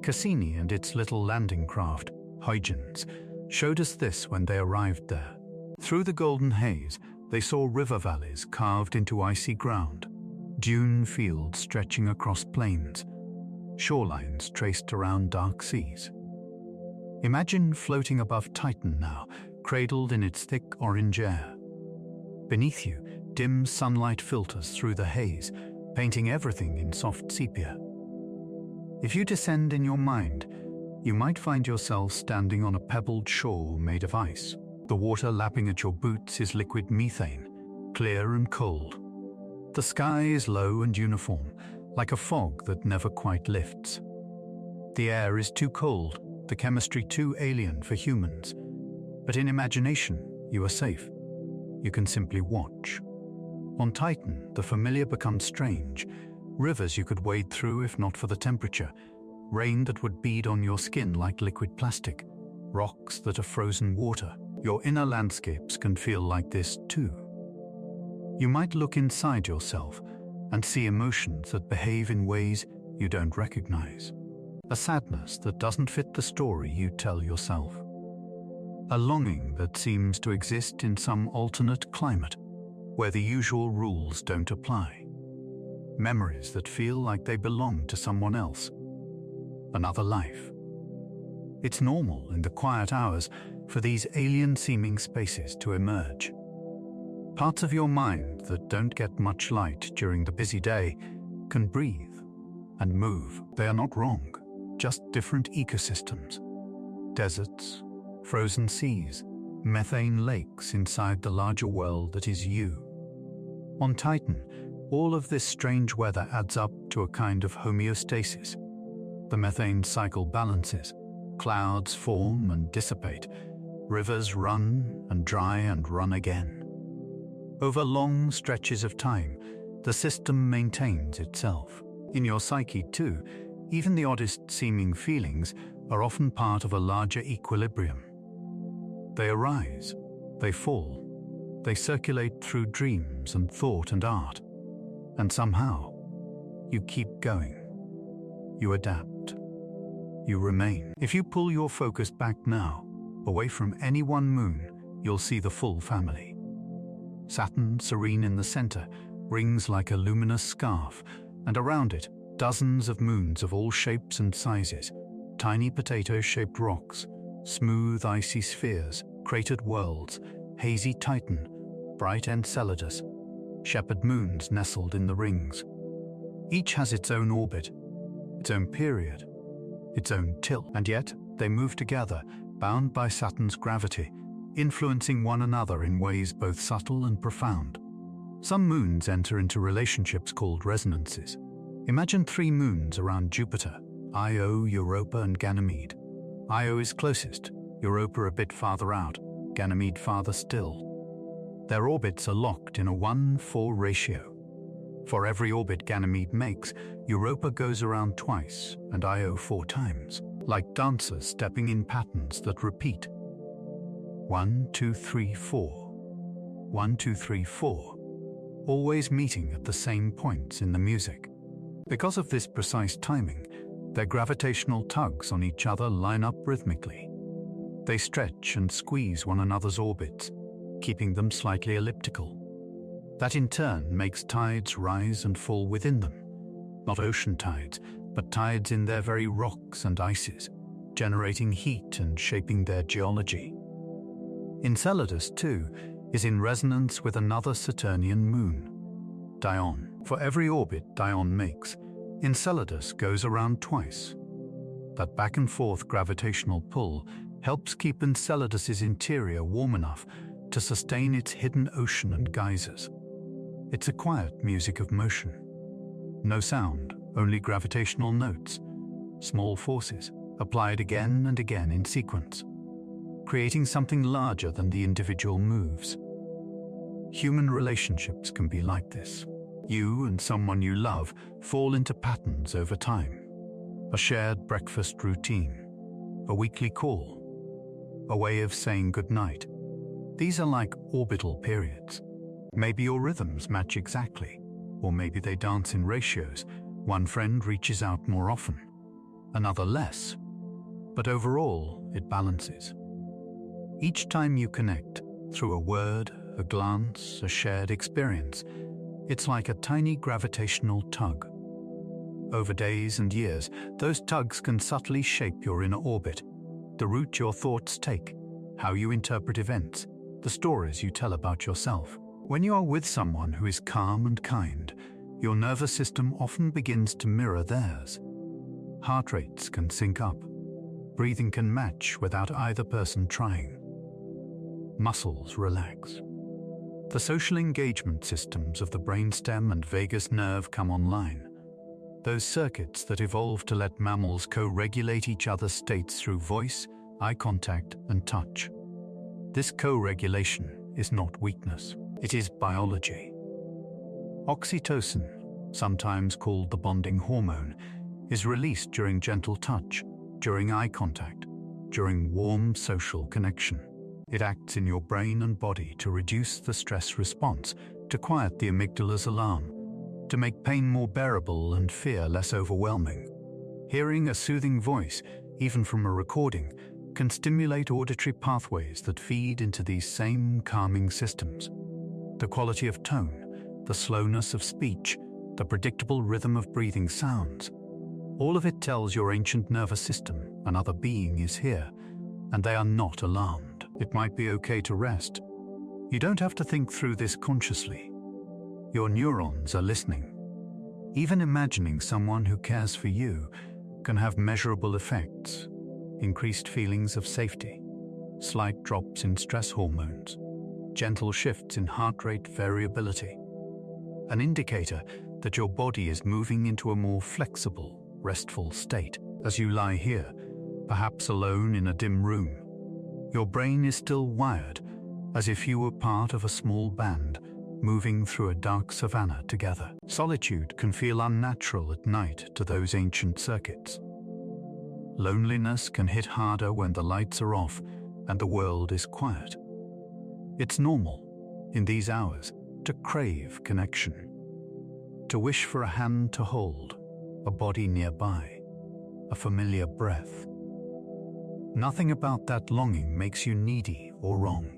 Speaker 1: Cassini and its little landing craft, Huygens, showed us this when they arrived there. Through the golden haze, they saw river valleys carved into icy ground, dune fields stretching across plains, shorelines traced around dark seas. Imagine floating above Titan now, cradled in its thick orange air. Beneath you, dim sunlight filters through the haze, painting everything in soft sepia. If you descend in your mind, you might find yourself standing on a pebbled shore made of ice. The water lapping at your boots is liquid methane, clear and cold. The sky is low and uniform, like a fog that never quite lifts. The air is too cold, the chemistry too alien for humans. But in imagination, you are safe. You can simply watch. On Titan, the familiar becomes strange. Rivers you could wade through if not for the temperature. Rain that would bead on your skin like liquid plastic. Rocks that are frozen water. Your inner landscapes can feel like this too. You might look inside yourself and see emotions that behave in ways you don't recognize. A sadness that doesn't fit the story you tell yourself. A longing that seems to exist in some alternate climate where the usual rules don't apply. Memories that feel like they belong to someone else. Another life. It's normal in the quiet hours for these alien-seeming spaces to emerge. Parts of your mind that don't get much light during the busy day can breathe and move. They are not wrong, just different ecosystems. Deserts, frozen seas, methane lakes inside the larger world that is you. On Titan, all of this strange weather adds up to a kind of homeostasis. The methane cycle balances. Clouds form and dissipate. Rivers run and dry and run again. Over long stretches of time, the system maintains itself. In your psyche too, even the oddest seeming feelings are often part of a larger equilibrium. They arise, they fall, they circulate through dreams and thought and art. And somehow, you keep going. You adapt. You remain. If you pull your focus back now, away from any one moon, you'll see the full family. Saturn, serene in the center, rings like a luminous scarf, and around it, dozens of moons of all shapes and sizes, tiny potato-shaped rocks, smooth icy spheres, cratered worlds, hazy Titan, bright Enceladus, shepherd moons nestled in the rings. Each has its own orbit, its own period, its own tilt, and yet they move together, bound by Saturn's gravity, influencing one another in ways both subtle and profound. Some moons enter into relationships called resonances. Imagine 3 moons around Jupiter, Io, Europa, and Ganymede. Io is closest, Europa a bit farther out, Ganymede farther still. Their orbits are locked in a 1:4 ratio. For every orbit Ganymede makes, Europa goes around twice and Io 4 times, like dancers stepping in patterns that repeat. 1, 2, 3, 4. 1, 2, 3, 4. Always meeting at the same points in the music. Because of this precise timing, their gravitational tugs on each other line up rhythmically. They stretch and squeeze one another's orbits, keeping them slightly elliptical. That in turn makes tides rise and fall within them. Not ocean tides, but tides in their very rocks and ices, generating heat and shaping their geology. Enceladus, too, is in resonance with another Saturnian moon, Dione. For every orbit Dione makes, Enceladus goes around twice. That back and forth gravitational pull helps keep Enceladus's interior warm enough to sustain its hidden ocean and geysers. It's a quiet music of motion. No sound, only gravitational notes, small forces, applied again and again in sequence, creating something larger than the individual moves. Human relationships can be like this. You and someone you love fall into patterns over time. A shared breakfast routine, a weekly call, a way of saying goodnight. These are like orbital periods. Maybe your rhythms match exactly, or maybe they dance in ratios. One friend reaches out more often, another less. But overall, it balances. Each time you connect, through a word, a glance, a shared experience, it's like a tiny gravitational tug. Over days and years, those tugs can subtly shape your inner orbit, the route your thoughts take, how you interpret events, the stories you tell about yourself. When you are with someone who is calm and kind, your nervous system often begins to mirror theirs. Heart rates can sync up. Breathing can match without either person trying. Muscles relax. The social engagement systems of the brainstem and vagus nerve come online. Those circuits that evolved to let mammals co-regulate each other's states through voice, eye contact, and touch. This co-regulation is not weakness. It is biology. Oxytocin, sometimes called the bonding hormone, is released during gentle touch, during eye contact, during warm social connection. It acts in your brain and body to reduce the stress response, to quiet the amygdala's alarm, to make pain more bearable and fear less overwhelming. Hearing a soothing voice, even from a recording, can stimulate auditory pathways that feed into these same calming systems. The quality of tone, the slowness of speech, the predictable rhythm of breathing sounds, all of it tells your ancient nervous system another being is here, and they are not alarmed. It might be okay to rest. You don't have to think through this consciously. Your neurons are listening. Even imagining someone who cares for you can have measurable effects: increased feelings of safety, slight drops in stress hormones, gentle shifts in heart rate variability, an indicator that your body is moving into a more flexible, restful state. As you lie here, perhaps alone in a dim room, your brain is still wired, as if you were part of a small band moving through a dark savanna together. Solitude can feel unnatural at night to those ancient circuits. Loneliness can hit harder when the lights are off and the world is quiet. It's normal, in these hours, to crave connection, to wish for a hand to hold, a body nearby, a familiar breath. Nothing about that longing makes you needy or wrong.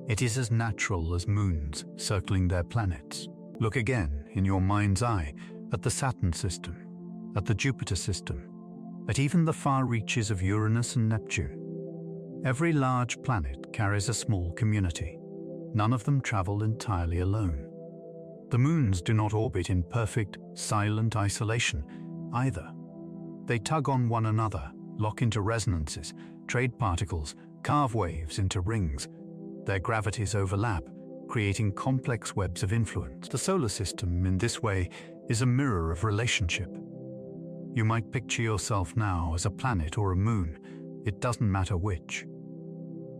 Speaker 1: It is as natural as moons circling their planets. Look again, in your mind's eye, at the Saturn system, at the Jupiter system, at even the far reaches of Uranus and Neptune. Every large planet carries a small community. None of them travel entirely alone. The moons do not orbit in perfect, silent isolation either. They tug on one another, lock into resonances, trade particles, carve waves into rings. Their gravities overlap, creating complex webs of influence. The solar system, in this way, is a mirror of relationship. You might picture yourself now as a planet or a moon. It doesn't matter which.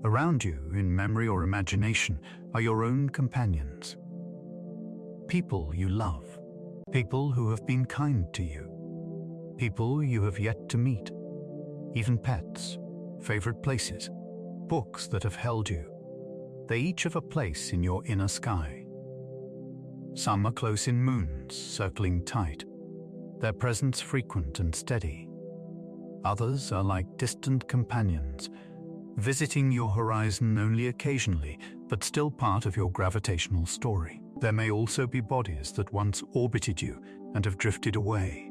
Speaker 1: Around you, in memory or imagination, are your own companions. People you love. People who have been kind to you. People you have yet to meet. Even pets, favorite places, books that have held you. They each have a place in your inner sky. Some are close in moons, circling tight, their presence frequent and steady. Others are like distant companions, visiting your horizon only occasionally, but still part of your gravitational story. There may also be bodies that once orbited you and have drifted away.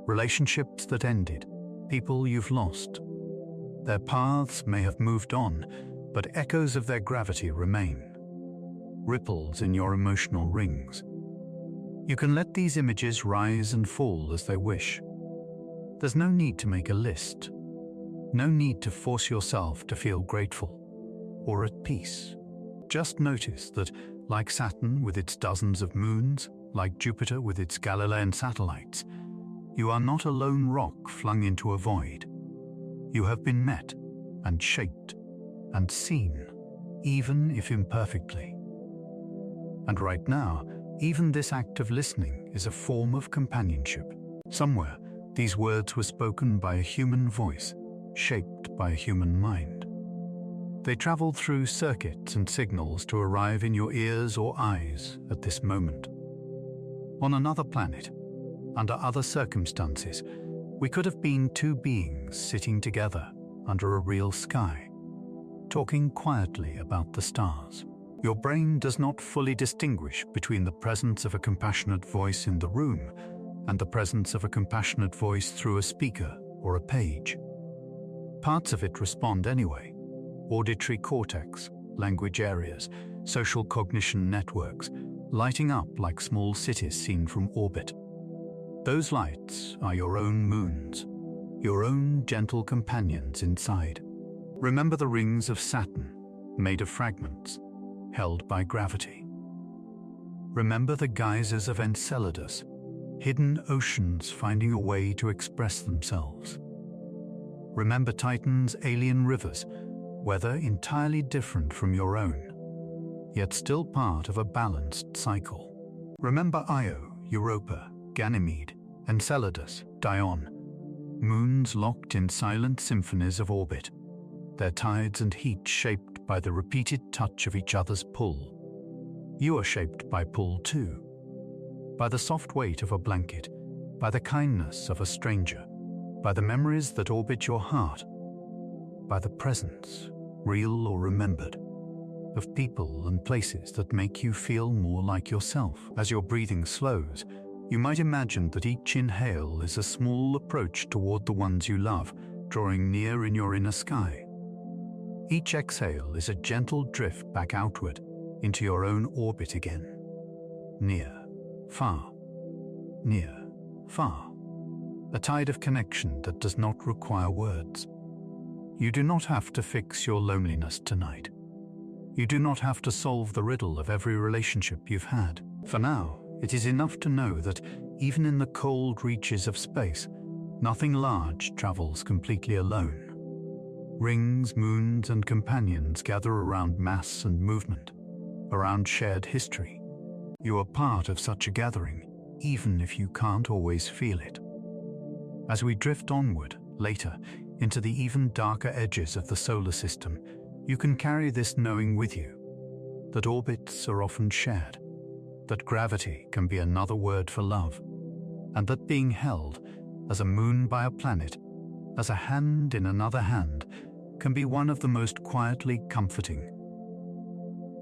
Speaker 1: Relationships that ended, people you've lost. Their paths may have moved on, but echoes of their gravity remain. Ripples in your emotional rings. You can let these images rise and fall as they wish. There's no need to make a list. No need to force yourself to feel grateful or at peace. Just notice that, like Saturn with its dozens of moons, like Jupiter with its Galilean satellites, you are not a lone rock flung into a void. You have been met and shaped and seen, even if imperfectly. And right now, even this act of listening is a form of companionship. Somewhere, these words were spoken by a human voice, shaped by a human mind. They travel through circuits and signals to arrive in your ears or eyes at this moment. On another planet, under other circumstances, we could have been two beings sitting together under a real sky, talking quietly about the stars. Your brain does not fully distinguish between the presence of a compassionate voice in the room and the presence of a compassionate voice through a speaker or a page. Parts of it respond anyway: auditory cortex, language areas, social cognition networks, lighting up like small cities seen from orbit. Those lights are your own moons, your own gentle companions inside. Remember the rings of Saturn, made of fragments, held by gravity. Remember the geysers of Enceladus, hidden oceans finding a way to express themselves. Remember Titan's alien rivers, weather entirely different from your own, yet still part of a balanced cycle. Remember Io, Europa, Ganymede, Enceladus, Dione, moons locked in silent symphonies of orbit, their tides and heat shaped by the repeated touch of each other's pull. You are shaped by pull too, by the soft weight of a blanket, by the kindness of a stranger, by the memories that orbit your heart, by the presence, real or remembered, of people and places that make you feel more like yourself. As your breathing slows, you might imagine that each inhale is a small approach toward the ones you love, drawing near in your inner sky. Each exhale is a gentle drift back outward into your own orbit again. Near, far, near, far. A tide of connection that does not require words. You do not have to fix your loneliness tonight. You do not have to solve the riddle of every relationship you've had. For now, it is enough to know that even in the cold reaches of space, nothing large travels completely alone. Rings, moons, and companions gather around mass and movement, around shared history. You are part of such a gathering, even if you can't always feel it. As we drift onward, later, into the even darker edges of the solar system, you can carry this knowing with you, that orbits are often shared, that gravity can be another word for love, and that being held as a moon by a planet, as a hand in another hand, can be one of the most quietly comforting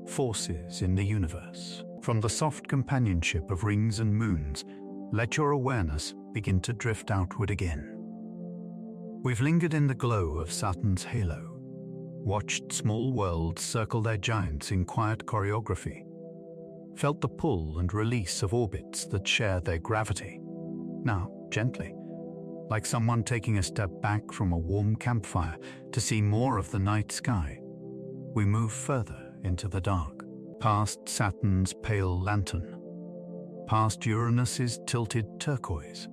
Speaker 1: forces in the universe. From the soft companionship of rings and moons, let your awareness begin to drift outward again. We've lingered in the glow of Saturn's halo, watched small worlds circle their giants in quiet choreography, felt the pull and release of orbits that share their gravity. Now, gently, like someone taking a step back from a warm campfire to see more of the night sky, we move further into the dark, past Saturn's pale lantern, past Uranus's tilted turquoise,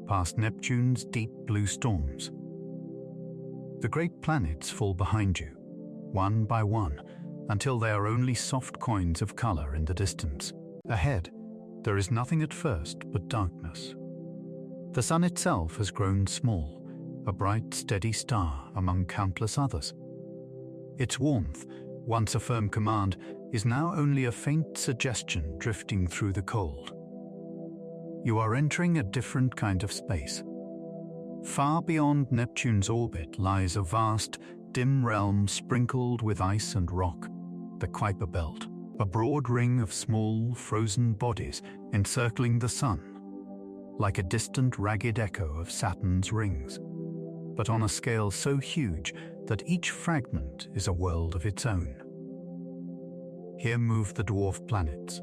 Speaker 1: past Neptune's deep blue storms. The great planets fall behind you, one by one, until they are only soft coins of color in the distance. Ahead, there is nothing at first but darkness. The sun itself has grown small, a bright, steady star among countless others. Its warmth, once a firm command, is now only a faint suggestion drifting through the cold. You are entering a different kind of space. Far beyond Neptune's orbit lies a vast, dim realm sprinkled with ice and rock, the Kuiper Belt, a broad ring of small, frozen bodies encircling the sun, like a distant, ragged echo of Saturn's rings, but on a scale so huge that each fragment is a world of its own. Here move the dwarf planets,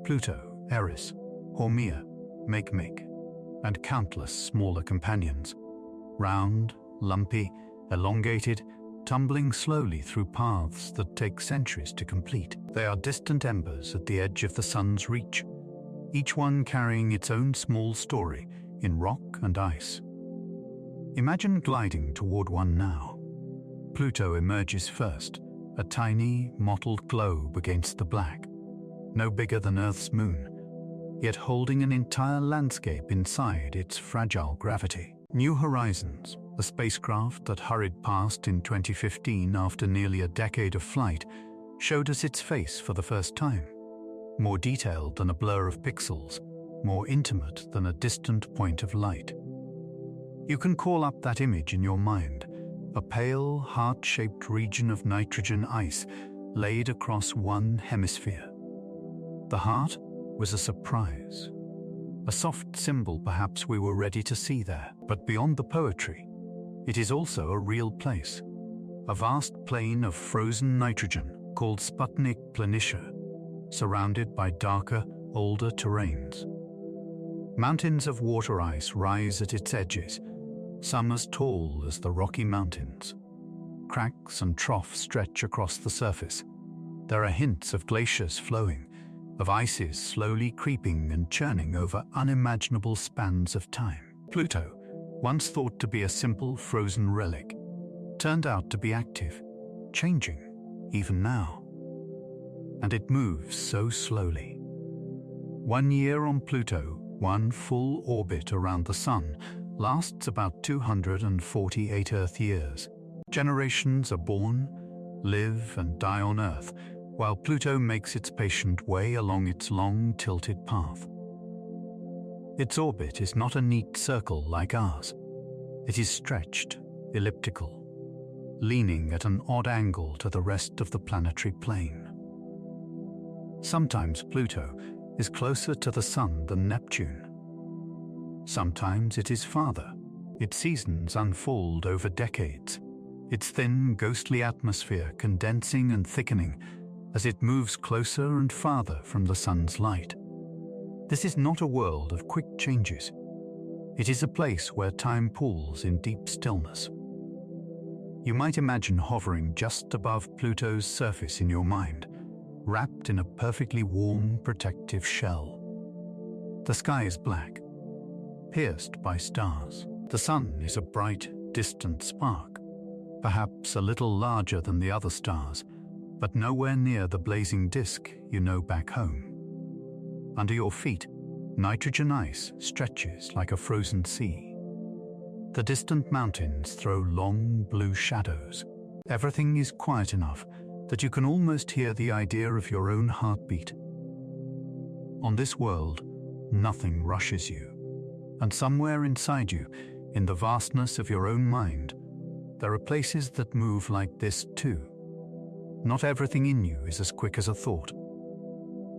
Speaker 1: Pluto, Eris, Haumea, Makemake, and countless smaller companions, round, lumpy, elongated, tumbling slowly through paths that take centuries to complete. They are distant embers at the edge of the sun's reach, each one carrying its own small story in rock and ice. Imagine gliding toward one now. Pluto emerges first, a tiny, mottled globe against the black, no bigger than Earth's moon, yet holding an entire landscape inside its fragile gravity. New Horizons, the spacecraft that hurried past in 2015 after nearly a decade of flight, showed us its face for the first time. More detailed than a blur of pixels, more intimate than a distant point of light. You can call up that image in your mind, a pale, heart-shaped region of nitrogen ice laid across one hemisphere. The heart was a surprise, a soft symbol perhaps we were ready to see there. But beyond the poetry, it is also a real place, a vast plain of frozen nitrogen called Sputnik Planitia, surrounded by darker, older terrains. Mountains of water ice rise at its edges, some as tall as the Rocky Mountains. Cracks and troughs stretch across the surface. There are hints of glaciers flowing, of ices slowly creeping and churning over unimaginable spans of time. Pluto, once thought to be a simple frozen relic, turned out to be active, changing, even now. And it moves so slowly. 1 year on Pluto, one full orbit around the Sun, lasts about 248 Earth years. Generations are born, live and die on Earth, while Pluto makes its patient way along its long, tilted path. Its orbit is not a neat circle like ours. It is stretched, elliptical, leaning at an odd angle to the rest of the planetary plane. Sometimes Pluto is closer to the Sun than Neptune. Sometimes it is farther. Its seasons unfold over decades, its thin, ghostly atmosphere condensing and thickening as it moves closer and farther from the Sun's light. This is not a world of quick changes. It is a place where time pools in deep stillness. You might imagine hovering just above Pluto's surface in your mind, wrapped in a perfectly warm, protective shell. The sky is black, pierced by stars. The Sun is a bright, distant spark, perhaps a little larger than the other stars, but nowhere near the blazing disk you know back home. Under your feet, nitrogen ice stretches like a frozen sea. The distant mountains throw long blue shadows. Everything is quiet enough that you can almost hear the idea of your own heartbeat. On this world, nothing rushes you, and somewhere inside you, in the vastness of your own mind, there are places that move like this too. Not everything in you is as quick as a thought.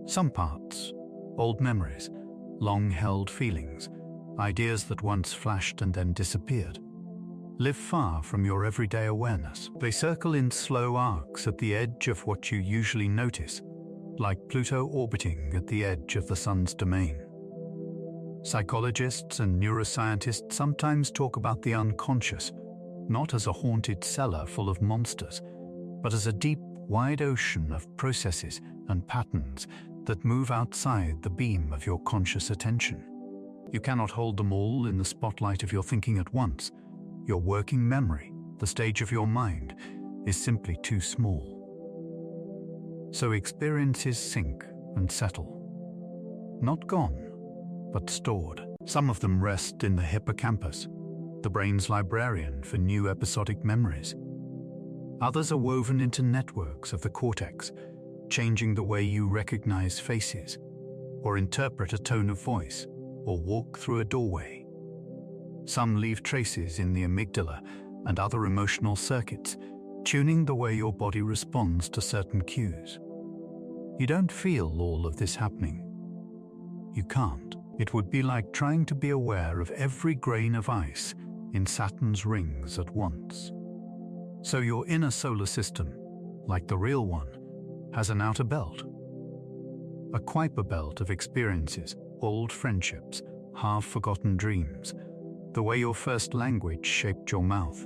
Speaker 1: Some parts, old memories, long-held feelings, ideas that once flashed and then disappeared, live far from your everyday awareness. They circle in slow arcs at the edge of what you usually notice, like Pluto orbiting at the edge of the Sun's domain. Psychologists and neuroscientists sometimes talk about the unconscious, not as a haunted cellar full of monsters, but as a deep, wide ocean of processes and patterns that move outside the beam of your conscious attention. You cannot hold them all in the spotlight of your thinking at once. Your working memory, the stage of your mind, is simply too small. So experiences sink and settle. Not gone, but stored. Some of them rest in the hippocampus, the brain's librarian for new episodic memories. Others are woven into networks of the cortex, changing the way you recognize faces, or interpret a tone of voice, or walk through a doorway. Some leave traces in the amygdala and other emotional circuits, tuning the way your body responds to certain cues. You don't feel all of this happening. You can't. It would be like trying to be aware of every grain of ice in Saturn's rings at once. So your inner solar system, like the real one, has an outer belt. A Kuiper belt of experiences, old friendships, half-forgotten dreams, the way your first language shaped your mouth,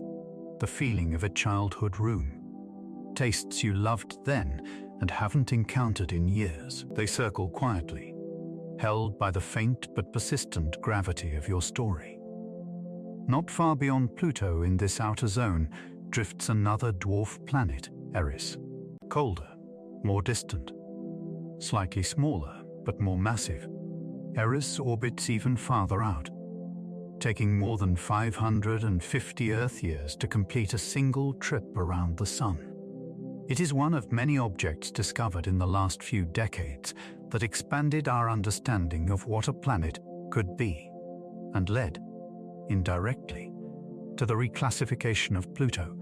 Speaker 1: the feeling of a childhood room, tastes you loved then and haven't encountered in years. They circle quietly, held by the faint but persistent gravity of your story. Not far beyond Pluto in this outer zone drifts another dwarf planet, Eris. Colder, more distant, slightly smaller but more massive. Eris orbits even farther out, taking more than 550 Earth years to complete a single trip around the Sun. It is one of many objects discovered in the last few decades that expanded our understanding of what a planet could be, and led, indirectly, to the reclassification of Pluto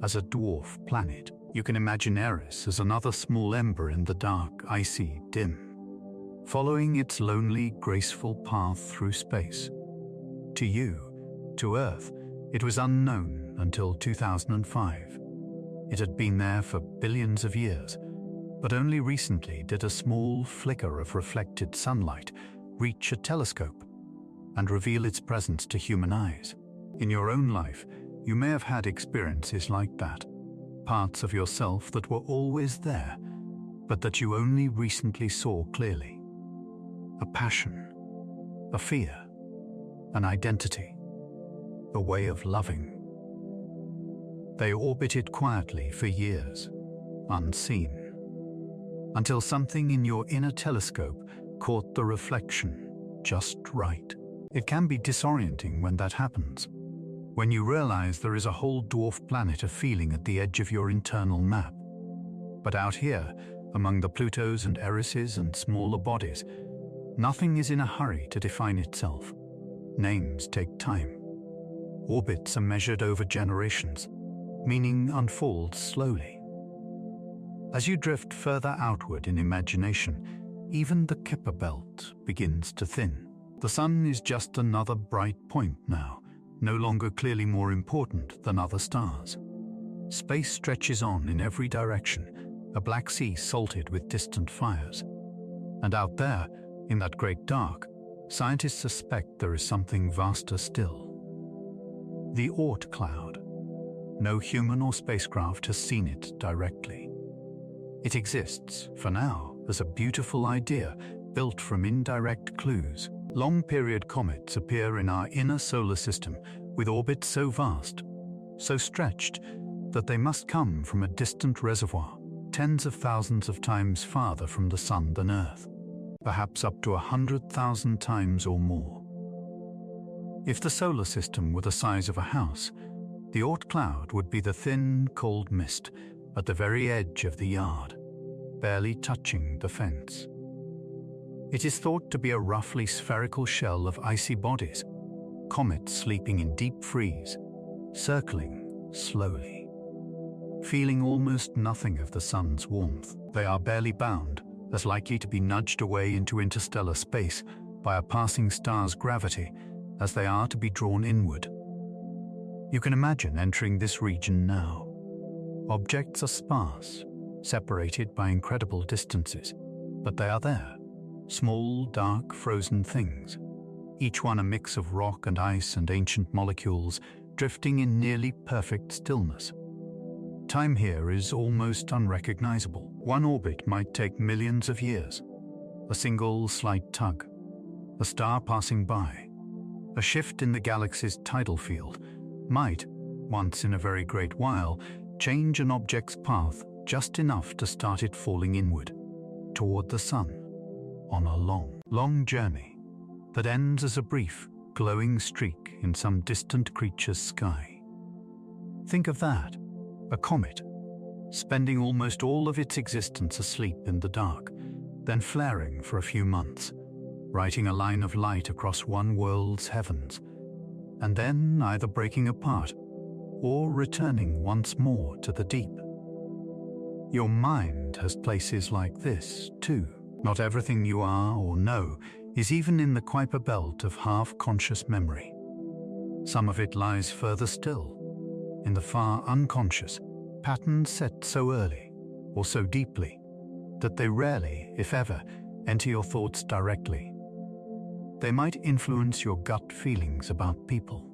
Speaker 1: as a dwarf planet. You can imagine Eris as another small ember in the dark, icy dim, following its lonely, graceful path through space. To you, to Earth, it was unknown until 2005. It had been there for billions of years, but only recently did a small flicker of reflected sunlight reach a telescope and reveal its presence to human eyes. In your own life, you may have had experiences like that, parts of yourself that were always there, but that you only recently saw clearly. A passion, a fear, an identity, a way of loving. They orbited quietly for years, unseen, until something in your inner telescope caught the reflection just right. It can be disorienting when that happens, when you realize there is a whole dwarf planet of feeling at the edge of your internal map. But out here, Among the Plutos and Erises and smaller bodies, nothing is in a hurry to define itself. Names take time. Orbits are measured over generations. Meaning unfolds slowly. As you drift further outward in imagination, even the Kuiper belt begins to thin. The sun is just another bright point now, no longer clearly more important than other stars. Space stretches on in every direction, a black sea salted with distant fires. And out there, in that great dark, scientists suspect there is something vaster still. The Oort cloud. No human or spacecraft has seen it directly. It exists, for now, as a beautiful idea built from indirect clues. Long-period comets appear in our inner solar system with orbits so vast, so stretched, that they must come from a distant reservoir, tens of thousands of times farther from the Sun than Earth, perhaps up to 100,000 times or more. If the solar system were the size of a house, the Oort cloud would be the thin, cold mist at the very edge of the yard, barely touching the fence. It is thought to be a roughly spherical shell of icy bodies, comets sleeping in deep freeze, circling slowly. Feeling almost nothing of the sun's warmth, they are barely bound, as likely to be nudged away into interstellar space by a passing star's gravity as they are to be drawn inward. You can imagine entering this region now. Objects are sparse, separated by incredible distances, but they are there. Small, dark, frozen things, each one a mix of rock and ice and ancient molecules drifting in nearly perfect stillness. Time here is almost unrecognizable. One orbit might take millions of years. A single slight tug, a star passing by, a shift in the galaxy's tidal field might, once in a very great while, change an object's path just enough to start it falling inward, toward the sun, on a long, long journey that ends as a brief, glowing streak in some distant creature's sky. Think of that, a comet, spending almost all of its existence asleep in the dark, then flaring for a few months, writing a line of light across one world's heavens, and then either breaking apart or returning once more to the deep. Your mind has places like this, too. Not everything you are or know is even in the Kuiper belt of half-conscious memory. Some of it lies further still, in the far unconscious, patterns set so early or so deeply that they rarely, if ever, enter your thoughts directly. They might influence your gut feelings about people,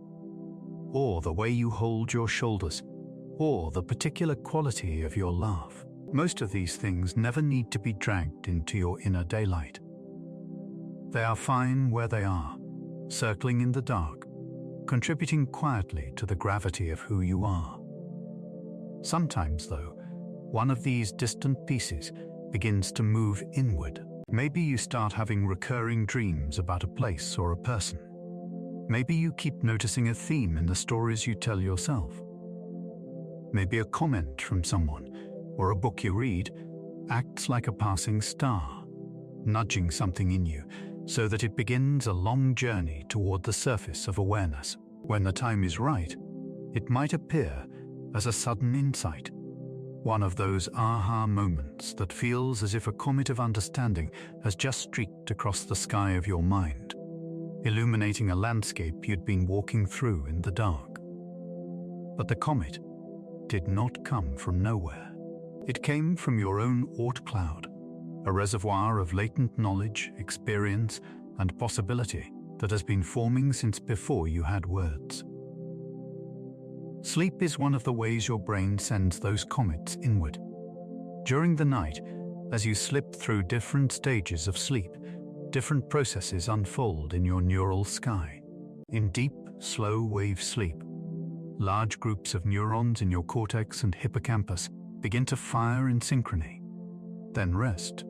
Speaker 1: or the way you hold your shoulders, or the particular quality of your laugh. Most of these things never need to be dragged into your inner daylight. They are fine where they are, circling in the dark, contributing quietly to the gravity of who you are. Sometimes, though, one of these distant pieces begins to move inward. Maybe you start having recurring dreams about a place or a person. Maybe you keep noticing a theme in the stories you tell yourself. Maybe a comment from someone or a book you read acts like a passing star, nudging something in you so that it begins a long journey toward the surface of awareness. When the time is right, it might appear as a sudden insight, one of those aha moments that feels as if a comet of understanding has just streaked across the sky of your mind, illuminating a landscape you'd been walking through in the dark. But the comet did not come from nowhere. It came from your own Oort cloud, a reservoir of latent knowledge, experience, and possibility that has been forming since before you had words. Sleep is one of the ways your brain sends those comets inward. During the night, as you slip through different stages of sleep, different processes unfold in your neural sky. In deep, slow wave sleep, large groups of neurons in your cortex and hippocampus begin to fire in synchrony, then rest,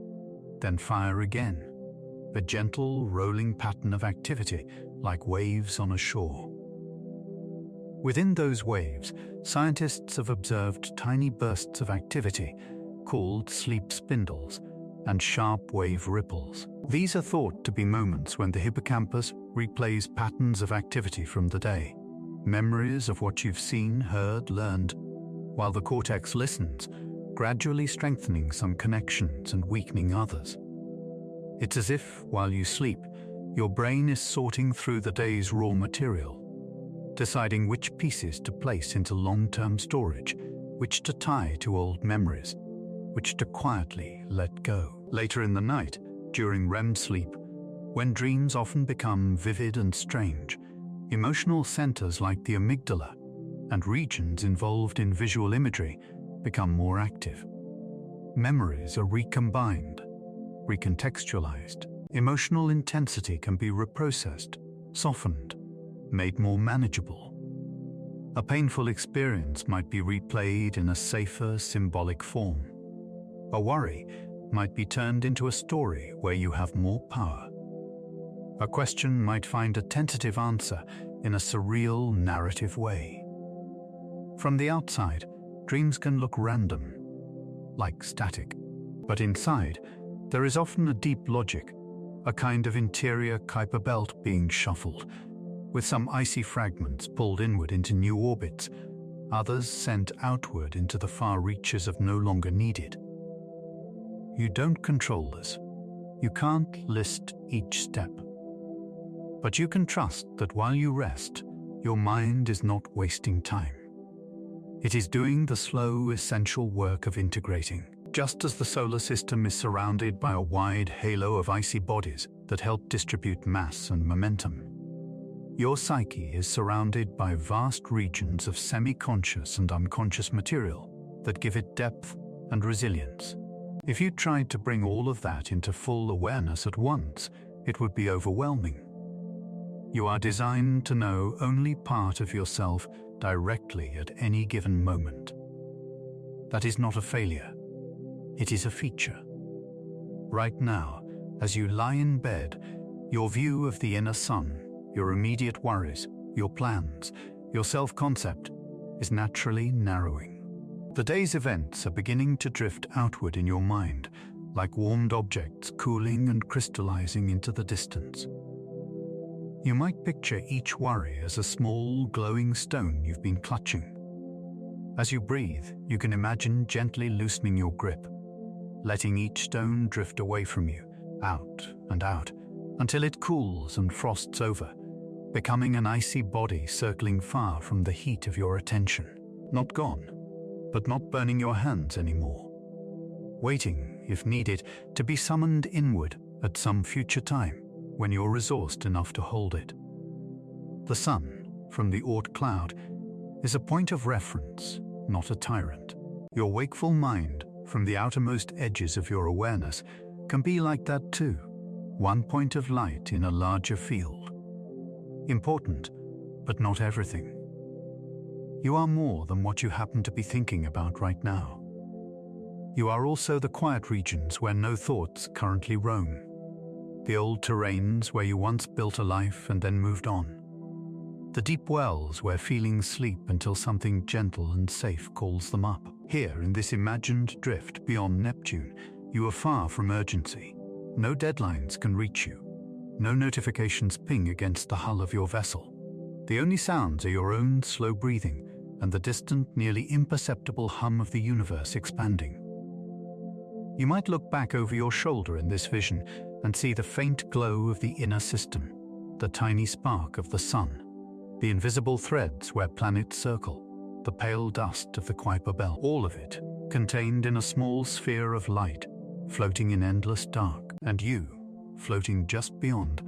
Speaker 1: then fire again, a gentle, rolling pattern of activity like waves on a shore. Within those waves, scientists have observed tiny bursts of activity called sleep spindles and sharp wave ripples. These are thought to be moments when the hippocampus replays patterns of activity from the day, memories of what you've seen, heard, learned, while the cortex listens, gradually strengthening some connections and weakening others. It's as if, while you sleep, your brain is sorting through the day's raw material, deciding which pieces to place into long-term storage, which to tie to old memories, which to quietly let go. Later in the night, during REM sleep, when dreams often become vivid and strange, emotional centers like the amygdala and regions involved in visual imagery become more active. Memories are recombined, recontextualized. Emotional intensity can be reprocessed, softened, made more manageable. A painful experience might be replayed in a safer, symbolic form. A worry might be turned into a story where you have more power. A question might find a tentative answer in a surreal, narrative way. From the outside, dreams can look random, like static. But inside, there is often a deep logic, a kind of interior Kuiper belt being shuffled, with some icy fragments pulled inward into new orbits, others sent outward into the far reaches of no longer needed. You don't control this. You can't list each step. But you can trust that while you rest, your mind is not wasting time. It is doing the slow, essential work of integrating. Just as the solar system is surrounded by a wide halo of icy bodies that help distribute mass and momentum, your psyche is surrounded by vast regions of semi-conscious and unconscious material that give it depth and resilience. If you tried to bring all of that into full awareness at once, it would be overwhelming. You are designed to know only part of yourself directly at any given moment. That is not a failure. It is a feature. Right now, as you lie in bed, your view of the inner sun, your immediate worries, your plans, your self-concept is naturally narrowing. The day's events are beginning to drift outward in your mind, like warmed objects cooling and crystallizing into the distance. You might picture each worry as a small, glowing stone you've been clutching. As you breathe, you can imagine gently loosening your grip, letting each stone drift away from you, out and out, until it cools and frosts over, becoming an icy body circling far from the heat of your attention. Not gone, but not burning your hands anymore. Waiting, if needed, to be summoned inward at some future time when you're resourced enough to hold it. The sun, from the Oort cloud, is a point of reference, not a tyrant. Your wakeful mind, from the outermost edges of your awareness, can be like that too, one point of light in a larger field. Important, but not everything. You are more than what you happen to be thinking about right now. You are also the quiet regions where no thoughts currently roam, the old terrains where you once built a life and then moved on, the deep wells where feelings sleep until something gentle and safe calls them up. Here, in this imagined drift beyond Neptune, you are far from urgency. No deadlines can reach you. No notifications ping against the hull of your vessel. The only sounds are your own slow breathing and the distant, nearly imperceptible hum of the universe expanding. You might look back over your shoulder in this vision and see the faint glow of the inner system, the tiny spark of the sun, the invisible threads where planets circle, the pale dust of the Kuiper belt, all of it contained in a small sphere of light, floating in endless dark. And you, floating just beyond,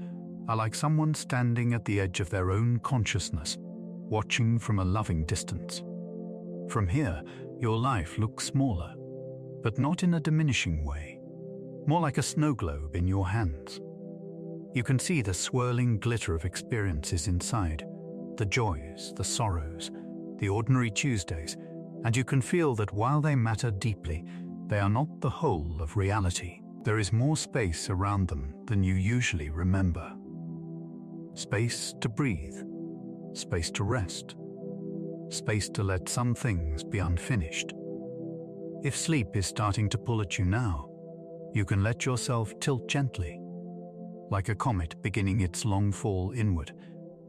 Speaker 1: are like someone standing at the edge of their own consciousness, watching from a loving distance. From here, your life looks smaller, but not in a diminishing way, more like a snow globe in your hands. You can see the swirling glitter of experiences inside, the joys, the sorrows, the ordinary Tuesdays, and you can feel that while they matter deeply, they are not the whole of reality. There is more space around them than you usually remember. Space to breathe, space to rest, space to let some things be unfinished. If sleep is starting to pull at you now, you can let yourself tilt gently, like a comet beginning its long fall inward,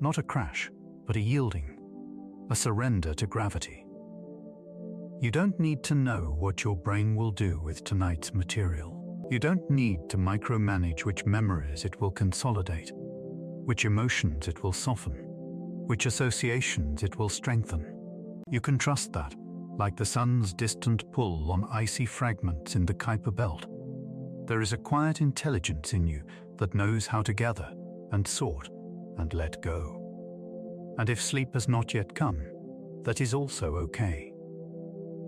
Speaker 1: not a crash, but a yielding, a surrender to gravity. You don't need to know what your brain will do with tonight's material. You don't need to micromanage which memories it will consolidate, which emotions it will soften, which associations it will strengthen. You can trust that, like the sun's distant pull on icy fragments in the Kuiper belt, there is a quiet intelligence in you that knows how to gather and sort and let go. And if sleep has not yet come, that is also okay.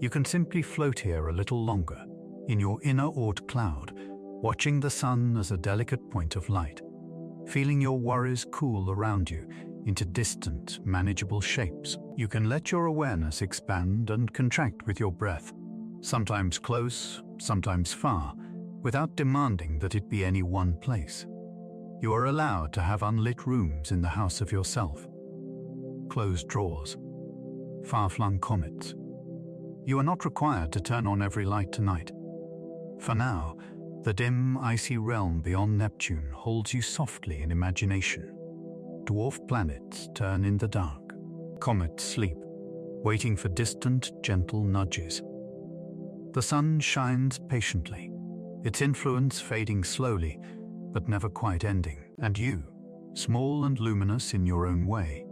Speaker 1: You can simply float here a little longer, in your inner Oort cloud, watching the sun as a delicate point of light, feeling your worries cool around you into distant, manageable shapes. You can let your awareness expand and contract with your breath, sometimes close, sometimes far, without demanding that it be any one place. You are allowed to have unlit rooms in the house of yourself, closed drawers, far-flung comets. You are not required to turn on every light tonight. For now, the dim, icy realm beyond Neptune holds you softly in imagination. Dwarf planets turn in the dark. Comets sleep, waiting for distant, gentle nudges. The sun shines patiently, its influence fading slowly, but never quite ending. And you, small and luminous in your own way,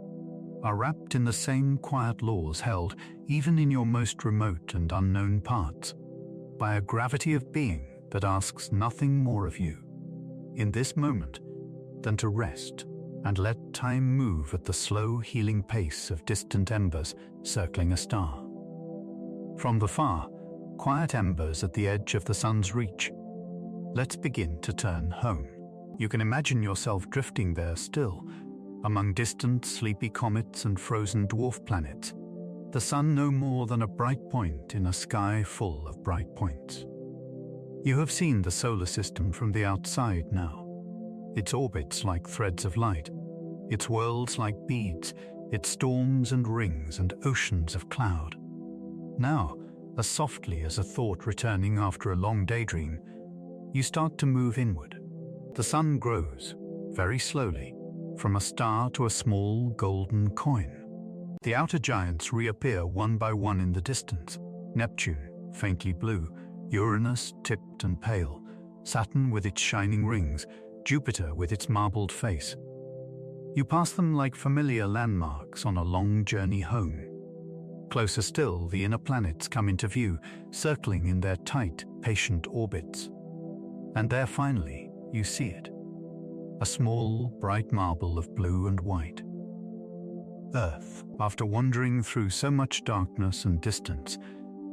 Speaker 1: are wrapped in the same quiet laws held even in your most remote and unknown parts, by a gravity of being that asks nothing more of you, in this moment, than to rest and let time move at the slow healing pace of distant embers circling a star. From the far, quiet embers at the edge of the sun's reach, let's begin to turn home. You can imagine yourself drifting there still, among distant, sleepy comets and frozen dwarf planets, the sun no more than a bright point in a sky full of bright points. You have seen the solar system from the outside now, its orbits like threads of light, its worlds like beads, its storms and rings and oceans of cloud. Now, as softly as a thought returning after a long daydream, you start to move inward. The sun grows, very slowly, from a star to a small golden coin. The outer giants reappear one by one in the distance. Neptune, faintly blue, Uranus, tipped and pale, Saturn with its shining rings, Jupiter with its marbled face. You pass them like familiar landmarks on a long journey home. Closer still, the inner planets come into view, circling in their tight, patient orbits. And there finally, you see it. A small, bright marble of blue and white. Earth, after wandering through so much darkness and distance,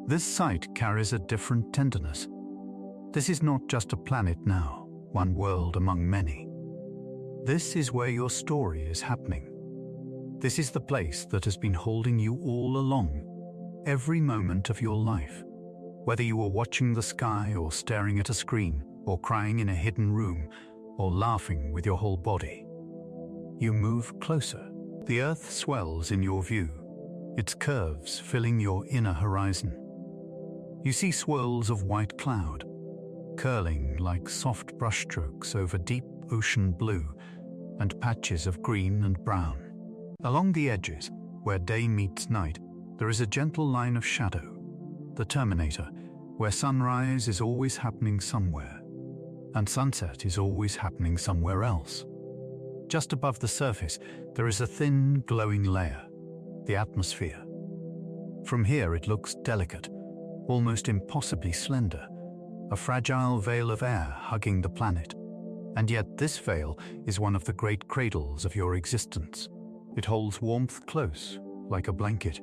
Speaker 1: this sight carries a different tenderness. This is not just a planet now, one world among many. This is where your story is happening. This is the place that has been holding you all along, every moment of your life. Whether you were watching the sky or staring at a screen, or crying in a hidden room, or laughing with your whole body, you move closer. The Earth swells in your view, its curves filling your inner horizon. You see swirls of white cloud, curling like soft brushstrokes over deep ocean blue, and patches of green and brown. Along the edges, where day meets night, there is a gentle line of shadow, the terminator, where sunrise is always happening somewhere, and sunset is always happening somewhere else. Just above the surface, there is a thin, glowing layer, the atmosphere. From here it looks delicate, almost impossibly slender, a fragile veil of air hugging the planet. And yet this veil is one of the great cradles of your existence. It holds warmth close, like a blanket,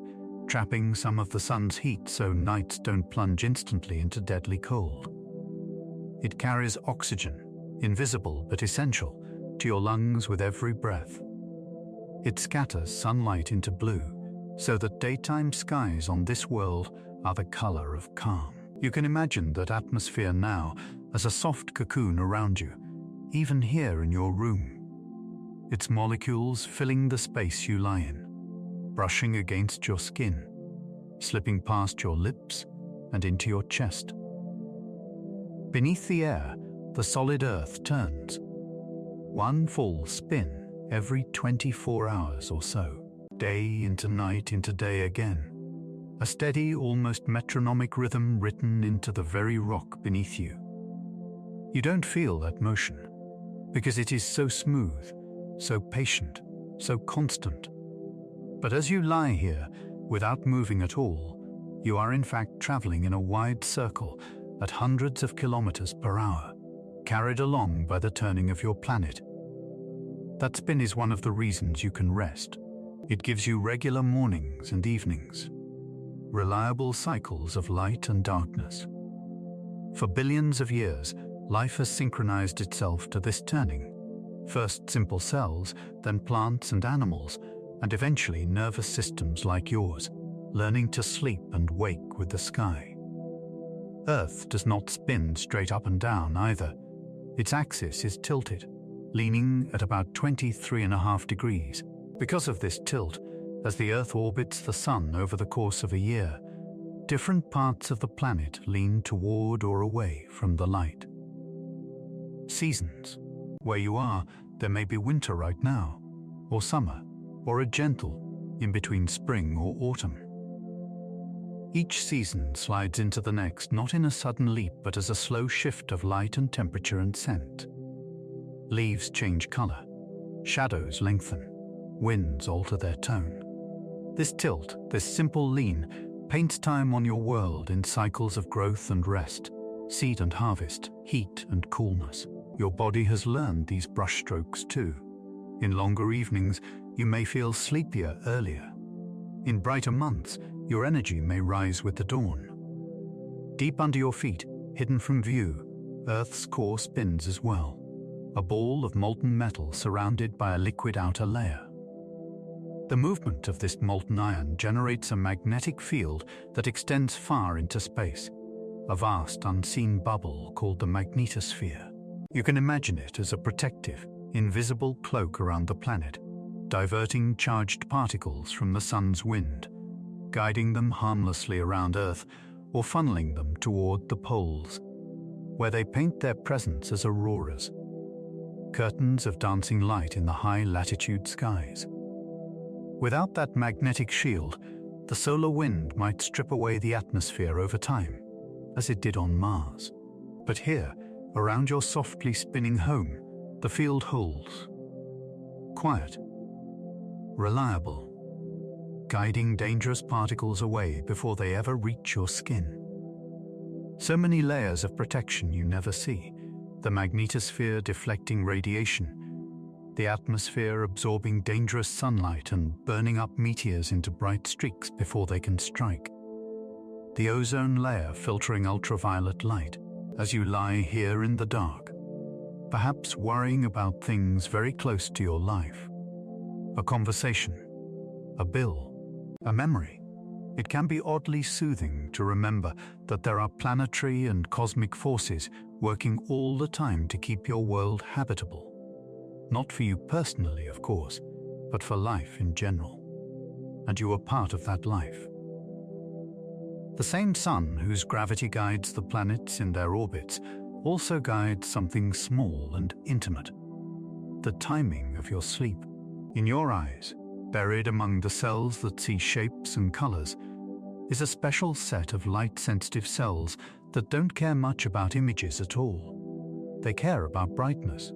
Speaker 1: trapping some of the sun's heat so nights don't plunge instantly into deadly cold. It carries oxygen, invisible but essential, to your lungs with every breath. It scatters sunlight into blue, so that daytime skies on this world are the color of calm. You can imagine that atmosphere now as a soft cocoon around you, even here in your room. Its molecules filling the space you lie in, brushing against your skin, slipping past your lips, and into your chest. Beneath the air, the solid Earth turns. One full spin every 24 hours or so, day into night into day again. A steady, almost metronomic rhythm written into the very rock beneath you. You don't feel that motion, because it is so smooth, so patient, so constant. But as you lie here, without moving at all, you are in fact traveling in a wide circle at hundreds of kilometers per hour, carried along by the turning of your planet. That spin is one of the reasons you can rest. It gives you regular mornings and evenings, reliable cycles of light and darkness. For billions of years, life has synchronized itself to this turning. First simple cells, then plants and animals, and eventually nervous systems like yours, learning to sleep and wake with the sky. Earth does not spin straight up and down either. Its axis is tilted, leaning at about 23.5 degrees. Because of this tilt, as the Earth orbits the Sun over the course of a year, different parts of the planet lean toward or away from the light. Seasons. Where you are, there may be winter right now, or summer, or a gentle, in between spring or autumn. Each season slides into the next, not in a sudden leap, but as a slow shift of light and temperature and scent. Leaves change color, shadows lengthen, winds alter their tone. This tilt, this simple lean, paints time on your world in cycles of growth and rest, seed and harvest, heat and coolness. Your body has learned these brushstrokes too. In longer evenings, you may feel sleepier earlier. In brighter months, your energy may rise with the dawn. Deep under your feet, hidden from view, Earth's core spins as well, a ball of molten metal surrounded by a liquid outer layer. The movement of this molten iron generates a magnetic field that extends far into space, a vast unseen bubble called the magnetosphere. You can imagine it as a protective, invisible cloak around the planet, diverting charged particles from the sun's wind, guiding them harmlessly around Earth or funneling them toward the poles, where they paint their presence as auroras, curtains of dancing light in the high-latitude skies. Without that magnetic shield, the solar wind might strip away the atmosphere over time, as it did on Mars. But here, around your softly spinning home, the field holds. Quiet, reliable, guiding dangerous particles away before they ever reach your skin. So many layers of protection you never see, the magnetosphere deflecting radiation, the atmosphere absorbing dangerous sunlight and burning up meteors into bright streaks before they can strike, the ozone layer filtering ultraviolet light as you lie here in the dark, perhaps worrying about things very close to your life. A conversation, a bill, a memory. It can be oddly soothing to remember that there are planetary and cosmic forces working all the time to keep your world habitable. Not for you personally, of course, but for life in general. And you are part of that life. The same sun whose gravity guides the planets in their orbits also guides something small and intimate. The timing of your sleep. In your eyes, buried among the cells that see shapes and colors, is a special set of light-sensitive cells that don't care much about images at all. They care about brightness.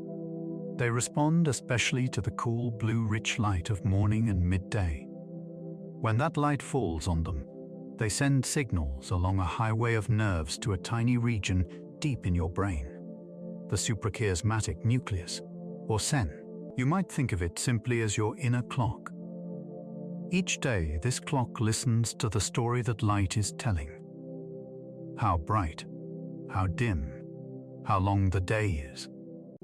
Speaker 1: They respond especially to the cool blue rich light of morning and midday. When that light falls on them, they send signals along a highway of nerves to a tiny region deep in your brain, the suprachiasmatic nucleus, or CEN. You might think of it simply as your inner clock. Each day, this clock listens to the story that light is telling. How bright, how dim, how long the day is.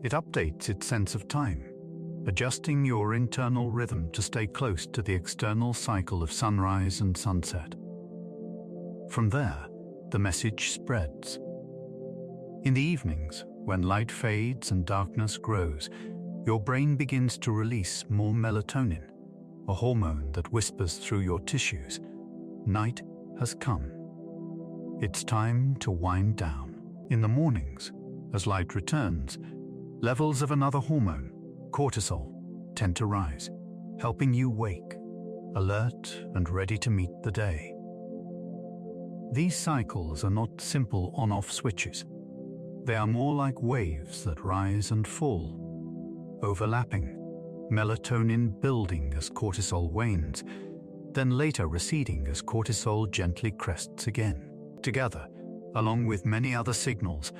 Speaker 1: It updates its sense of time, adjusting your internal rhythm to stay close to the external cycle of sunrise and sunset. From there, the message spreads. In the evenings, when light fades and darkness grows, your brain begins to release more melatonin, a hormone that whispers through your tissues, night has come. It's time to wind down. In the mornings, as light returns, levels of another hormone, cortisol, tend to rise, helping you wake, alert and ready to meet the day. These cycles are not simple on-off switches. They are more like waves that rise and fall, overlapping, melatonin building as cortisol wanes, then later receding as cortisol gently crests again. Together, along with many other signals,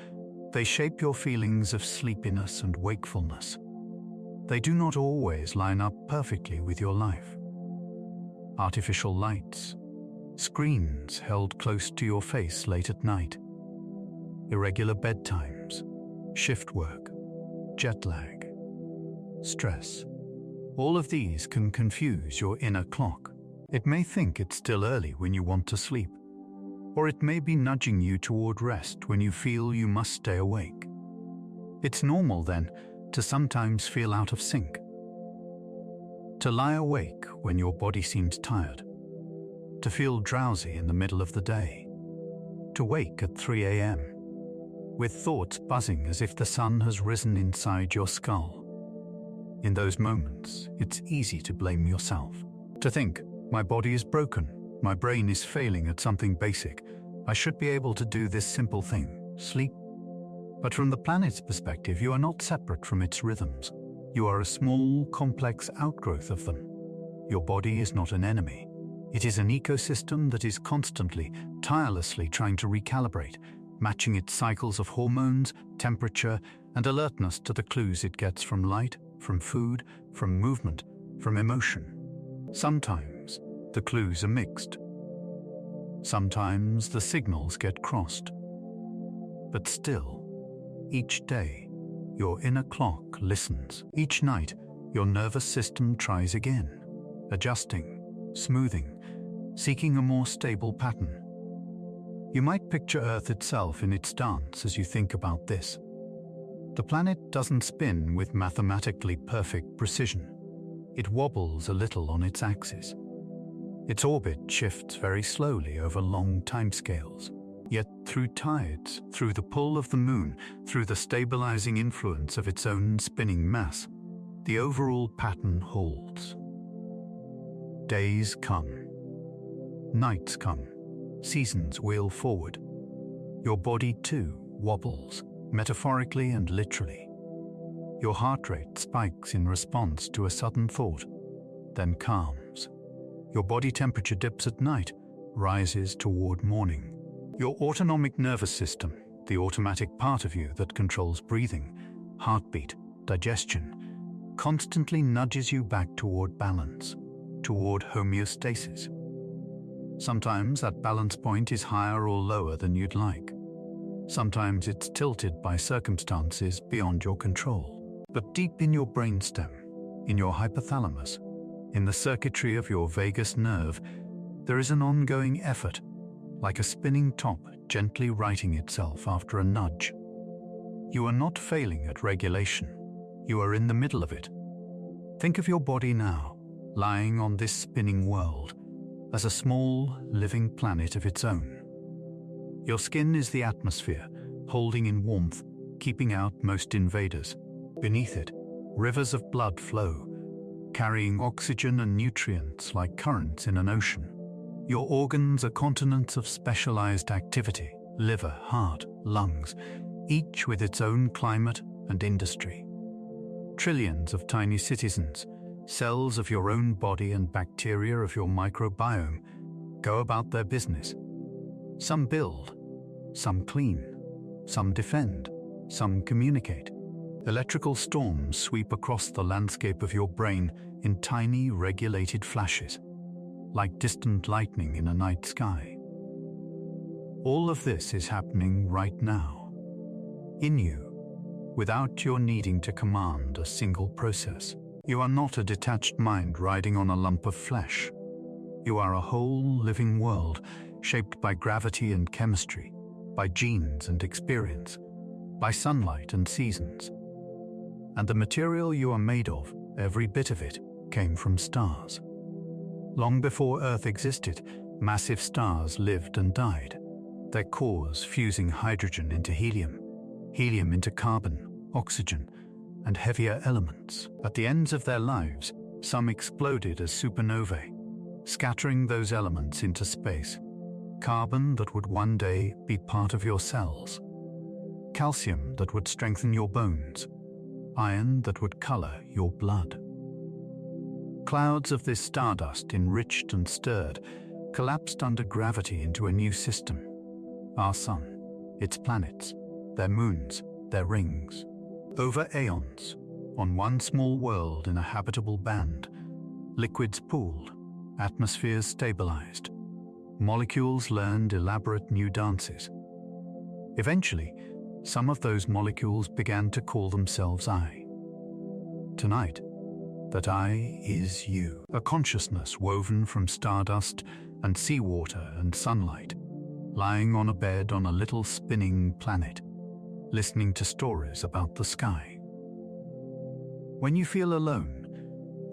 Speaker 1: they shape your feelings of sleepiness and wakefulness. They do not always line up perfectly with your life. Artificial lights, screens held close to your face late at night, irregular bedtimes, shift work, jet lag, stress. All of these can confuse your inner clock. It may think it's still early when you want to sleep, or it may be nudging you toward rest when you feel you must stay awake. It's normal then to sometimes feel out of sync, to lie awake when your body seems tired, to feel drowsy in the middle of the day, to wake at 3 a.m. with thoughts buzzing as if the sun has risen inside your skull. In those moments, it's easy to blame yourself, to think, my body is broken, my brain is failing at something basic, I should be able to do this simple thing, sleep. But from the planet's perspective, you are not separate from its rhythms. You are a small, complex outgrowth of them. Your body is not an enemy. It is an ecosystem that is constantly, tirelessly trying to recalibrate, matching its cycles of hormones, temperature, and alertness to the clues it gets from light, from food, from movement, from emotion. Sometimes the clues are mixed. Sometimes the signals get crossed. But still, each day, your inner clock listens. Each night, your nervous system tries again, adjusting, smoothing, seeking a more stable pattern. You might picture Earth itself in its dance as you think about this. The planet doesn't spin with mathematically perfect precision. It wobbles a little on its axis. Its orbit shifts very slowly over long timescales. Yet through tides, through the pull of the moon, through the stabilizing influence of its own spinning mass, the overall pattern holds. Days come. Nights come. Seasons wheel forward. Your body too wobbles, metaphorically and literally. Your heart rate spikes in response to a sudden thought, then calms. Your body temperature dips at night, rises toward morning. Your autonomic nervous system, the automatic part of you that controls breathing, heartbeat, digestion, constantly nudges you back toward balance, toward homeostasis. Sometimes that balance point is higher or lower than you'd like. Sometimes it's tilted by circumstances beyond your control. But deep in your brainstem, in your hypothalamus, in the circuitry of your vagus nerve, there is an ongoing effort, like a spinning top gently righting itself after a nudge. You are not failing at regulation. You are in the middle of it. Think of your body now, lying on this spinning world, as a small, living planet of its own. Your skin is the atmosphere, holding in warmth, keeping out most invaders. Beneath it, rivers of blood flow, carrying oxygen and nutrients like currents in an ocean. Your organs are continents of specialized activity, liver, heart, lungs, each with its own climate and industry. Trillions of tiny citizens, cells of your own body and bacteria of your microbiome, go about their business. Some build, some clean, some defend, some communicate. Electrical storms sweep across the landscape of your brain in tiny, regulated flashes, like distant lightning in a night sky. All of this is happening right now, in you, without your needing to command a single process. You are not a detached mind riding on a lump of flesh. You are a whole living world shaped by gravity and chemistry, by genes and experience, by sunlight and seasons. And the material you are made of, every bit of it, came from stars. Long before Earth existed, massive stars lived and died. their cores fusing hydrogen into helium, helium into carbon, oxygen, and heavier elements. At the ends of their lives, some exploded as supernovae, scattering those elements into space. Carbon that would one day be part of your cells, calcium that would strengthen your bones, iron that would color your blood. Clouds of this stardust, enriched and stirred, collapsed under gravity into a new system. Our sun, its planets, their moons, their rings. Over aeons, on one small world in a habitable band, liquids pooled, atmospheres stabilized, molecules learned elaborate new dances. Eventually, some of those molecules began to call themselves I. Tonight, that I is you, a consciousness woven from stardust and seawater and sunlight, lying on a bed on a little spinning planet, listening to stories about the sky. When you feel alone,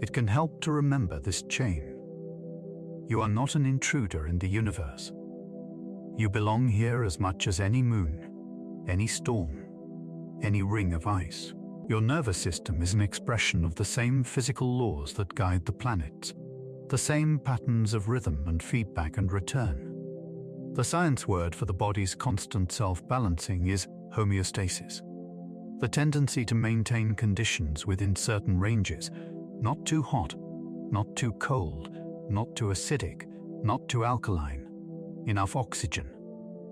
Speaker 1: it can help to remember this chain. You are not an intruder in the universe. You belong here as much as any moon, any storm, any ring of ice. Your nervous system is an expression of the same physical laws that guide the planets, the same patterns of rhythm and feedback and return. The science word for the body's constant self-balancing is homeostasis, the tendency to maintain conditions within certain ranges, not too hot, not too cold, not too acidic, not too alkaline, enough oxygen,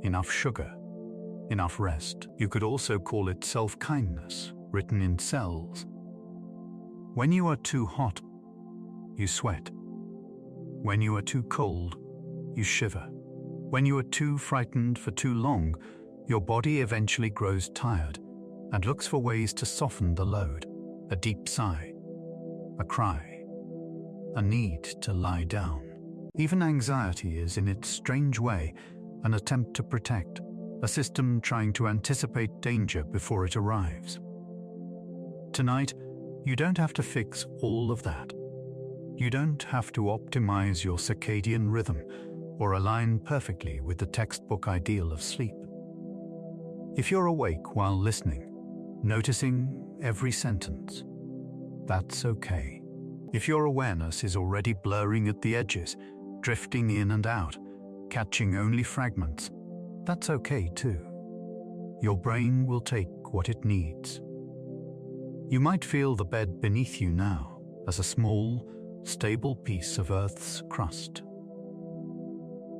Speaker 1: enough sugar, enough rest. You could also call it self-kindness, written in cells. When you are too hot, you sweat. When you are too cold, you shiver. When you are too frightened for too long, your body eventually grows tired and looks for ways to soften the load. A deep sigh, a cry, a need to lie down. Even anxiety is, in its strange way, an attempt to protect, a system trying to anticipate danger before it arrives. Tonight, you don't have to fix all of that. You don't have to optimize your circadian rhythm or align perfectly with the textbook ideal of sleep. If you're awake while listening, noticing every sentence, that's okay. If your awareness is already blurring at the edges, drifting in and out, catching only fragments, that's okay too. Your brain will take what it needs. You might feel the bed beneath you now as a small, stable piece of Earth's crust.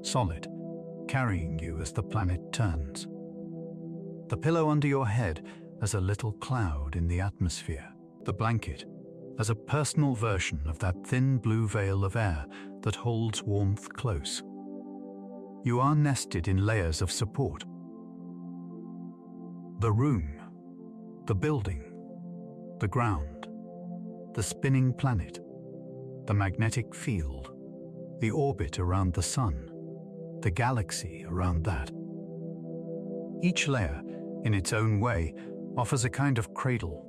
Speaker 1: Solid, carrying you as the planet turns. The pillow under your head as a little cloud in the atmosphere. The blanket as a personal version of that thin blue veil of air that holds warmth close. You are nested in layers of support. The room, the building, the ground, the spinning planet, the magnetic field, the orbit around the sun, the galaxy around that. Each layer, in its own way, offers a kind of cradle.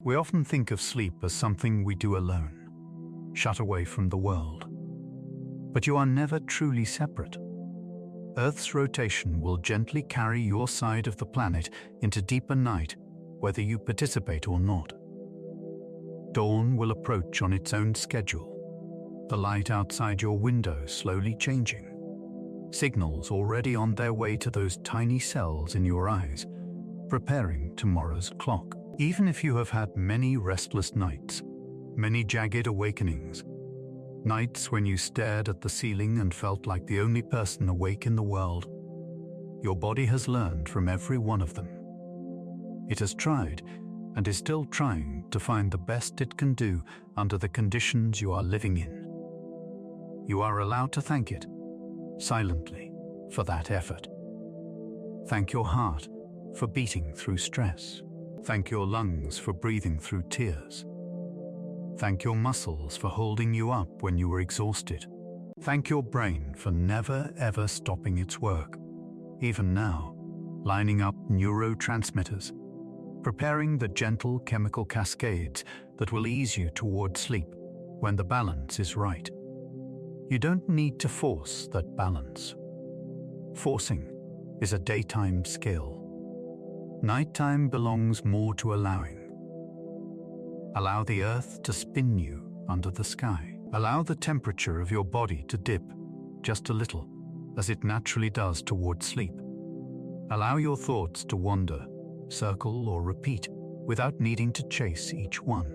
Speaker 1: We often think of sleep as something we do alone, shut away from the world. But you are never truly separate. Earth's rotation will gently carry your side of the planet into deeper night, whether you participate or not. Dawn will approach on its own schedule, the light outside your window slowly changing. Signals already on their way to those tiny cells in your eyes, preparing tomorrow's clock. Even if you have had many restless nights, many jagged awakenings, nights when you stared at the ceiling and felt like the only person awake in the world, your body has learned from every one of them. It has tried and is still trying to find the best it can do under the conditions you are living in. You are allowed to thank it, silently, for that effort. Thank your heart for beating through stress. Thank your lungs for breathing through tears. Thank your muscles for holding you up when you were exhausted. Thank your brain for never ever stopping its work. Even now, lining up neurotransmitters, preparing the gentle chemical cascades that will ease you toward sleep when the balance is right. You don't need to force that balance. Forcing is a daytime skill. Nighttime belongs more to allowing. Allow the earth to spin you under the sky. Allow the temperature of your body to dip just a little, as it naturally does toward sleep. Allow your thoughts to wander, circle, or repeat without needing to chase each one.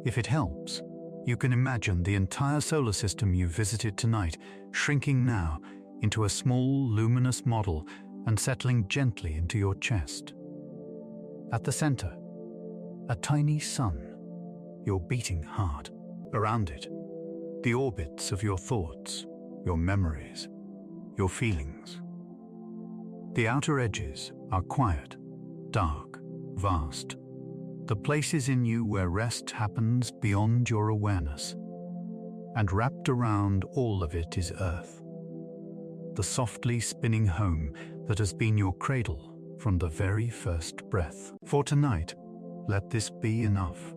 Speaker 1: If it helps, you can imagine the entire solar system you visited tonight shrinking now into a small, luminous model and settling gently into your chest. At the center, a tiny sun, your beating heart. Around it, the orbits of your thoughts, your memories, your feelings. The outer edges are quiet, dark, vast, the places in you where rest happens beyond your awareness. And wrapped around all of it is Earth, the softly spinning home that has been your cradle from the very first breath. For tonight, let this be enough.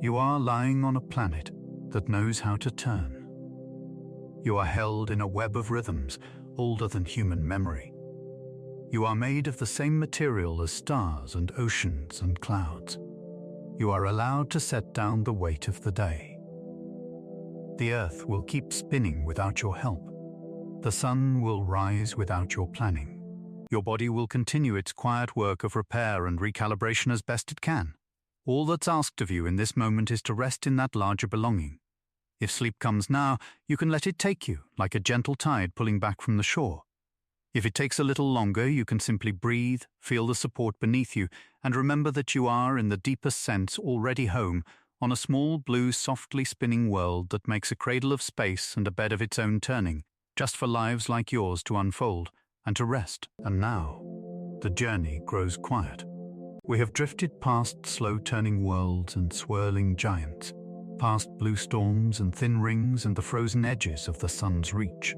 Speaker 1: You are lying on a planet that knows how to turn. You are held in a web of rhythms older than human memory. You are made of the same material as stars and oceans and clouds. You are allowed to set down the weight of the day. The Earth will keep spinning without your help. The sun will rise without your planning. Your body will continue its quiet work of repair and recalibration as best it can. All that's asked of you in this moment is to rest in that larger belonging. If sleep comes now, you can let it take you, like a gentle tide pulling back from the shore. If it takes a little longer, you can simply breathe, feel the support beneath you, and remember that you are, in the deepest sense, already home on a small, blue, softly spinning world that makes a cradle of space and a bed of its own turning, just for lives like yours to unfold and to rest. And now, the journey grows quiet. We have drifted past slow-turning worlds and swirling giants, past blue storms and thin rings and the frozen edges of the sun's reach.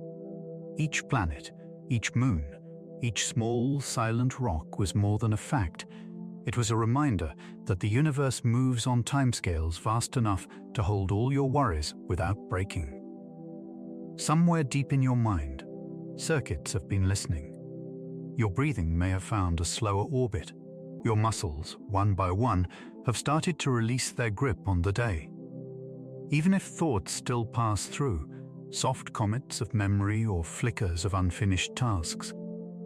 Speaker 1: Each planet, each moon, each small, silent rock was more than a fact. It was a reminder that the universe moves on timescales vast enough to hold all your worries without breaking. Somewhere deep in your mind, circuits have been listening. Your breathing may have found a slower orbit. Your muscles, one by one, have started to release their grip on the day. Even if thoughts still pass through, soft comets of memory or flickers of unfinished tasks,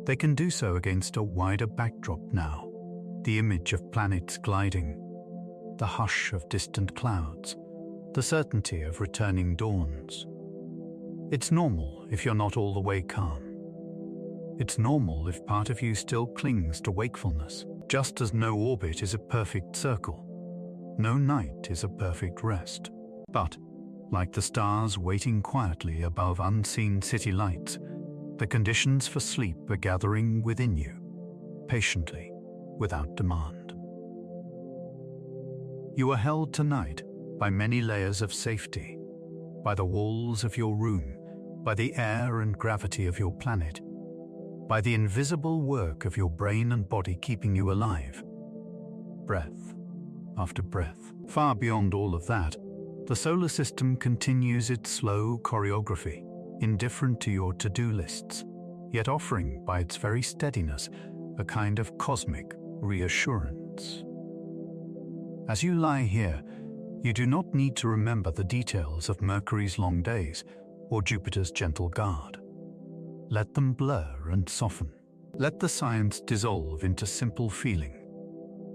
Speaker 1: they can do so against a wider backdrop now. The image of planets gliding, the hush of distant clouds, the certainty of returning dawns. It's normal if you're not all the way calm. It's normal if part of you still clings to wakefulness. Just as no orbit is a perfect circle, no night is a perfect rest. But, like the stars waiting quietly above unseen city lights, the conditions for sleep are gathering within you, patiently, without demand. You are held tonight by many layers of safety, by the walls of your room, by the air and gravity of your planet, by the invisible work of your brain and body keeping you alive. Breath after breath. Far beyond all of that, the solar system continues its slow choreography, indifferent to your to-do lists, yet offering, by its very steadiness, a kind of cosmic reassurance. As you lie here, you do not need to remember the details of Mercury's long days or Jupiter's gentle guard. Let them blur and soften. Let the science dissolve into simple feeling,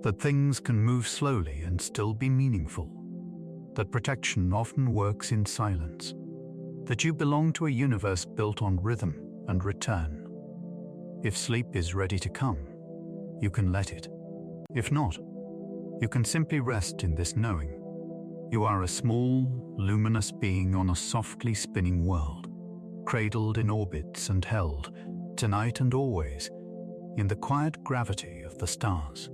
Speaker 1: that things can move slowly and still be meaningful, that protection often works in silence, that you belong to a universe built on rhythm and return. If sleep is ready to come, you can let it. If not, you can simply rest in this knowing. You are a small, luminous being on a softly spinning world, cradled in orbits and held, tonight and always, in the quiet gravity of the stars.